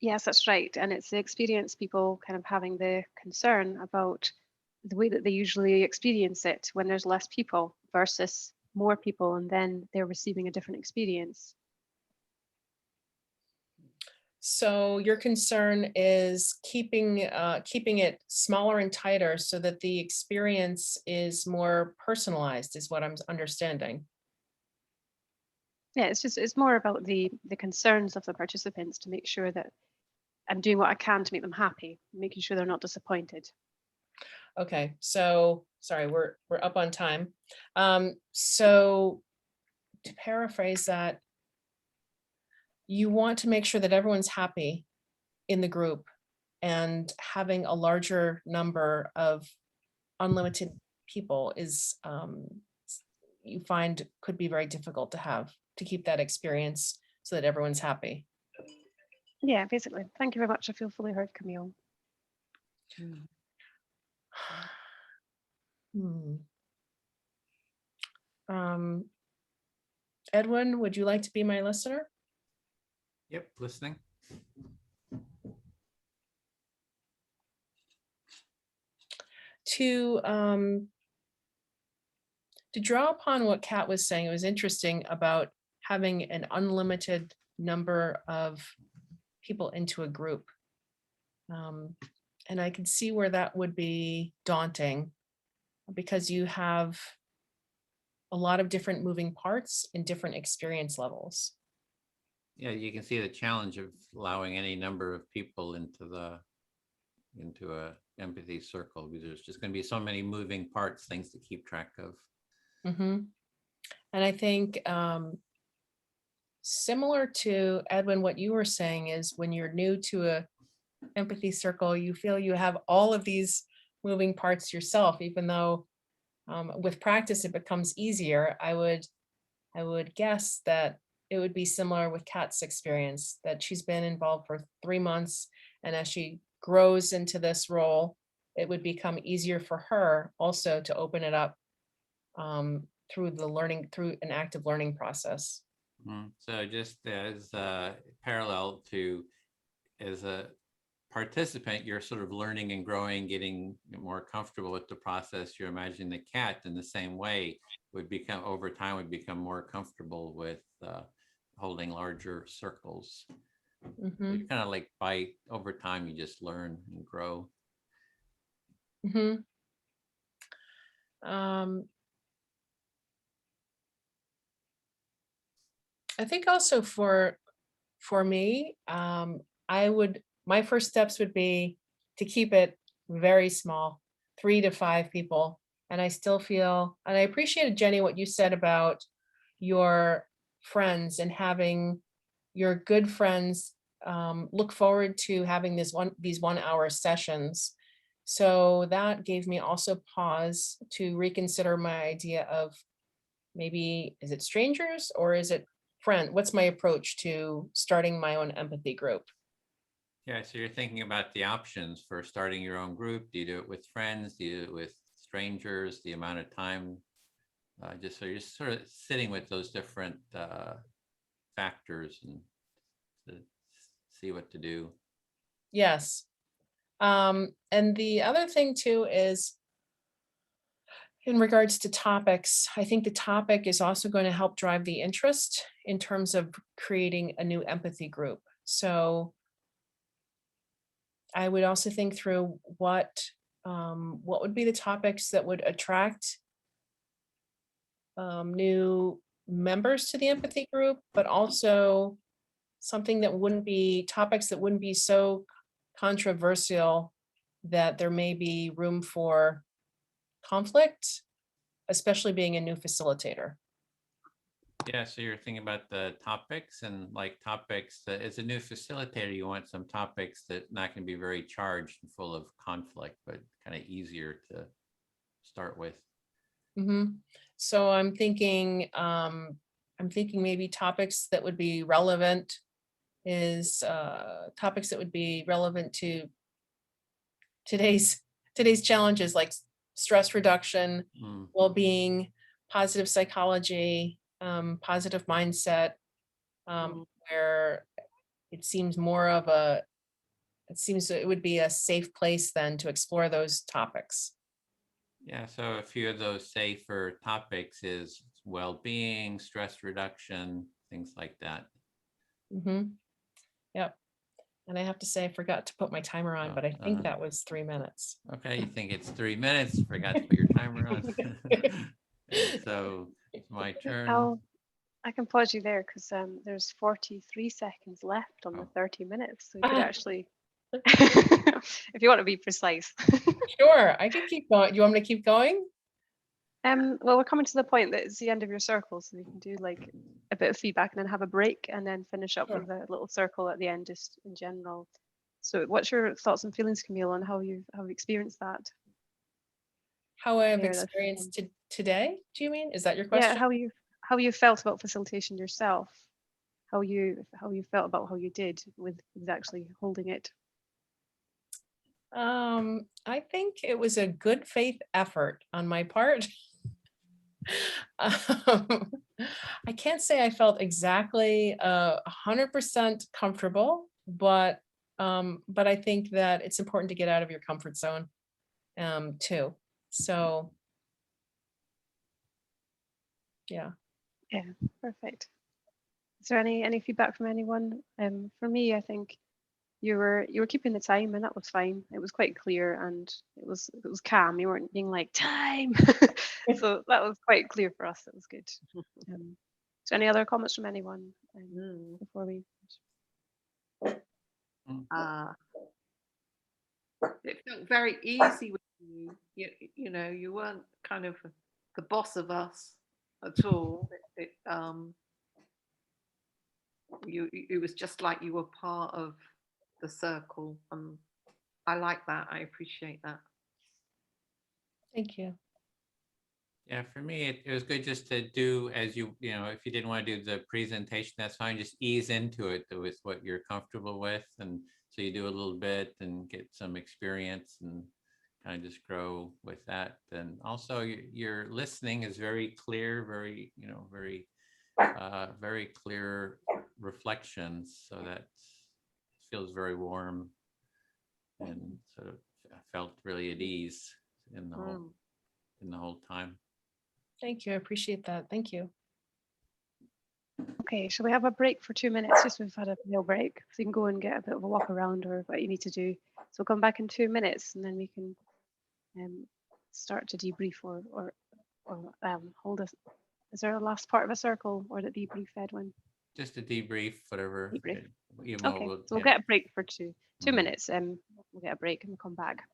Yes, that's right. And it's the experienced people kind of having the concern about the way that they usually experience it when there's less people versus more people, and then they're receiving a different experience. So your concern is keeping it smaller and tighter so that the experience is more personalized, is what I'm understanding. Yeah, it's more about the concerns of the participants to make sure that I'm doing what I can to make them happy, making sure they're not disappointed. Okay, so sorry, we're up on time. So to paraphrase that, you want to make sure that everyone's happy in the group, and having a larger number of unlimited people is you find could be very difficult to keep that experience so that everyone's happy. Yeah, basically. Thank you very much. I feel fully heard, Camille. Edwin, would you like to be my listener? Yep, listening. To draw upon what Kat was saying, it was interesting about having an unlimited number of people into a group. And I can see where that would be daunting, because you have a lot of different moving parts and different experience levels. Yeah, you can see the challenge of allowing any number of people into a empathy circle, because there's just going to be so many moving parts, things to keep track of. Mm-hmm. And I think similar to Edwin, what you were saying is when you're new to a empathy circle, you feel you have all of these moving parts yourself, even though with practice it becomes easier. I would guess that it would be similar with Kat's experience, that she's been involved for 3 months, and as she grows into this role, it would become easier for her also to open it up through an active learning process. So just as parallel to, as a participant, you're sort of learning and growing, getting more comfortable with the process. You're imagining the cat in the same way would become, over time, would become more comfortable with holding larger circles. Mm-hmm. So kind of like over time, you just learn and grow. Mm-hmm. I think also for me, my first steps would be to keep it very small, 3 to 5 people. And I still feel, and I appreciated, Jenny, what you said about your friends and having your good friends look forward to having these 1 hour sessions. So that gave me also pause to reconsider my idea of maybe, is it strangers or is it friend? What's my approach to starting my own empathy group? Yeah, so you're thinking about the options for starting your own group. Do you do it with friends? Do you do it with strangers? The amount of time? So you're sort of sitting with those different factors and to see what to do. Yes. And the other thing too is, in regards to topics, I think the topic is also going to help drive the interest in terms of creating a new empathy group. So I would also think through what would be the topics that would attract new members to the empathy group, but also something that wouldn't be topics that wouldn't be so controversial that there may be room for conflict, especially being a new facilitator. Yeah, so you're thinking about the topics, and like topics that as a new facilitator, you want some topics that not going to be very charged and full of conflict, but kind of easier to start with. Mm-hmm. So I'm thinking maybe topics that would be relevant to today's challenges, like stress reduction, well-being, positive psychology, positive mindset, where it seems it would be a safe place then to explore those topics. Yeah, so a few of those safer topics is well-being, stress reduction, things like that. Mm-hmm. Yep. And I have to say, I forgot to put my timer on, but I think that was 3 minutes. Okay, you think it's 3 minutes, forgot to put your timer on. So it's my turn. I can pause you there because there's 43 seconds left on the 30 minutes. So you could actually If you want to be precise. Sure, I can keep going. You want me to keep going? Well, we're coming to the point that it's the end of your circle, so you can do like a bit of feedback and then have a break and then finish up Sure. with a little circle at the end, just in general. So what's your thoughts and feelings, Camille, on how you've experienced that? How I've Share that. experienced today, do you mean? Is that your Yeah, question? how you felt about facilitation yourself, how you felt about how you did with actually holding it. I think it was a good faith effort on my part. I can't say I felt exactly 100% comfortable, but I think that it's important to get out of your comfort zone too. So yeah. Yeah, perfect. Is there any feedback from anyone? For me, I think you were keeping the time, and that was fine. It was quite clear, and it was calm. You weren't being like time. So that was quite clear for us. It was good. So any other comments from anyone before we? It felt very easy with you. You know, you weren't kind of the boss of us at all. It was just like you were part of the circle. I like that. I appreciate that. Thank you. Yeah, for me, it was good just to do as you know, if you didn't want to do the presentation, that's fine. Just ease into it with what you're comfortable with. And so you do a little bit and get some experience and kind of just grow with that. And also your listening is very clear, very, you know, very clear reflections. So that feels very warm and sort of felt really at ease in the whole time. Thank you. I appreciate that. Thank you. Okay, shall we have a break for 2 minutes? Just we've had a meal break, so you can go and get a bit of a walk around or what you need to do. So we'll come back in 2 minutes, and then we can start to debrief or hold us. Is there a last part of a circle or the debrief, Edwin? Just a debrief, whatever. Debrief. Okay, So we'll get a break for two minutes. We'll get a break and we'll come back.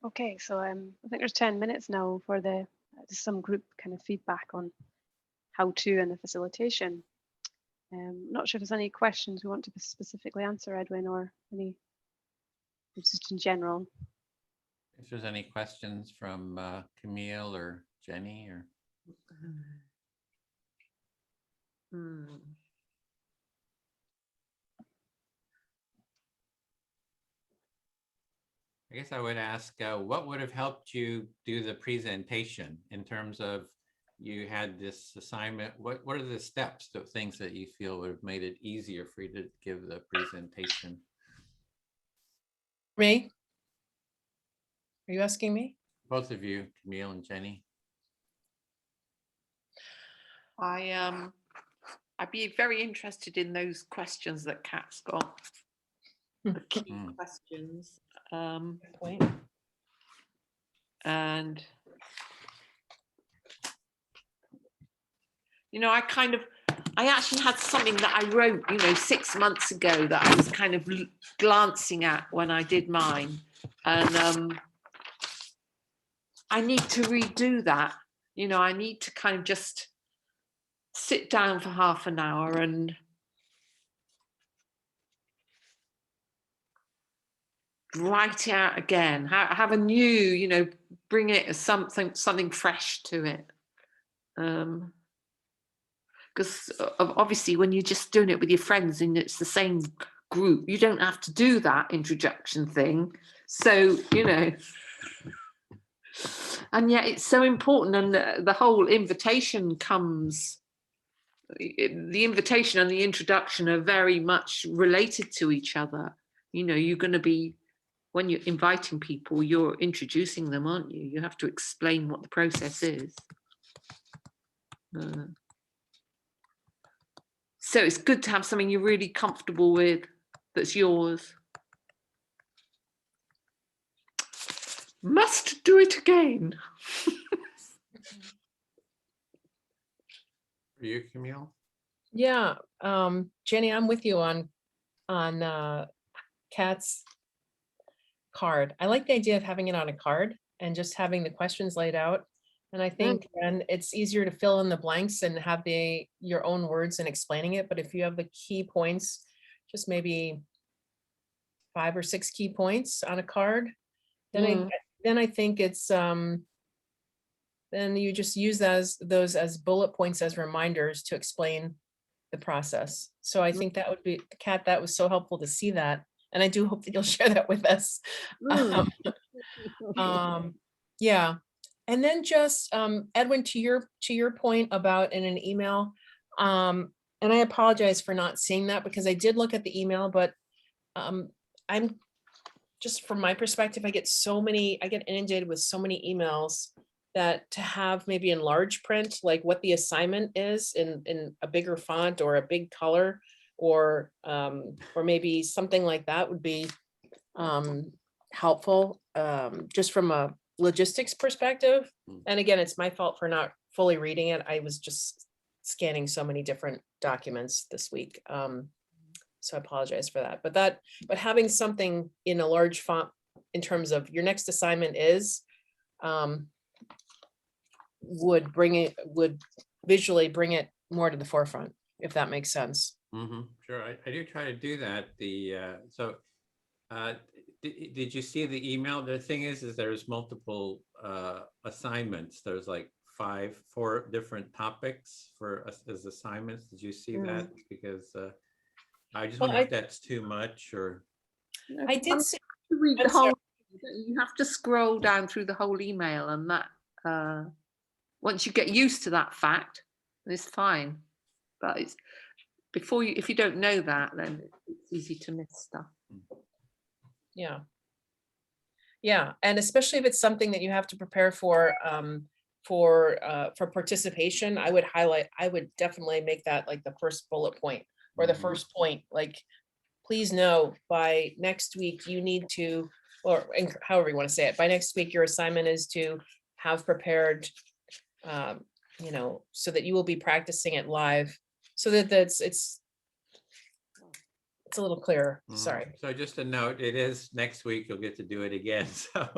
Okay, so I think there's 10 minutes now for the just some group kind of feedback on how-to and the facilitation. Not sure if there's any questions we want to specifically answer, Edwin, or any just in general. If there's any questions from Camille or Jenny or. I guess I would ask, what would have helped you do the presentation in terms of you had this assignment? What are the steps, the things that you feel would have made it easier for you to give the presentation? Me? Are you asking me? Both of you, Camille and Jenny. I'd be very interested in those questions that Kat's got. The key questions. And you know, I actually had something that I wrote, 6 months ago that I was kind of glancing at when I did mine, and I need to redo that. I need to kind of just sit down for half an hour and write it out again, have a new, bring it as something fresh to it. Because obviously when you're just doing it with your friends and it's the same group, you don't have to do that introduction thing. So, and yet it's so important, and the whole invitation comes, the invitation and the introduction are very much related to each other. You're going to be, when you're inviting people, you're introducing them, aren't you? You have to explain what the process is. So it's good to have something you're really comfortable with, that's yours. Must do it again. For you, Camille? Yeah, Jenny, I'm with you on Kat's card. I like the idea of having it on a card and just having the questions laid out. And I think then it's easier to fill in the blanks and have your own words in explaining it. But if you have the key points, just maybe 5 or 6 key points on a card, then I think it's then you just use those as bullet points as reminders to explain the process. So I think that would be, Kat, that was so helpful to see that. And I do hope that you'll share that with us. Yeah. And then just Edwin, to your point about in an email, and I apologize for not seeing that because I did look at the email, but I'm just from my perspective, I get inundated with so many emails that to have maybe in large print, like what the assignment is in a bigger font or a big color, or maybe something like that would be helpful, just from a logistics perspective. And again, it's my fault for not fully reading it. I was just scanning so many different documents this week. So I apologize for that. But having something in a large font in terms of your next assignment is, would visually bring it more to the forefront, if that makes sense. Sure, I do try to do that. Did you see the email? The thing is there's multiple assignments. There's like 4 different topics for us as assignments. Did you see that? Because I just wonder if that's too much, or. I did see. Read the whole. You have to scroll down through the whole email, and that once you get used to that fact, it's fine. But it's if you don't know that, then it's easy to miss stuff. Yeah. Yeah, and especially if it's something that you have to prepare for participation, I would definitely make that like the first bullet point or the first point, like, please know by next week you need to, or however you want to say it, by next week your assignment is to have prepared, so that you will be practicing it live, so that it's it's a little clearer. Sorry. So just a note, it is next week, you'll get to do it again. So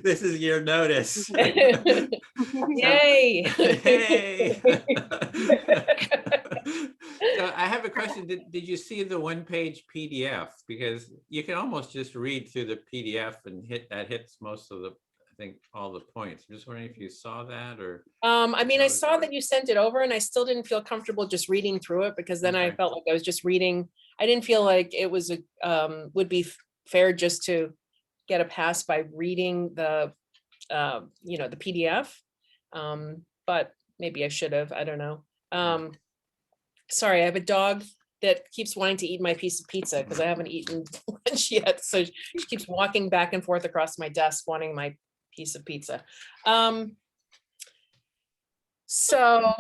this is your notice. Yay. Yay. So I have a question. Did you see the one-page PDF? Because you can almost just read through the PDF and hits most of the, I think, all the points. I'm just wondering if you saw that or. I mean, I saw that you sent it over and I still didn't feel comfortable just reading through it because then I felt like I was just reading. I didn't feel like it was would be fair just to get a pass by reading the, you know, the PDF. But maybe I should have, I don't know. Sorry, I have a dog that keeps wanting to eat my piece of pizza because I haven't eaten lunch yet. So she keeps walking back and forth across my desk wanting my piece of pizza. So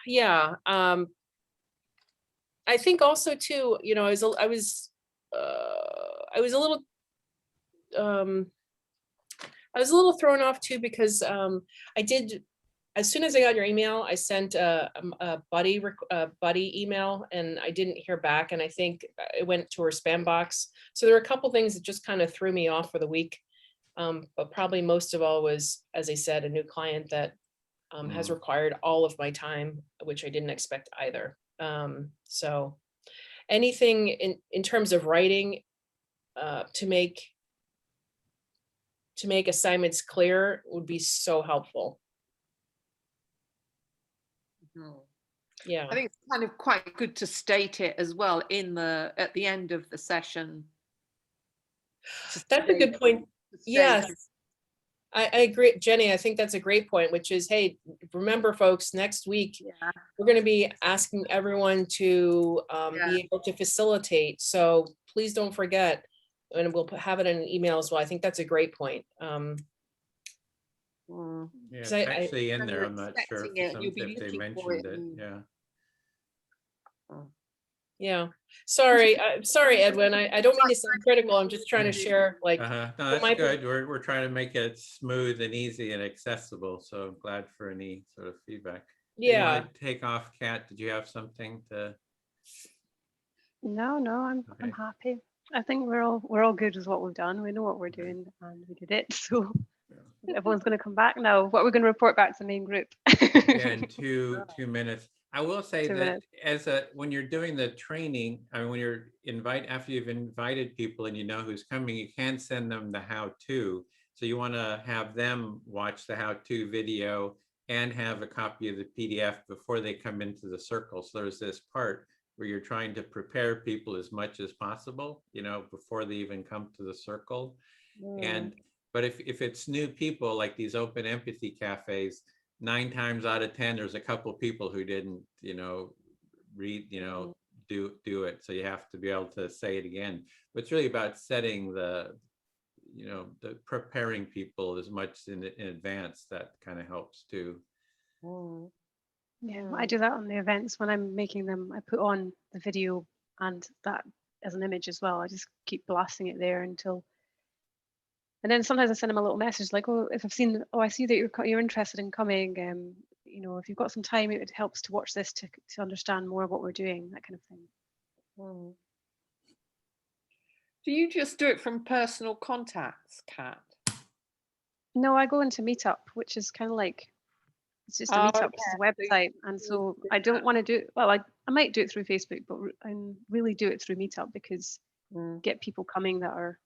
yeah, I think also too, you know, I was a little thrown off too because I did, as soon as I got your email, I sent a buddy email and I didn't hear back, and I think it went to her spam box. So there were a couple things that just kind of threw me off for the week, but probably most of all was, as I said, a new client that has required all of my time, which I didn't expect either. So anything in terms of writing to make assignments clear would be so helpful. Yeah, I think it's kind of quite good to state it as well at the end of the session. That's a good point. Yes, I agree, Jenny. I think that's a great point, which is, hey, remember folks, next week we're going to be asking everyone to be able to facilitate. So please don't forget, and we'll have it in an email as well. I think that's a great point. Yeah, it's actually in there. I'm not sure if they mentioned it. Yeah. Yeah. Sorry. Sorry, Edwin. I don't mean to sound critical. I'm just trying to share like. No, that's good. We're trying to make it smooth and easy and accessible. So I'm glad for any sort of feedback. Yeah. You want to take off, Kat? Did you have something to? No, I'm happy. I think we're all good with what we've done. We know what we're doing and we did it. So everyone's going to come back now. What we're going to report back to the main group. Yeah, in 2 minutes. I will say that when you're doing the training, I mean, when you're after you've invited people and you know who's coming, you can send them the how-to. So you want to have them watch the how-to video and have a copy of the PDF before they come into the circle. So there's this part where you're trying to prepare people as much as possible, you know, before they even come to the circle. But if it's new people, like these open empathy cafes, 9 times out of 10, there's a couple of people who didn't, you know, read, you know, do it. So you have to be able to say it again. But it's really about setting the preparing people as much in advance. That kind of helps too. Yeah, I do that on the events when I'm making them. I put on the video and that as an image as well. I just keep blasting it there until. And then sometimes I send them a little message like, oh, if I've seen, oh, I see that you're interested in coming. You know, if you've got some time, it helps to watch this to understand more of what we're doing, that kind of thing. Do you just do it from personal contacts, Kat? No, I go into Meetup, which is kind of like, it's just a Meetup, it's a website. And so I don't want to do it. Well, I might do it through Facebook, but I really do it through Meetup because get people coming that are,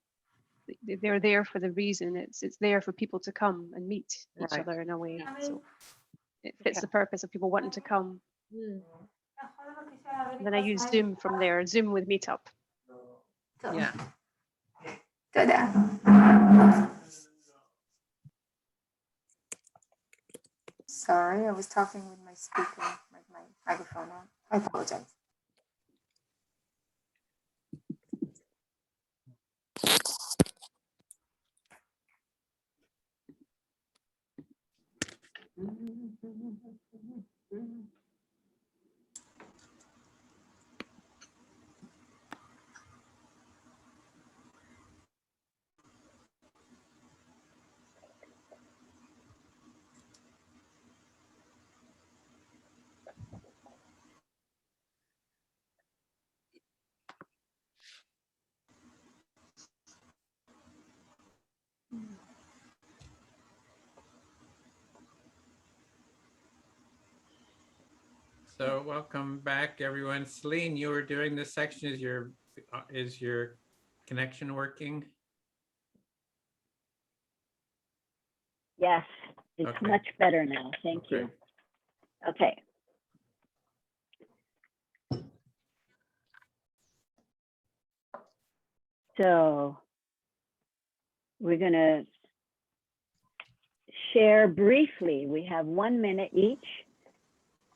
they're there for the reason. It's there for people to come and meet each other in a way. So it fits the purpose of people wanting to come. And then I use Zoom from there, Zoom with Meetup. Yeah. Sorry, I was talking with my speaker, with my microphone on. I apologize. So welcome back, everyone. Celine, you were doing this section. Is your connection working? Yes, it's Okay. much better now. Thank you. Okay. So we're going to share briefly. We have 1 minute each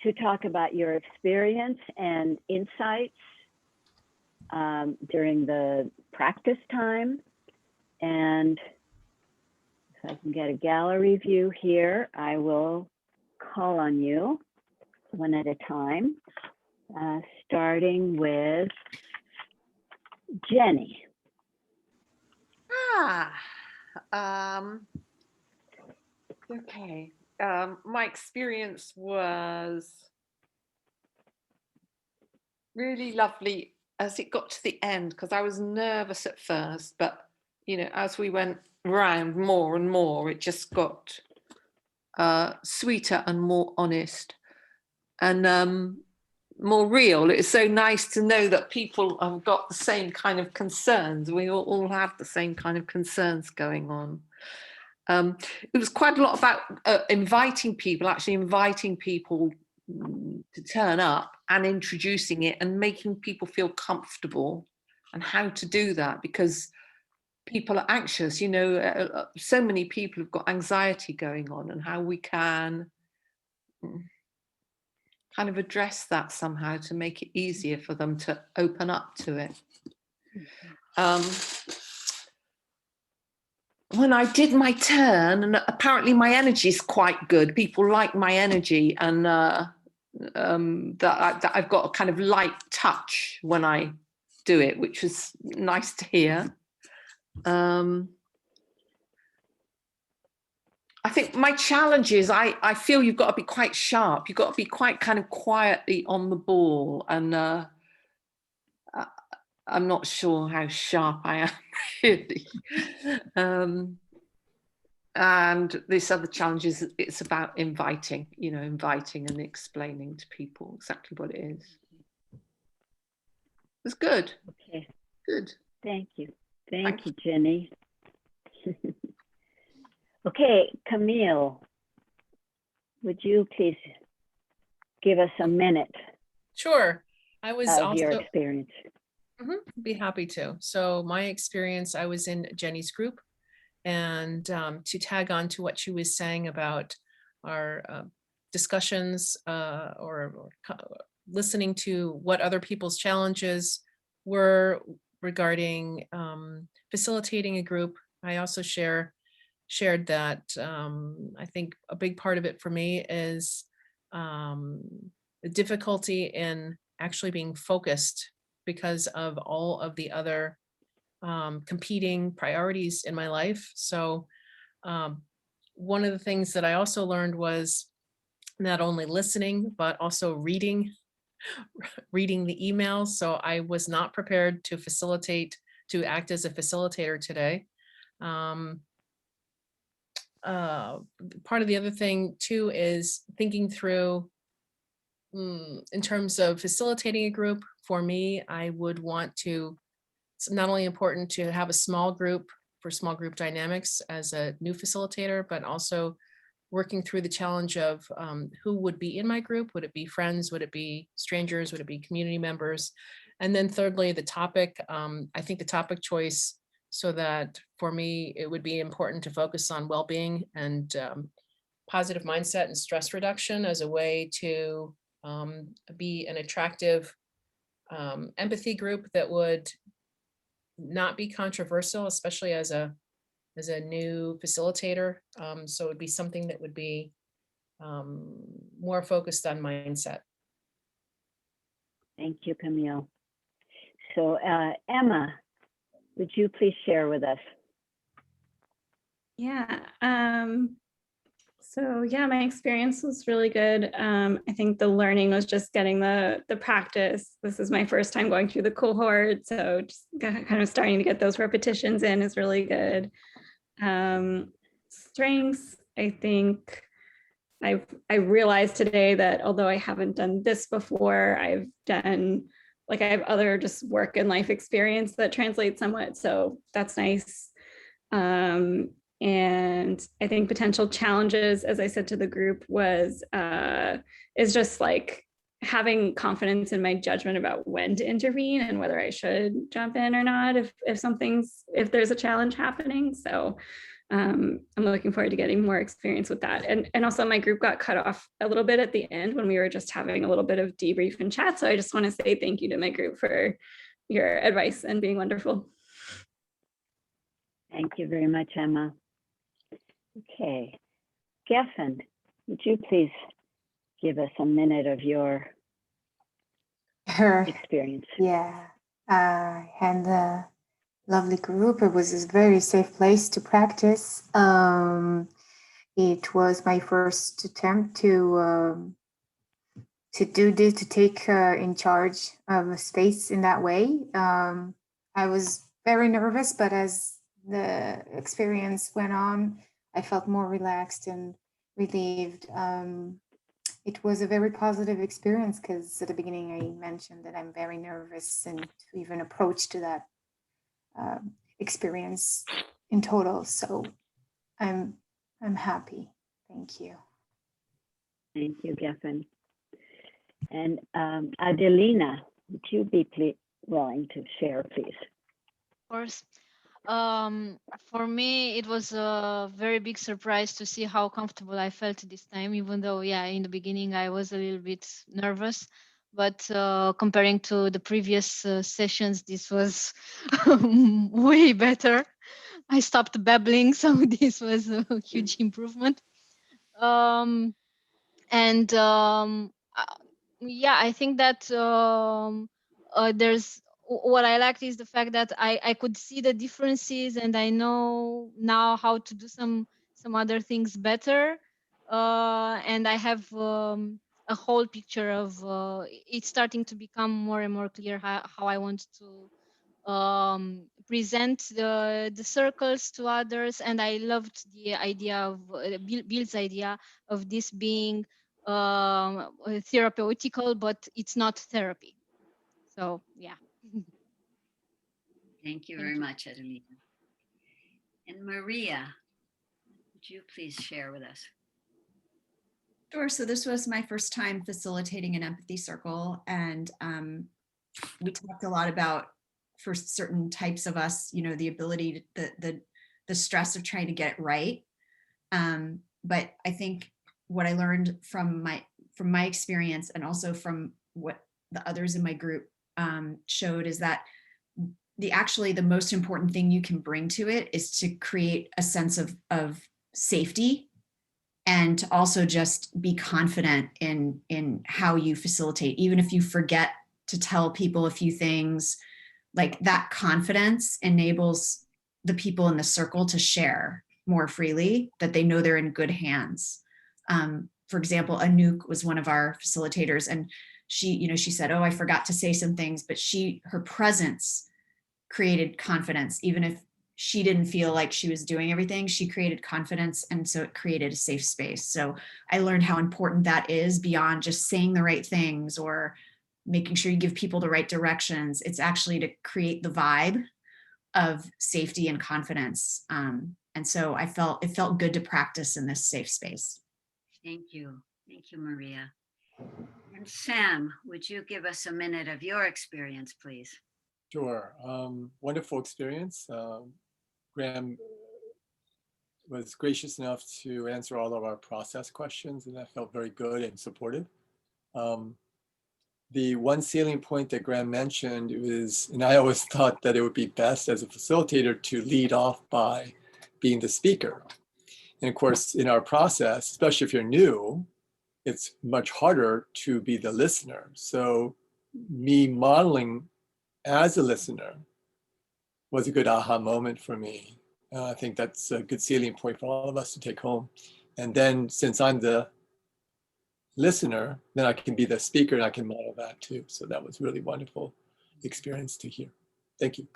to talk about your experience and insights during the practice time. And if I can get a gallery view here, I will call on you one at a time, starting with Jenny. Okay. My experience was really lovely as it got to the end, because I was nervous at first, but you know, as we went round more and more, it just got sweeter and more honest and more real. It's so nice to know that people have got the same kind of concerns. We all have the same kind of concerns going on. It was quite a lot about inviting people to turn up and introducing it and making people feel comfortable, and how to do that, because people are anxious, you know, so many people have got anxiety going on, and how we can kind of address that somehow to make it easier for them to open up to it. When I did my turn, and apparently my energy is quite good, people like my energy, and that I've got a kind of light touch when I do it, which was nice to hear. I think my challenge is I feel you've got to be quite sharp. You've got to be quite kind of quietly on the ball, and I'm not sure how sharp I am really. And this other challenge is it's about inviting, you know, inviting and explaining to people exactly what it is. It's good. Okay. Good. Thank you. Thank you, Jenny. Okay, Camille, would you please give us a minute? Sure. I was of also your experience. Be happy to. So my experience, I was in Jenny's group, and to tag on to what she was saying about our discussions or listening to what other people's challenges were regarding facilitating a group. I also shared that I think a big part of it for me is the difficulty in actually being focused because of all of the other competing priorities in my life. So one of the things that I also learned was not only listening, but also reading the emails. So I was not prepared to act as a facilitator today. Part of the other thing too is thinking through in terms of facilitating a group. For me, I would want to, it's not only important to have a small group for small group dynamics as a new facilitator, but also working through the challenge of who would be in my group. Would it be friends? Would it be strangers? Would it be community members? And then thirdly, the topic, I think the topic choice, so that for me, it would be important to focus on well-being and positive mindset and stress reduction as a way to be an attractive empathy group that would not be controversial, especially as a new facilitator. So it would be something that would be more focused on mindset. Thank you, Camille. So Emma, would you please share with us? Yeah. So yeah, my experience was really good. I think the learning was just getting the practice. This is my first time going through the cohort, so just kind of starting to get those repetitions in is really good. Strengths, I think I realized today that although I haven't done this before, I've done, like, I have other just work and life experience that translates somewhat. So that's nice. And I think potential challenges, as I said to the group, is just like having confidence in my judgment about when to intervene and whether I should jump in or not if there's a challenge happening. So I'm looking forward to getting more experience with that. And also my group got cut off a little bit at the end when we were just having a little bit of debrief and chat. So I just want to say thank you to my group for your advice and being wonderful. Thank you very much, Emma. Okay, Geffen, would you please give us a minute of your experience? Yeah, I had a lovely group. It was a very safe place to practice. It was my first attempt to do this, to take in charge of a space in that way. I was very nervous, but as the experience went on, I felt more relaxed and relieved. It was a very positive experience because at the beginning I mentioned that I'm very nervous and to even approach to that experience in total. So I'm happy. Thank you. Thank you, Geffen. And Adelina, would you be willing to share, please? Of course. For me, it was a very big surprise to see how comfortable I felt this time, even though, yeah, in the beginning I was a little bit nervous. But comparing to the previous sessions, this was way better. I stopped babbling, so this was a huge improvement. Yeah, I think that there's what I liked is the fact that I could see the differences and I know now how to do some other things better. And I have a whole picture of it's starting to become more and more clear how I want to present the circles to others. And I loved the idea of Bill's idea of this being therapeutical, but it's not therapy. So yeah. Thank you very much, Adelina. And Maria, would you please share with us? Sure. So this was my first time facilitating an empathy circle, and we talked a lot about, for certain types of us, you know, the ability to, the stress of trying to get it right. But I think what I learned from my experience, and also from what the others in my group showed, is that the most important thing you can bring to it is to create a sense of safety, and to also just be confident in how you facilitate, even if you forget to tell people a few things. Like, that confidence enables the people in the circle to share more freely, that they know they're in good hands. For example, Anouk was one of our facilitators, and she said, "Oh, I forgot to say some things," but her presence created confidence. Even if she didn't feel like she was doing everything, she created confidence, and so it created a safe space. So I learned how important that is, beyond just saying the right things or making sure you give people the right directions. It's actually to create the vibe of safety and confidence. And so it felt good to practice in this safe space. Thank you. Thank you, Maria. And Sam, would you give us a minute of your experience, please? Sure. Wonderful experience. Graham was gracious enough to answer all of our process questions, and that felt very good and supportive. The one salient point that Graham mentioned was, and I always thought that it would be best as a facilitator to lead off by being the speaker. And of course, in our process, especially if you're new, it's much harder to be the listener. So me modeling as a listener was a good aha moment for me. I think that's a good salient point for all of us to take home. And then, since I'm the listener, then I can be the speaker and I can model that too. So that was really wonderful experience to hear. Thank you.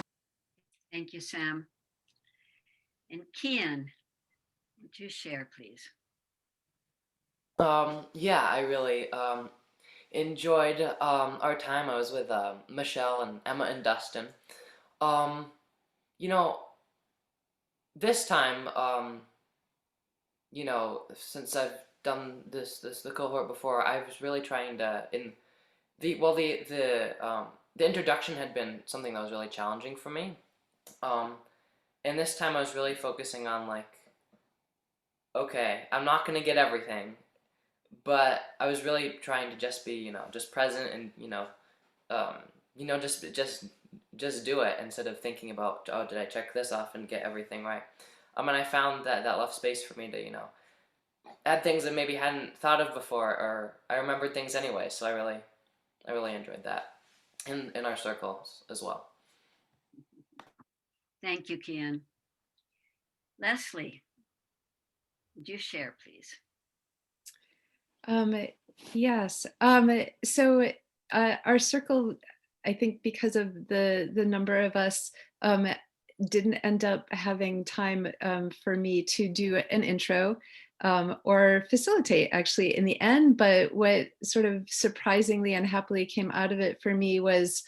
Thank you, Sam. And Kian, would you share, please? Yeah, I really enjoyed our time. I was with Michelle and Emma and Dustin. You know, this time, you know, since I've done the cohort before, I was really trying to the introduction had been something that was really challenging for me. And this time I was really focusing on like, okay, I'm not gonna get everything, but I was really trying to just be, you know, just present and, just do it instead of thinking about, oh, did I check this off and get everything right? And I found that left space for me to, you know, add things that maybe hadn't thought of before, or I remembered things anyway. So I really enjoyed that in our circles as well. Thank you, Kian. Leslie, would you share, please? Yes. So our circle, I think because of the number of us, didn't end up having time for me to do an intro or facilitate actually in the end. But what sort of surprisingly and happily came out of it for me was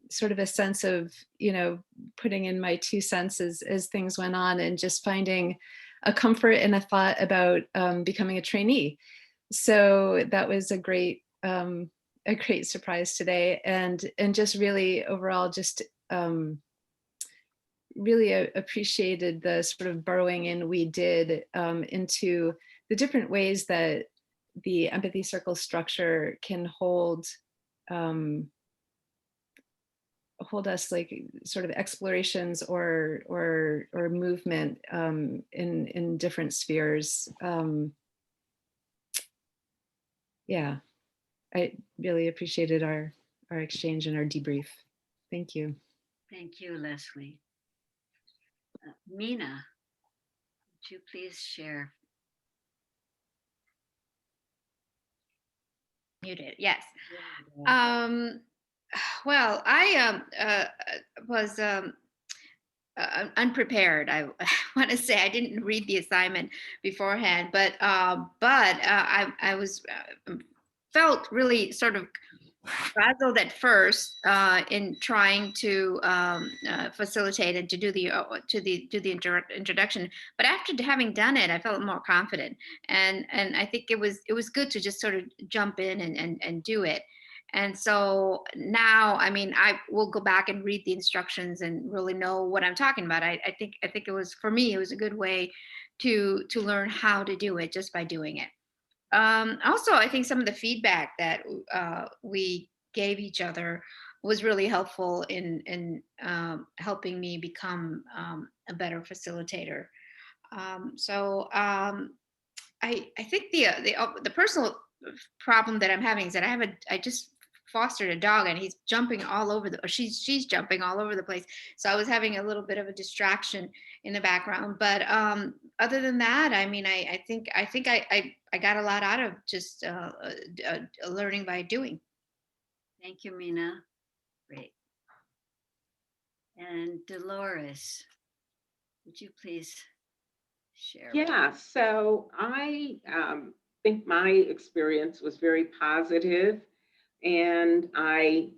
sort of a sense of, you know, putting in my 2 cents as things went on, and just finding a comfort and a thought about becoming a trainee. So that was a great surprise today, and just really overall just really appreciated the sort of burrowing in we did into the different ways that the empathy circle structure can hold us, like sort of explorations or movement in different spheres. Yeah, I really appreciated our exchange and our debrief. Thank you. Thank you, Leslie. Mina, would you please share? Muted, yes. Well, I was unprepared. I want to say I didn't read the assignment beforehand, but I was felt really sort of frazzled at first in trying to facilitate and to do the introduction. But after having done it, I felt more confident, and I think it was good to just sort of jump in and do it. And so now, I mean, I will go back and read the instructions and really know what I'm talking about. I think it was, for me, it was a good way to learn how to do it just by doing it. Also, I think some of the feedback that we gave each other was really helpful in helping me become a better facilitator. I think the personal problem that I'm having is that I just fostered a dog, and he's jumping all over or she's jumping all over the place. So I was having a little bit of a distraction in the background. But other than that, I mean, I think I got a lot out of just learning by doing. Thank you, Mina. Great. And Dolores, would you please share? Yeah, so I think my experience was very positive, and I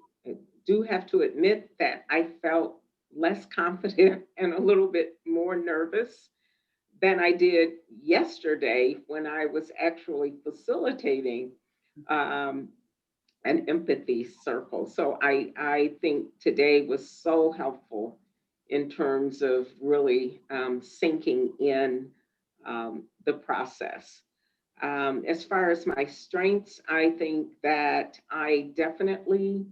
do have to admit that I felt less confident and a little bit more nervous than I did yesterday when I was actually facilitating an empathy circle. So I think today was so helpful in terms of really sinking in the process. As far as my strengths, I think that I definitely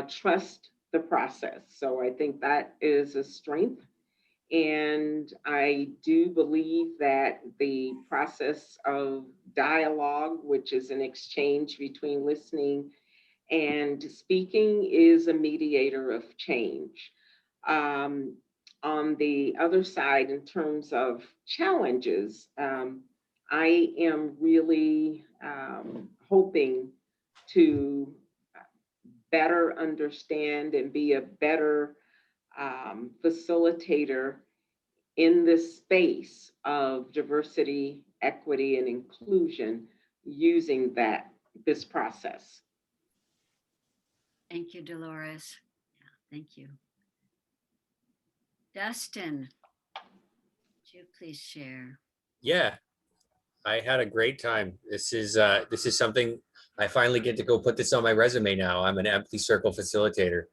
trust the process. So I think that is a strength. And I do believe that the process of dialogue, which is an exchange between listening and speaking, is a mediator of change. On the other side, in terms of challenges, I am really hoping to better understand and be a better facilitator in this space of diversity, equity and inclusion using this process. Thank you, Dolores. Yeah, thank you. Dustin, would you please share? Yeah, I had a great time. This is something I finally get to go put this on my resume now. I'm an Empathy Circle Facilitator.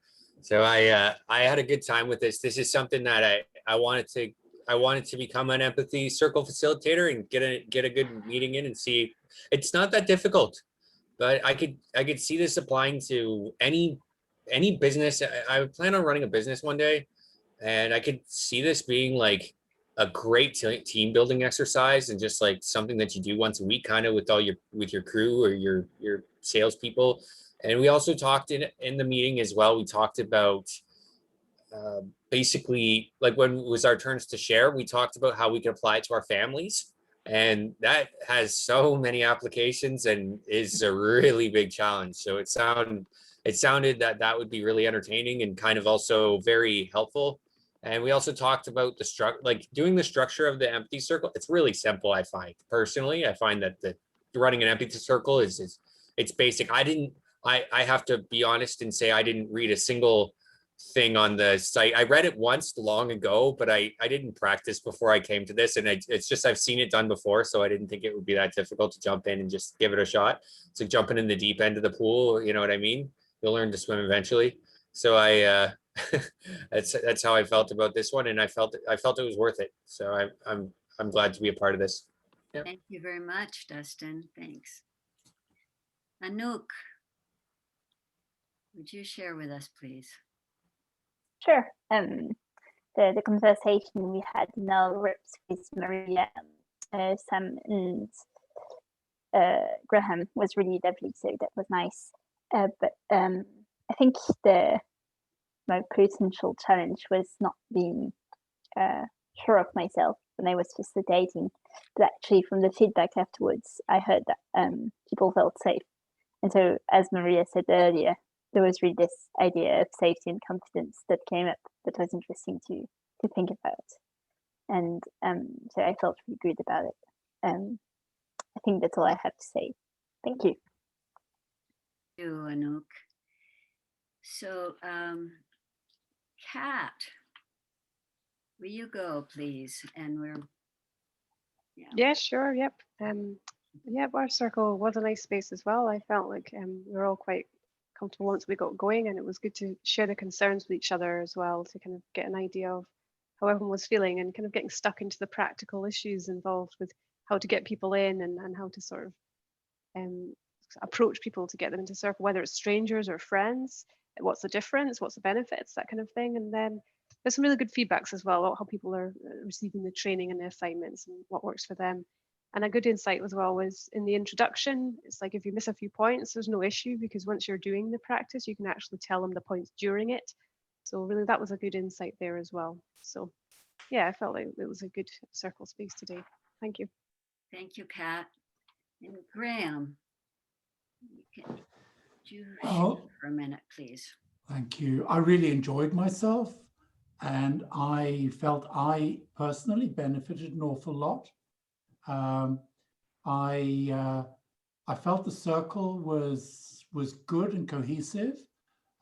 So I had a good time with this. This is something that I wanted to become an Empathy Circle Facilitator and get a good meeting in and see. It's not that difficult, but I could see this applying to any business. I plan on running a business one day, and I could see this being like a great team building exercise and just like something that you do once a week, kind of with your crew or your salespeople. And we also talked in the meeting as well. We talked about basically, like, when it was our turns to share, we talked about how we could apply it to our families, and that has so many applications and is a really big challenge. So it sounded that would be really entertaining and kind of also very helpful. And we also talked about doing the structure of the empathy circle. It's really simple. I find that running an empathy circle is it's basic. I have to be honest and say I didn't read a single thing on the site. I read it once long ago, but I didn't practice before I came to this. And it's just, I've seen it done before. So I didn't think it would be that difficult to jump in and just give it a shot. It's like jumping in the deep end of the pool. You know what I mean? You'll learn to swim eventually. So that's how I felt about this one, and I felt it was worth it. So I'm glad to be a part of this. Yep. Thank you very much, Dustin. Thanks. Anouk, would you share with us, please? Sure. The conversation we had in our groups with Maria, Sam, and Graham was really lovely, so that was nice. But I think my potential challenge was not being sure of myself when I was facilitating, but actually from the feedback afterwards, I heard that people felt safe. And so, as Maria said earlier, there was really this idea of safety and confidence that came up that was interesting to think about. And so I felt really good about it. I think that's all I have to say. Thank you. Thank you, Anouk. So, Kat, will you go, please? And Yeah, sure. Yep. Our circle was a nice space as well. I felt like we were all quite comfortable once we got going, and it was good to share the concerns with each other as well, to kind of get an idea of how everyone was feeling, and kind of getting stuck into the practical issues involved with how to get people in and how to sort of approach people to get them into circle, whether it's strangers or friends. What's the difference? What's the benefits? That kind of thing. And then there's some really good feedbacks as well about how people are receiving the training and the assignments and what works for them. And a good insight as well was in the introduction. It's like if you miss a few points, there's no issue, because once you're doing the practice, you can actually tell them the points during it. So really that was a good insight there as well. So yeah, I felt like it was a good circle space today. Thank you. Thank you, Kat. And Graham, could you Well, share for a minute, please? Thank you. I really enjoyed myself, and I felt I personally benefited an awful lot. I felt the circle was good and cohesive,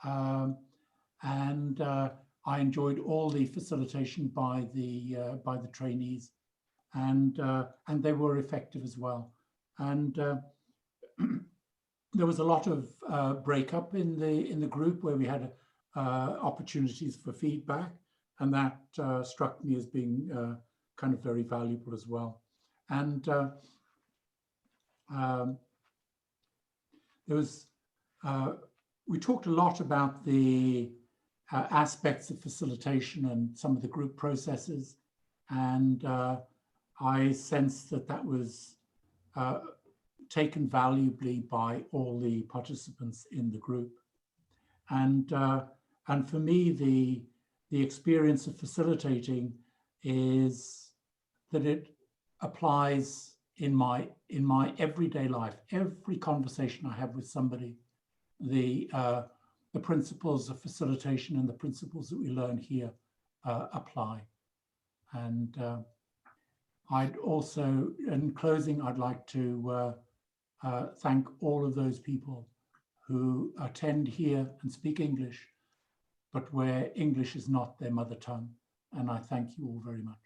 and I enjoyed all the facilitation by the trainees, and they were effective as well. And there was a lot of breakup in the group where we had opportunities for feedback, and that struck me as being kind of very valuable as well. And there was we talked a lot about the aspects of facilitation and some of the group processes, and I sensed that was taken valuably by all the participants in the group. And for me, the experience of facilitating is that it applies in my everyday life. Every conversation I have with somebody, the principles of facilitation and the principles that we learn here apply. And I'd also, in closing, I'd like to thank all of those people who attend here and speak English, but where English is not their mother tongue. And I thank you all very much.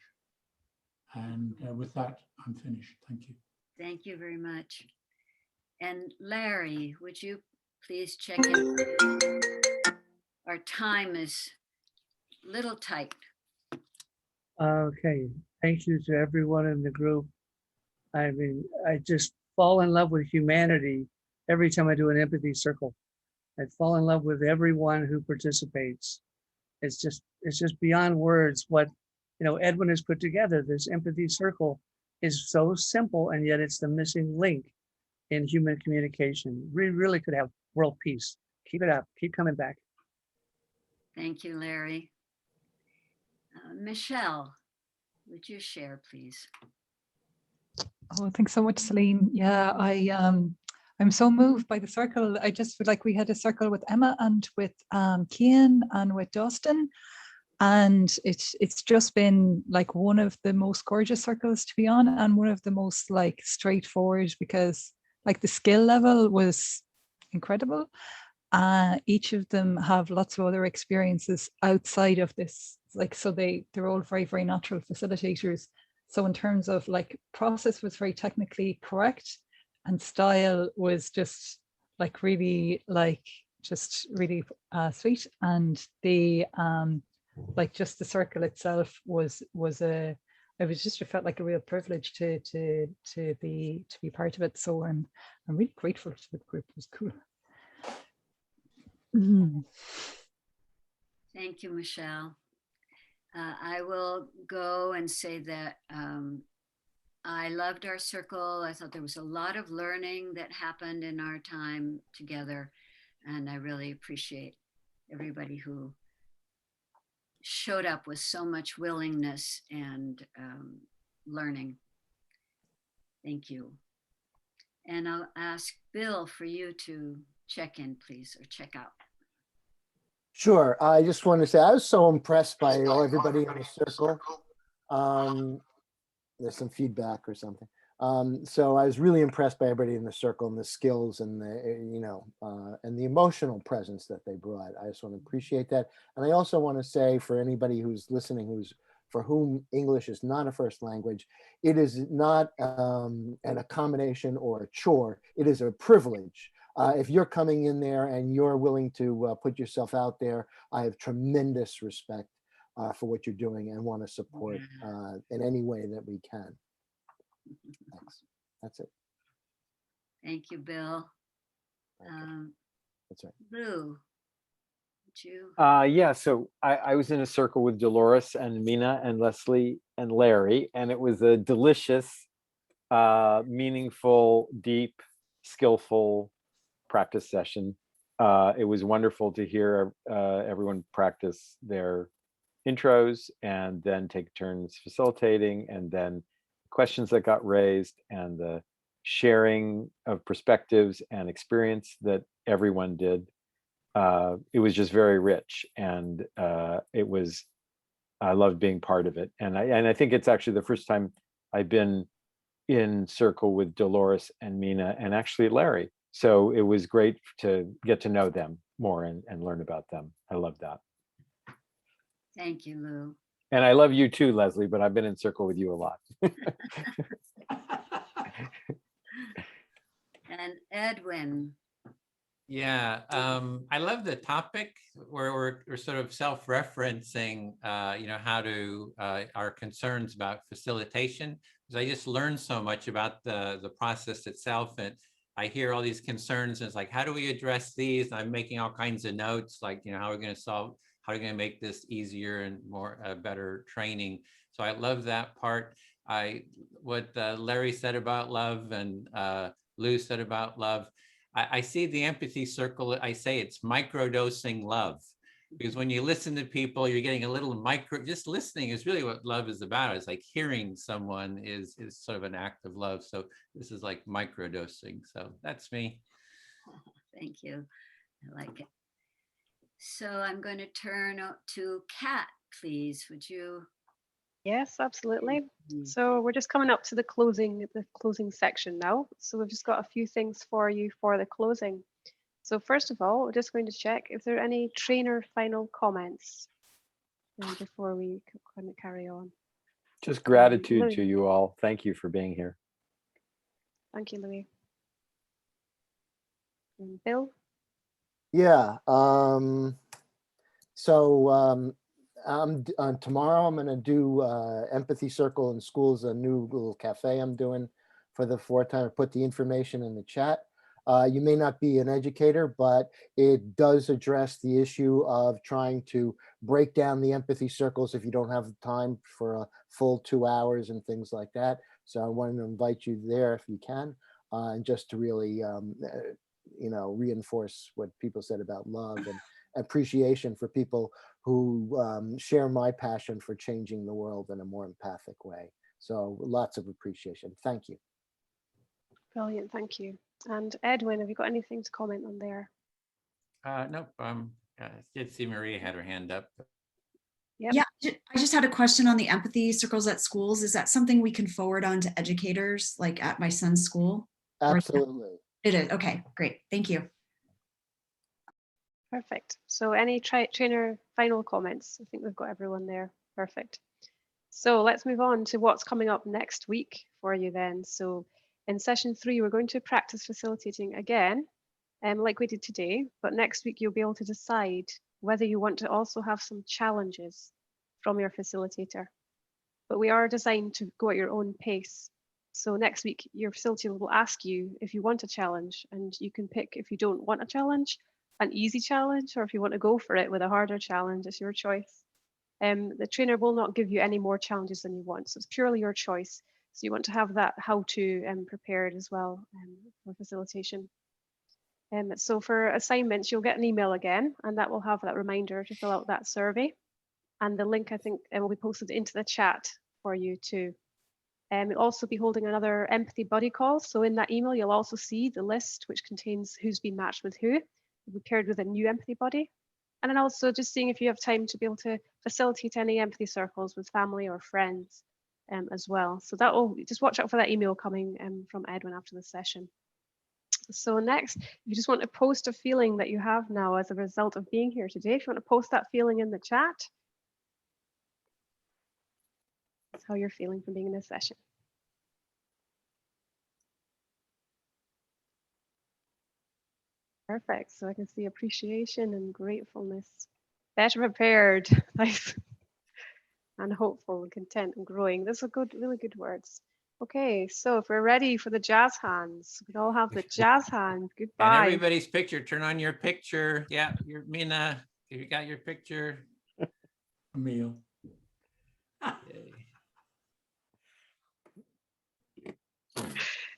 And with that, I'm finished. Thank you. Thank you very much. And Larry, would you please check in? Our time is a little tight. Okay, thank you to everyone in the group. I mean, I just fall in love with humanity every time I do an empathy circle. I fall in love with everyone who participates. It's just beyond words what, you know, Edwin has put together. This empathy circle is so simple, and yet it's the missing link in human communication. We really could have world peace. Keep it up, keep coming back. Thank you, Larry. Michelle, would you share, please? Oh, thanks so much, Celine. Yeah, I'm so moved by the circle. I just feel like we had a circle with Emma and with Cian and with Dustin, and it's just been like one of the most gorgeous circles to be on, and one of the most like straightforward, because like the skill level was incredible. Each of them have lots of other experiences outside of this, like, so they're all very, very natural facilitators. So in terms of like process was very technically correct, and style was just like really like just really sweet. And the like just the circle itself was it just felt like a real privilege to be part of it. So I'm really grateful to the group. It was cool. Thank you, Michelle. I will go and say that I loved our circle. I thought there was a lot of learning that happened in our time together. And I really appreciate everybody who showed up with so much willingness and learning. Thank you. And I'll ask Bill for you to check in, please, or check out. Sure. I just want to say I was so impressed by everybody in the circle. There's some feedback or something. So I was really impressed by everybody in the circle and the skills and the, and the emotional presence that they brought. I just want to appreciate that. And I also want to say for anybody who's listening, for whom English is not a first language, it is not an accommodation or a chore. It is a privilege. If you're coming in there and you're willing to put yourself out there, I have tremendous respect for what you're doing and want to support in any way that we can. Thanks. That's it. Thank you, Bill. That's right. Lou, would you? Yeah, so I was in a circle with Dolores and Mina and Leslie and Larry, and it was a delicious, meaningful, deep, skillful practice session. It was wonderful to hear everyone practice their intros and then take turns facilitating, and then questions that got raised and the sharing of perspectives and experience that everyone did. It was just very rich, and I loved being part of it. And I think it's actually the first time I've been in circle with Dolores and Mina and actually Larry. So it was great to get to know them more and learn about them. I love that. Thank you, Lou. And I love you too, Leslie, but I've been in circle with you a lot. And Edwin. Yeah, I love the topic where we're sort of self-referencing, how to our concerns about facilitation, because I just learned so much about the process itself, and I hear all these concerns, and it's like, how do we address these? And I'm making all kinds of notes, like, how are we going to solve, how are we going to make this easier and more better training? So I love that part. What Larry said about love and Lou said about love. I see the empathy circle, I say it's microdosing love, because when you listen to people, you're getting a little just listening is really what love is about. It's like hearing someone is sort of an act of love. So this is like microdosing. So that's me. Thank you. I like it. So I'm going to turn to Kat, please. Would you Yes, absolutely. So we're just coming up to the closing section now. So we've just got a few things for you for the closing. So first of all, we're just going to check if there are any trainer final comments before we kind of carry on. Just gratitude Louis. to you all. Thank you for being here. Thank you, Louis. And Bill? Yeah. Tomorrow I'm going to do Empathy Circle in schools, a new little cafe I'm doing for the 4th time. I put the information in the chat. You may not be an educator, but it does address the issue of trying to break down the empathy circles if you don't have time for a full 2 hours and things like that. So I wanted to invite you there if you can, and just to really, reinforce what people said about love and appreciation for people who share my passion for changing the world in a more empathic way. So lots of appreciation. Thank you. Brilliant, thank you. And Edwin, have you got anything to comment on there? Nope. I did see Maria had her hand up. Yep. Yeah, I just had a question on the empathy circles at schools. Is that something we can forward on to educators, like at my son's school? Absolutely. It is. Okay, great. Thank you. Perfect. So any trainer final comments? I think we've got everyone there. Perfect. So let's move on to what's coming up next week for you then. So in session 3, we're going to practice facilitating again, like we did today, but next week you'll be able to decide whether you want to also have some challenges from your facilitator. But we are designed to go at your own pace. So next week, your facilitator will ask you if you want a challenge, and you can pick, if you don't want a challenge, an easy challenge, or if you want to go for it with a harder challenge, it's your choice. The trainer will not give you any more challenges than you want. So it's purely your choice. So you want to have that how-to prepared as well for facilitation. So for assignments, you'll get an email again, and that will have that reminder to fill out that survey. And the link, I think, will be posted into the chat for you too. We'll also be holding another empathy buddy call. So in that email, you'll also see the list, which contains who's been matched with who. You'll be paired with a new empathy buddy. And then also just seeing if you have time to be able to facilitate any empathy circles with family or friends as well. So that will, just watch out for that email coming from Edwin after the session. So next, if you just want to post a feeling that you have now as a result of being here today, if you want to post that feeling in the chat, that's how you're feeling from being in this session. Perfect. So I can see appreciation and gratefulness. Better prepared, nice, and hopeful and content and growing. Those are good, really good words. Okay, so if we're ready for the jazz hands, we can all have the jazz hand. Goodbye. And everybody's picture. Turn on your picture. Yeah, your Mina. You got your picture. Emil.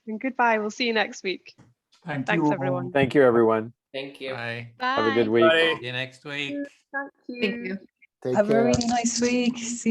And goodbye. We'll see you next week. Thanks, everyone. Thank you, everyone. Thank you. Bye. Have a good week. See you next week. Thank you. Thank you. Take Have care. a really nice week. See you.